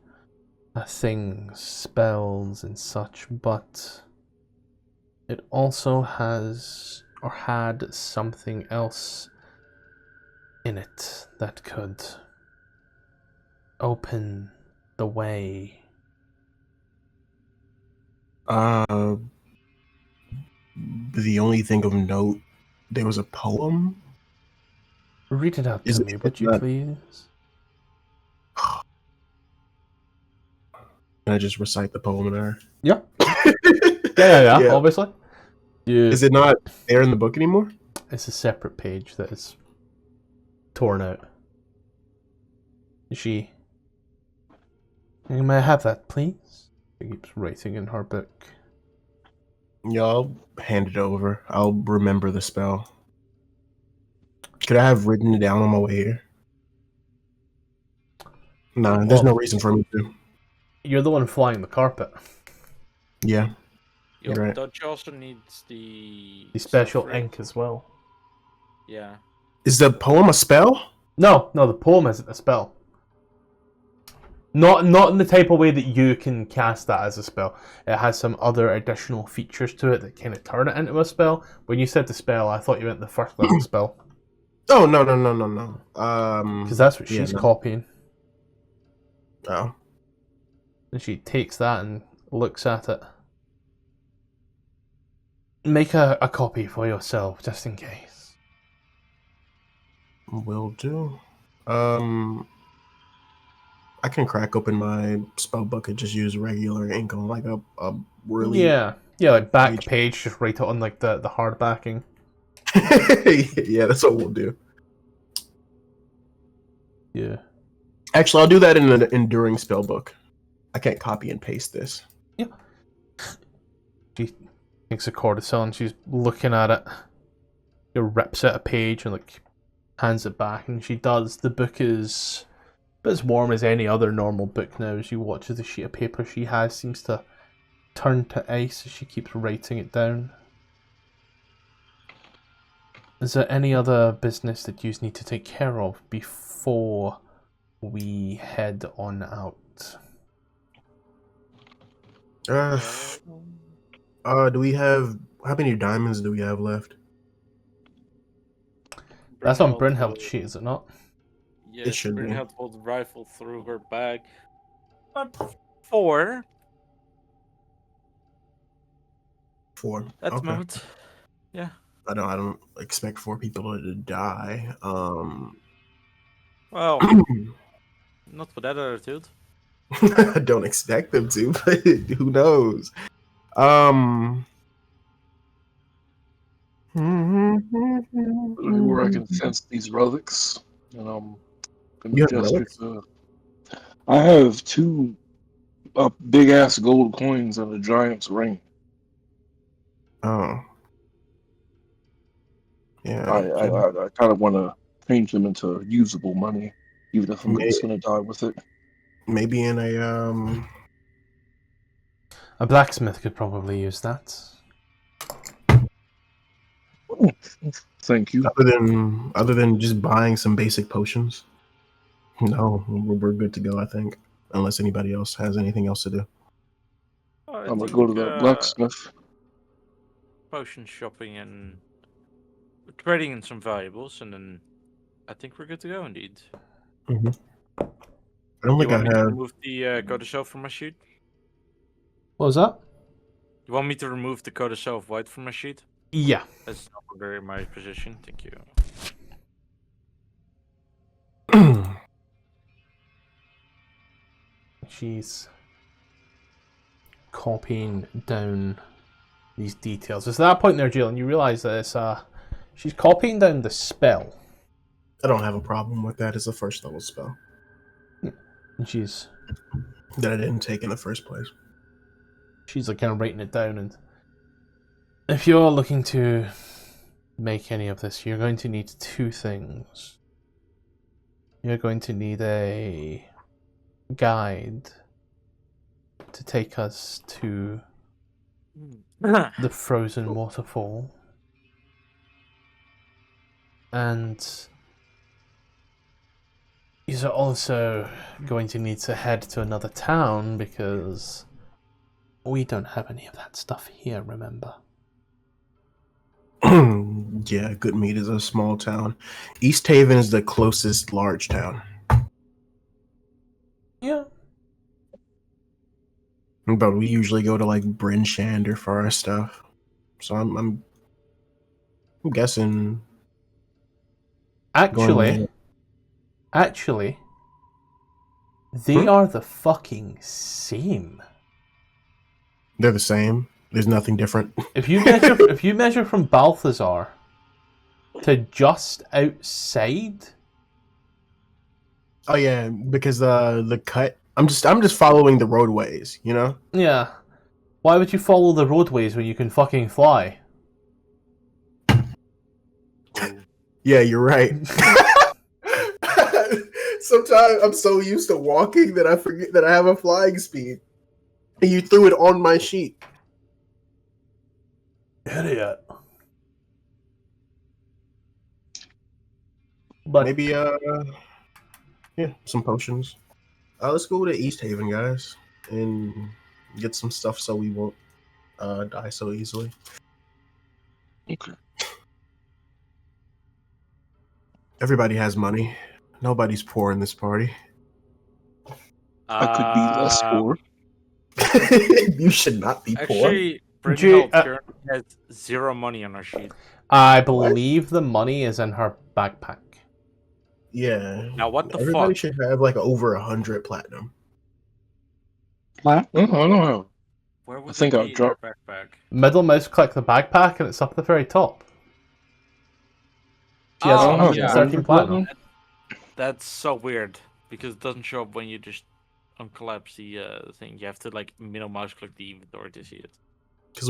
Speaker 1: things, spells and such, but it also has or had something else in it that could open the way.
Speaker 4: The only thing of note, there was a poem.
Speaker 1: Read it out
Speaker 4: Is
Speaker 1: to
Speaker 4: it
Speaker 1: me, would you
Speaker 4: not-
Speaker 1: please?
Speaker 4: Can I just recite the poem to her?
Speaker 1: Yeah. Yeah,
Speaker 4: Yeah.
Speaker 1: obviously. Yeah.
Speaker 4: Is it not there in the book anymore?
Speaker 1: It's a separate page that is torn out. May I have that, please? She keeps writing in her book.
Speaker 4: Yeah, I'll hand it over. I'll remember the spell. Could I have written it down on my way here? No, there's no reason for me to.
Speaker 1: You're the one flying the carpet.
Speaker 4: Yeah.
Speaker 5: Yo,
Speaker 4: You're right.
Speaker 5: don't you also need the
Speaker 1: The special
Speaker 5: stuff for it?
Speaker 1: ink as well.
Speaker 5: Yeah.
Speaker 4: Is the poem a spell?
Speaker 1: No, the poem isn't a spell. Not in the type of way that you can cast that as a spell. It has some other additional features to it that kind of turn it into a spell. When you said the spell, I thought you meant the first level spell.
Speaker 4: Oh, no.
Speaker 1: Because that's what she's
Speaker 4: no.
Speaker 1: copying.
Speaker 4: Oh.
Speaker 1: And she takes that and looks at it. Make a copy for yourself, just in case.
Speaker 4: Will do. I can crack open my spell book and just use regular ink on like a really
Speaker 1: Yeah, like back page, just write it on like the hard backing.
Speaker 4: Yeah, that's what we'll do.
Speaker 1: Yeah.
Speaker 4: Actually, I'll do that in an enduring spell book. I can't copy and paste this.
Speaker 1: Yeah. She takes a codicil and she's looking at it. She rips out a page and like hands it back, and she does. The book is as warm as any other normal book now. As you watch as the sheet of paper she has seems to turn to ice as she keeps writing it down. Is there any other business that you need to take care of before we head on out?
Speaker 4: Do we have how many diamonds do we have left?
Speaker 1: That's on
Speaker 5: Brynhild's
Speaker 1: Brynhild's sheet, is it not?
Speaker 5: Yes,
Speaker 4: should be.
Speaker 5: Brynhild will rifle through her bag. But 4
Speaker 4: 4.
Speaker 5: at the
Speaker 4: Okay.
Speaker 5: moment. Yeah.
Speaker 4: I don't expect 4 people to die.
Speaker 5: Well, not with that attitude.
Speaker 4: I don't expect them to, but who knows?
Speaker 2: Where I can sense these relics, and gonna
Speaker 4: You have
Speaker 2: gesture
Speaker 4: relics?
Speaker 2: to. I have 2 big ass gold coins and a giant's ring.
Speaker 4: Oh. Yeah,
Speaker 2: I kind of want to change them into usable money, even if I'm just gonna die with it.
Speaker 4: maybe in
Speaker 1: A blacksmith could probably use that.
Speaker 2: Thank you.
Speaker 4: other than just buying some basic potions. No, we're good to go. I think, unless anybody else has anything else to do.
Speaker 5: I
Speaker 2: I'm gonna
Speaker 5: think,
Speaker 2: go to the blacksmith.
Speaker 5: potion shopping and trading in some valuables, and then I think we're good to go indeed.
Speaker 4: Mm-hmm. I don't
Speaker 5: You
Speaker 4: think I
Speaker 5: want me to
Speaker 4: have.
Speaker 5: remove the code of self from my sheet?
Speaker 1: What was that?
Speaker 5: You want me to remove the code of self white from my sheet?
Speaker 1: Yeah.
Speaker 5: That's no longer in my position. Thank you.
Speaker 1: She's copying down these details. It's at that point there, Jalen, you realise that it's she's copying down the spell.
Speaker 4: I don't have a problem with that. It's a first level spell
Speaker 1: And she's
Speaker 4: that I didn't take in the first place.
Speaker 1: like kind of writing it down. And if you're looking to make any of this, you're going to need two things. You're going to need a guide to take us to the frozen waterfall, and you're also going to need to head to another town because we don't have any of that stuff here, remember?
Speaker 4: Yeah, Goodmead is a small town. East Haven is the closest large town.
Speaker 1: Yeah.
Speaker 4: But we usually go to like Bryn Shander for our stuff. So I'm guessing.
Speaker 1: Actually, they are the fucking same.
Speaker 4: They're the same. There's nothing different.
Speaker 1: If you measure from Balthazar to just outside.
Speaker 4: Oh yeah, because the cut. I'm just following the roadways, you know?
Speaker 1: Yeah. Why would you follow the roadways when you can fucking fly?
Speaker 4: Yeah, you're right. Sometimes I'm so used to walking that I forget that I have a flying speed. And you threw it on my sheet.
Speaker 1: Idiot. But
Speaker 4: Maybe yeah, some potions. Let's go to East Haven, guys, and get some stuff so we won't die so easily.
Speaker 2: Okay.
Speaker 4: Everybody has money. Nobody's poor in this party.
Speaker 2: I could be less poor.
Speaker 4: You should not be
Speaker 5: Actually,
Speaker 1: Jay,
Speaker 5: Brynhild currently has 0 money on her sheet.
Speaker 1: I believe the money is in her backpack.
Speaker 4: Yeah.
Speaker 5: Now what the
Speaker 4: Everybody
Speaker 5: fuck?
Speaker 4: should have like over 100 platinum.
Speaker 2: I don't know.
Speaker 5: Where would
Speaker 2: I think
Speaker 5: it
Speaker 2: I'll
Speaker 5: be in
Speaker 2: drop-
Speaker 5: her backpack?
Speaker 1: Middle mouse click the backpack and it's up at the very top. She has
Speaker 5: Oh,
Speaker 1: 113 platinum.
Speaker 5: That's so weird because it doesn't show up when you just uncollapse the thing. You have to like middle mouse click the inventory to see it.
Speaker 4: Because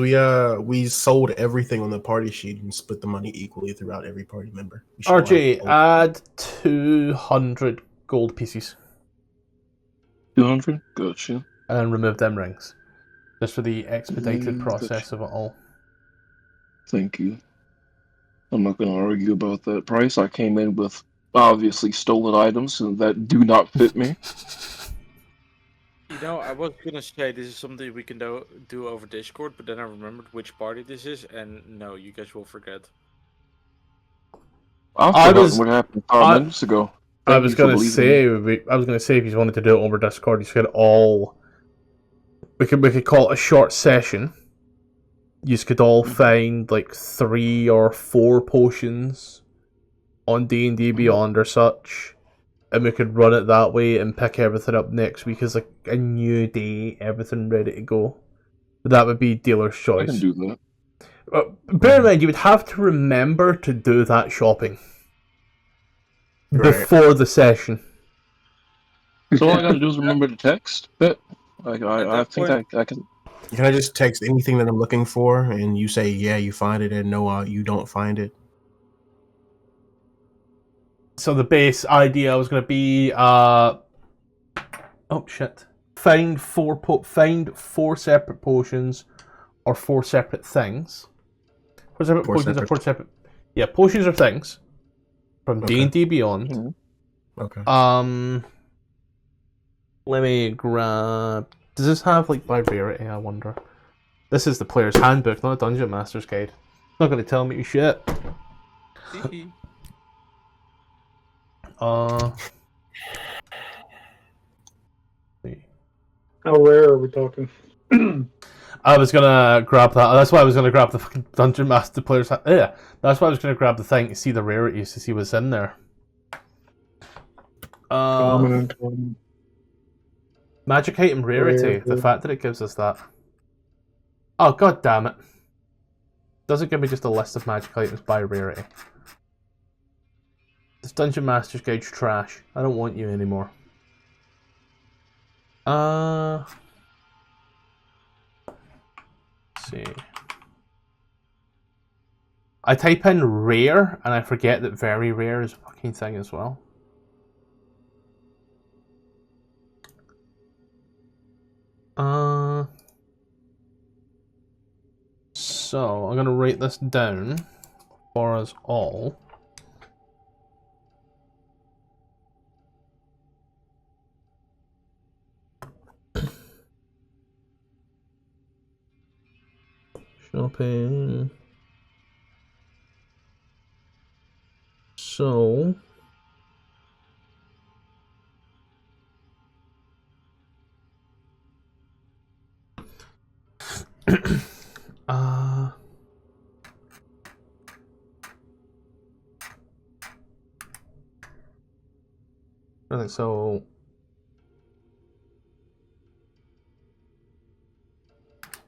Speaker 4: we sold everything on the party sheet and split the money equally throughout every party member. We should
Speaker 1: RJ,
Speaker 4: like-
Speaker 1: add 200 gold pieces
Speaker 2: 200? Gotcha.
Speaker 1: and remove them rings. Just for the expedited process
Speaker 2: Gotcha.
Speaker 1: of it all.
Speaker 2: Thank you. I'm not going to argue about that price. I came in with obviously stolen items that do not fit me.
Speaker 5: You know, I was gonna say this is something we can do over Discord, but then I remembered which party this is, and no, you guys will forget.
Speaker 2: I forgot what happened 5 minutes ago.
Speaker 1: I was gonna say if you wanted to do it over Discord, you could all. We could call it a short session. You could all find like 3 or 4 potions on D&D Beyond or such, and we could run it that way and pick everything up next week as like a new day, everything ready to go. That would be dealer's choice.
Speaker 2: I can do that.
Speaker 1: Bear in mind, you would have to remember to do that shopping before the session.
Speaker 2: So all I gotta do is remember the text. But I think I can.
Speaker 4: Can I just text anything that I'm looking for and you say, yeah, you find it, and no, you don't find it?
Speaker 1: So the base idea was going to be, oh shit, find four separate potions, or 4 separate things. 4 separate potions or 4 separate, yeah, potions or things from D&D Beyond.
Speaker 2: Mm-hmm.
Speaker 4: Okay.
Speaker 1: Let me grab. Does this have like by rarity? I wonder. This is the player's handbook, not a dungeon master's guide. It's not going to tell me shit.
Speaker 6: How rare are we talking?
Speaker 1: I was gonna grab that. That's why I was gonna grab the fucking dungeon master player's. Yeah, that's why I was gonna grab the thing to see the rarities to see what's in there.
Speaker 6: Common.
Speaker 1: Magic item rarity. The fact that it gives us that. Oh god damn it! Doesn't give me just a list of magic items by rarity. This dungeon master's guide's trash. I don't want you anymore. Let's see. I type in rare and I forget that very rare is a fucking thing as well. So I'm gonna write this down for us all. Shopping. So I think so.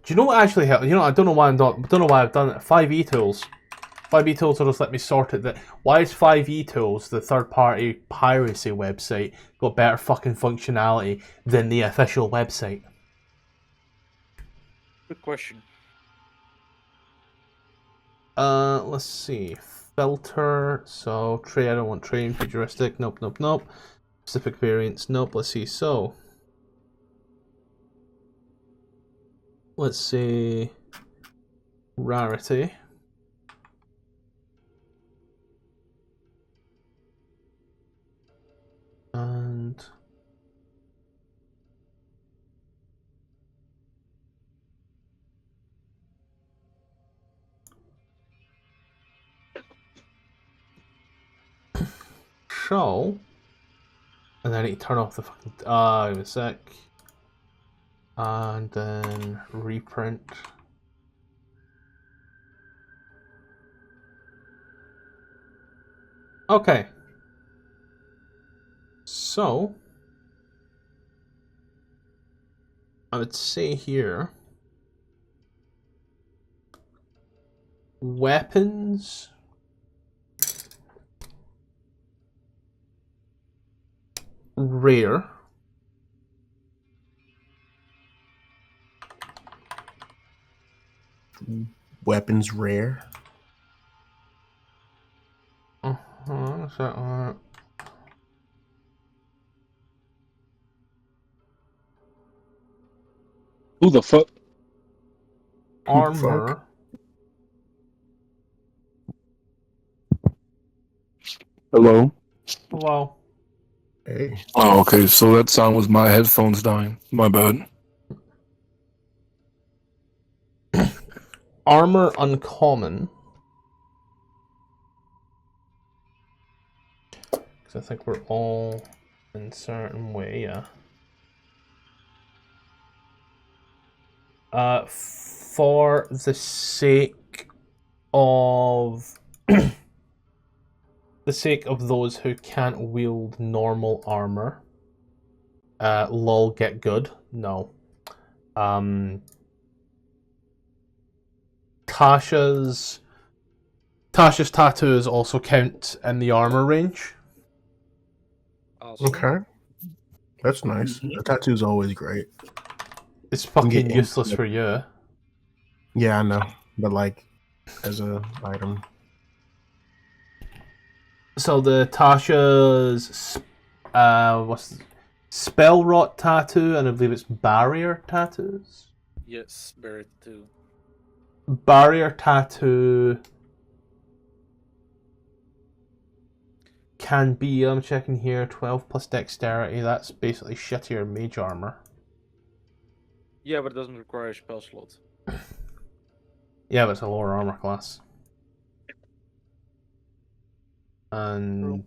Speaker 1: Do you know what actually helped? You know, I don't know why I've done it. 5e tools. 5e tools will just let me sort it. That why is 5e tools, the third-party piracy website, got better fucking functionality than the official website?
Speaker 5: Good question.
Speaker 1: Let's see. Filter. So trade. I don't want trade. Futuristic. Nope. Nope. Nope. Specific variants. Nope. Let's see. So let's see. Rarity. And show. And then I need to turn off the fucking. Give me a sec. And then reprint. Okay. So I would say here weapons, rare,
Speaker 4: Weapons rare.
Speaker 1: is that
Speaker 2: Who the fuck?
Speaker 1: armor.
Speaker 2: Hello.
Speaker 1: Hello.
Speaker 4: Hey.
Speaker 2: Oh, okay. So that sound was my headphones dying. My bad.
Speaker 1: Armor uncommon. Because I think we're all in a certain way, yeah. For the sake of those who can't wield normal armor, lol, get good. No. Tasha's tattoos also count in the armor range.
Speaker 5: Awesome.
Speaker 4: Okay. That's nice. The tattoo's always great.
Speaker 1: It's fucking
Speaker 4: get
Speaker 1: useless
Speaker 4: into
Speaker 1: for you.
Speaker 4: Yeah, I know. But like as a item.
Speaker 1: So the Tasha's what's spell rot tattoo, and I believe it's barrier tattoos.
Speaker 5: Yes, buried too.
Speaker 1: Barrier tattoo can be, I'm checking here, 12 plus dexterity. That's basically shittier mage armor.
Speaker 5: Yeah, but it doesn't require a spell slot.
Speaker 1: Yeah, but it's a lower armor class. And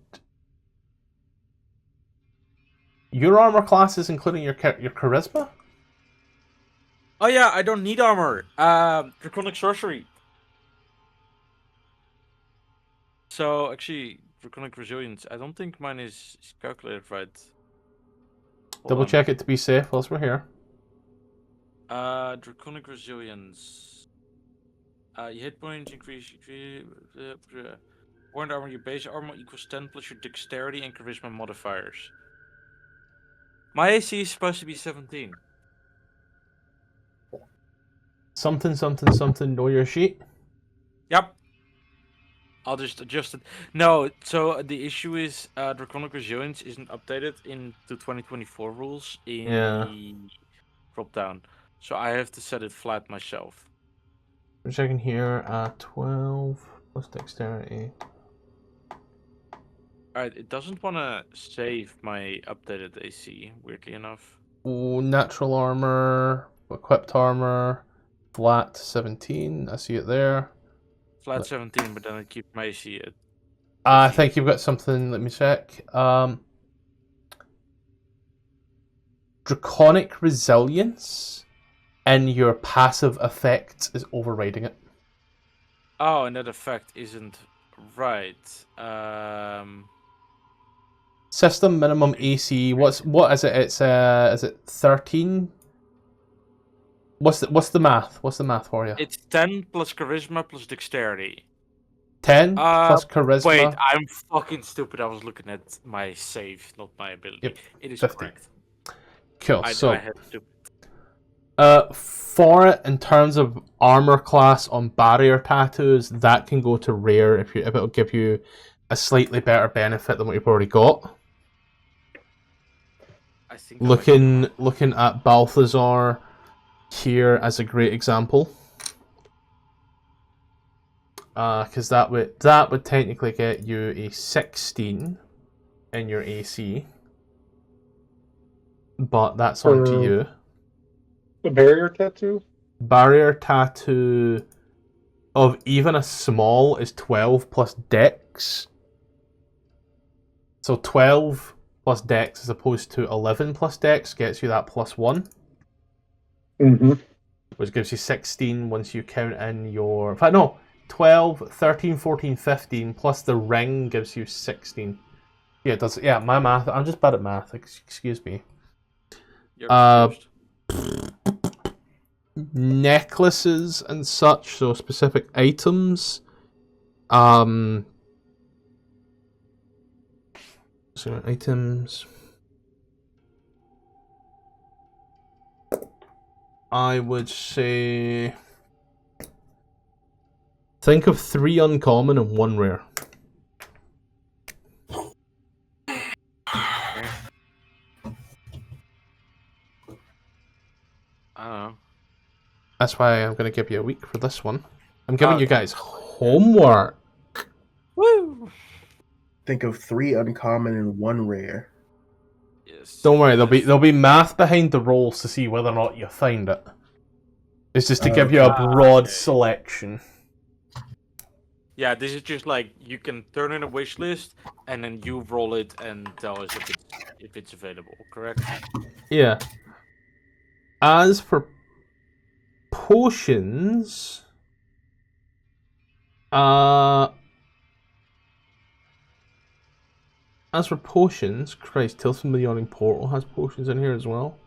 Speaker 1: your armor class is including your charisma?
Speaker 5: Oh yeah, I don't need armor. Draconic sorcery. So actually, draconic resilience. I don't think mine is calculated right. Hold
Speaker 1: Double
Speaker 5: on.
Speaker 1: check it to be safe whilst we're here.
Speaker 5: Draconic resilience. Your hit points increase. Point armor. Your base armor equals 10 plus your dexterity and charisma modifiers. My AC is supposed to be 17.
Speaker 1: Something, something, something, know your sheet.
Speaker 5: Yep. I'll just adjust it. No, so the issue is Draconic Resilience isn't updated into 2024 rules in the drop down. So I have to set it flat myself.
Speaker 1: I'm checking here, 12 plus dexterity.
Speaker 5: Alright, it doesn't want to save my updated AC, weirdly enough.
Speaker 1: Oh, natural armor, equipped armor, flat 17, I see it there.
Speaker 5: Flat 17, but then it keeps my AC at...
Speaker 1: I think you've got something, let me check. Draconic Resilience, and your passive effect is overriding it.
Speaker 5: Oh, and that effect isn't right.
Speaker 1: System minimum AC, what is it? It's is it 13? What's the math? What's the math for you?
Speaker 5: It's 10 plus charisma plus dexterity.
Speaker 1: 10 plus charisma.
Speaker 5: Wait, I'm fucking stupid. I was looking at my save, not my ability.
Speaker 1: Yep,
Speaker 5: It is
Speaker 1: 50.
Speaker 5: correct.
Speaker 1: Cool.
Speaker 5: I
Speaker 1: So,
Speaker 5: had to.
Speaker 1: for it, in terms of armor class on barrier tattoos, that can go to rare if it'll give you a slightly better benefit than what you've already got.
Speaker 5: I think
Speaker 1: Looking at Balthazar here as a great example, because that would technically get you a 16 in your AC, but that's on to you.
Speaker 6: The barrier tattoo?
Speaker 1: Barrier tattoo of even a small is 12 plus dex. So 12 plus dex as opposed to 11 plus dex gets you that +1.
Speaker 6: Mm-hmm.
Speaker 1: Which gives you 16 once you count in your... In fact, no. 12, 13, 14, 15 plus the ring gives you 16. Yeah, it does. Yeah, my math. I'm just bad at math. Excuse me.
Speaker 5: You're
Speaker 1: Necklaces and such, so specific items. So items. I would say... Think of 3 uncommon and 1 rare.
Speaker 5: I don't know.
Speaker 1: That's why I'm going to give you a week for this one. I'm giving you guys homework.
Speaker 5: Woo!
Speaker 4: Think of 3 uncommon and 1 rare.
Speaker 5: Yes.
Speaker 1: Don't worry, there'll be math behind the rolls to see whether or not you find it. It's just to give you a broad selection.
Speaker 5: Yeah, this is just like you can turn in a wish list and then you roll it and tell us if it's available, correct?
Speaker 1: Yeah. As for potions, Christ, Tales from the Yawning Portal has potions in here as well.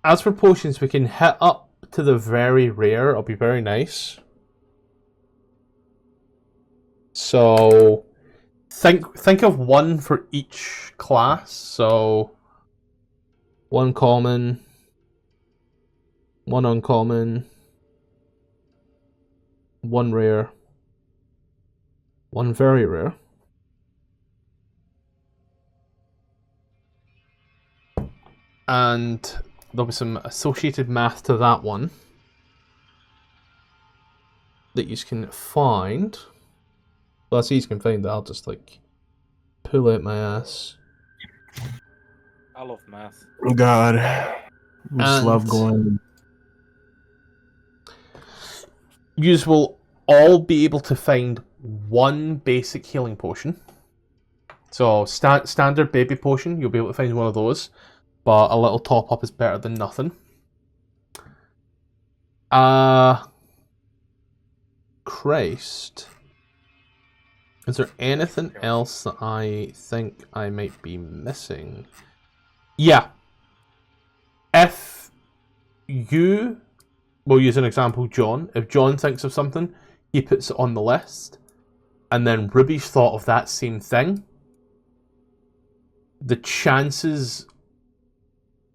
Speaker 1: As for potions, we can hit up to the very rare. It'll be very nice. So, think of 1 for each class. So, 1 common, 1 uncommon, 1 rare, One very rare. And there'll be some associated math to that one that you can find. Well, that's easy to find. I'll just like pull out my ass.
Speaker 5: I love math.
Speaker 4: God, I just love going.
Speaker 1: You will all be able to find one basic healing potion. So standard baby potion, you'll be able to find one of those, but a little top up is better than nothing. Christ. Is there anything else that I think I might be missing? Yeah. If you, we'll use an example, John. If John thinks of something, he puts it on the list, and then Ruby's thought of that same thing. The chances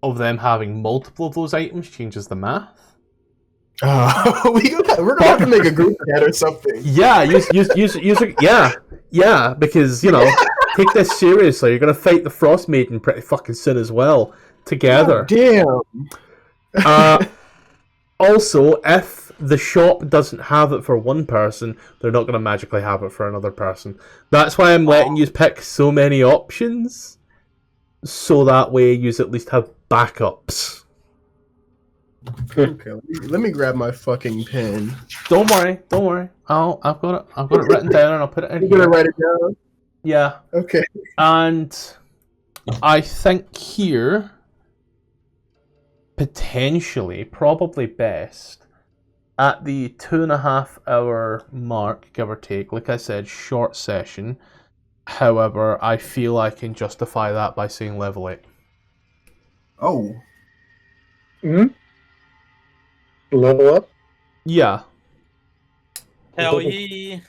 Speaker 1: of them having multiple of those items changes the math.
Speaker 4: We're gonna have to make a group chat or something.
Speaker 1: Yeah, yeah, because take this seriously. You're gonna fight the Frostmaiden pretty fucking soon as well together.
Speaker 4: God damn.
Speaker 1: Also, if the shop doesn't have it for one person, they're not gonna magically have it for another person. That's why I'm letting you pick so many options, so that way you at least have backups.
Speaker 4: Okay, let me grab my fucking pen.
Speaker 1: Don't worry. I've got it written down, and I'll put it in.
Speaker 4: You're gonna write it down?
Speaker 1: Yeah.
Speaker 4: Okay.
Speaker 1: And I think here, potentially, probably best, at the 2.5 hour mark, give or take, like I said, short session. However, I feel I can justify that by saying level 8.
Speaker 4: Oh.
Speaker 6: Hmm? Level up?
Speaker 1: Yeah.
Speaker 5: Hell yeah.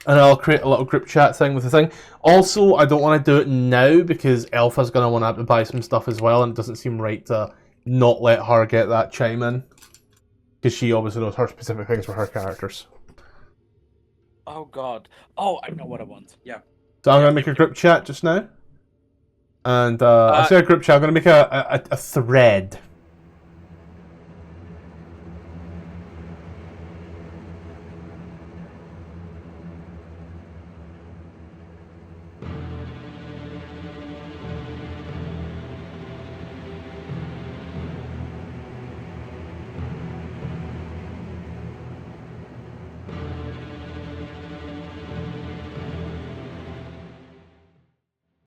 Speaker 1: And I'll create a little group chat thing with the thing. Also, I don't want to do it now because Alpha's going to want to buy some stuff as well, and it doesn't seem right to not let her get that chime in. Because she obviously knows her specific things for her characters.
Speaker 5: Oh god. Oh, I know what I want. Yeah.
Speaker 1: So I'm going to make a group chat just now. And I say a group chat, I'm going to make a thread.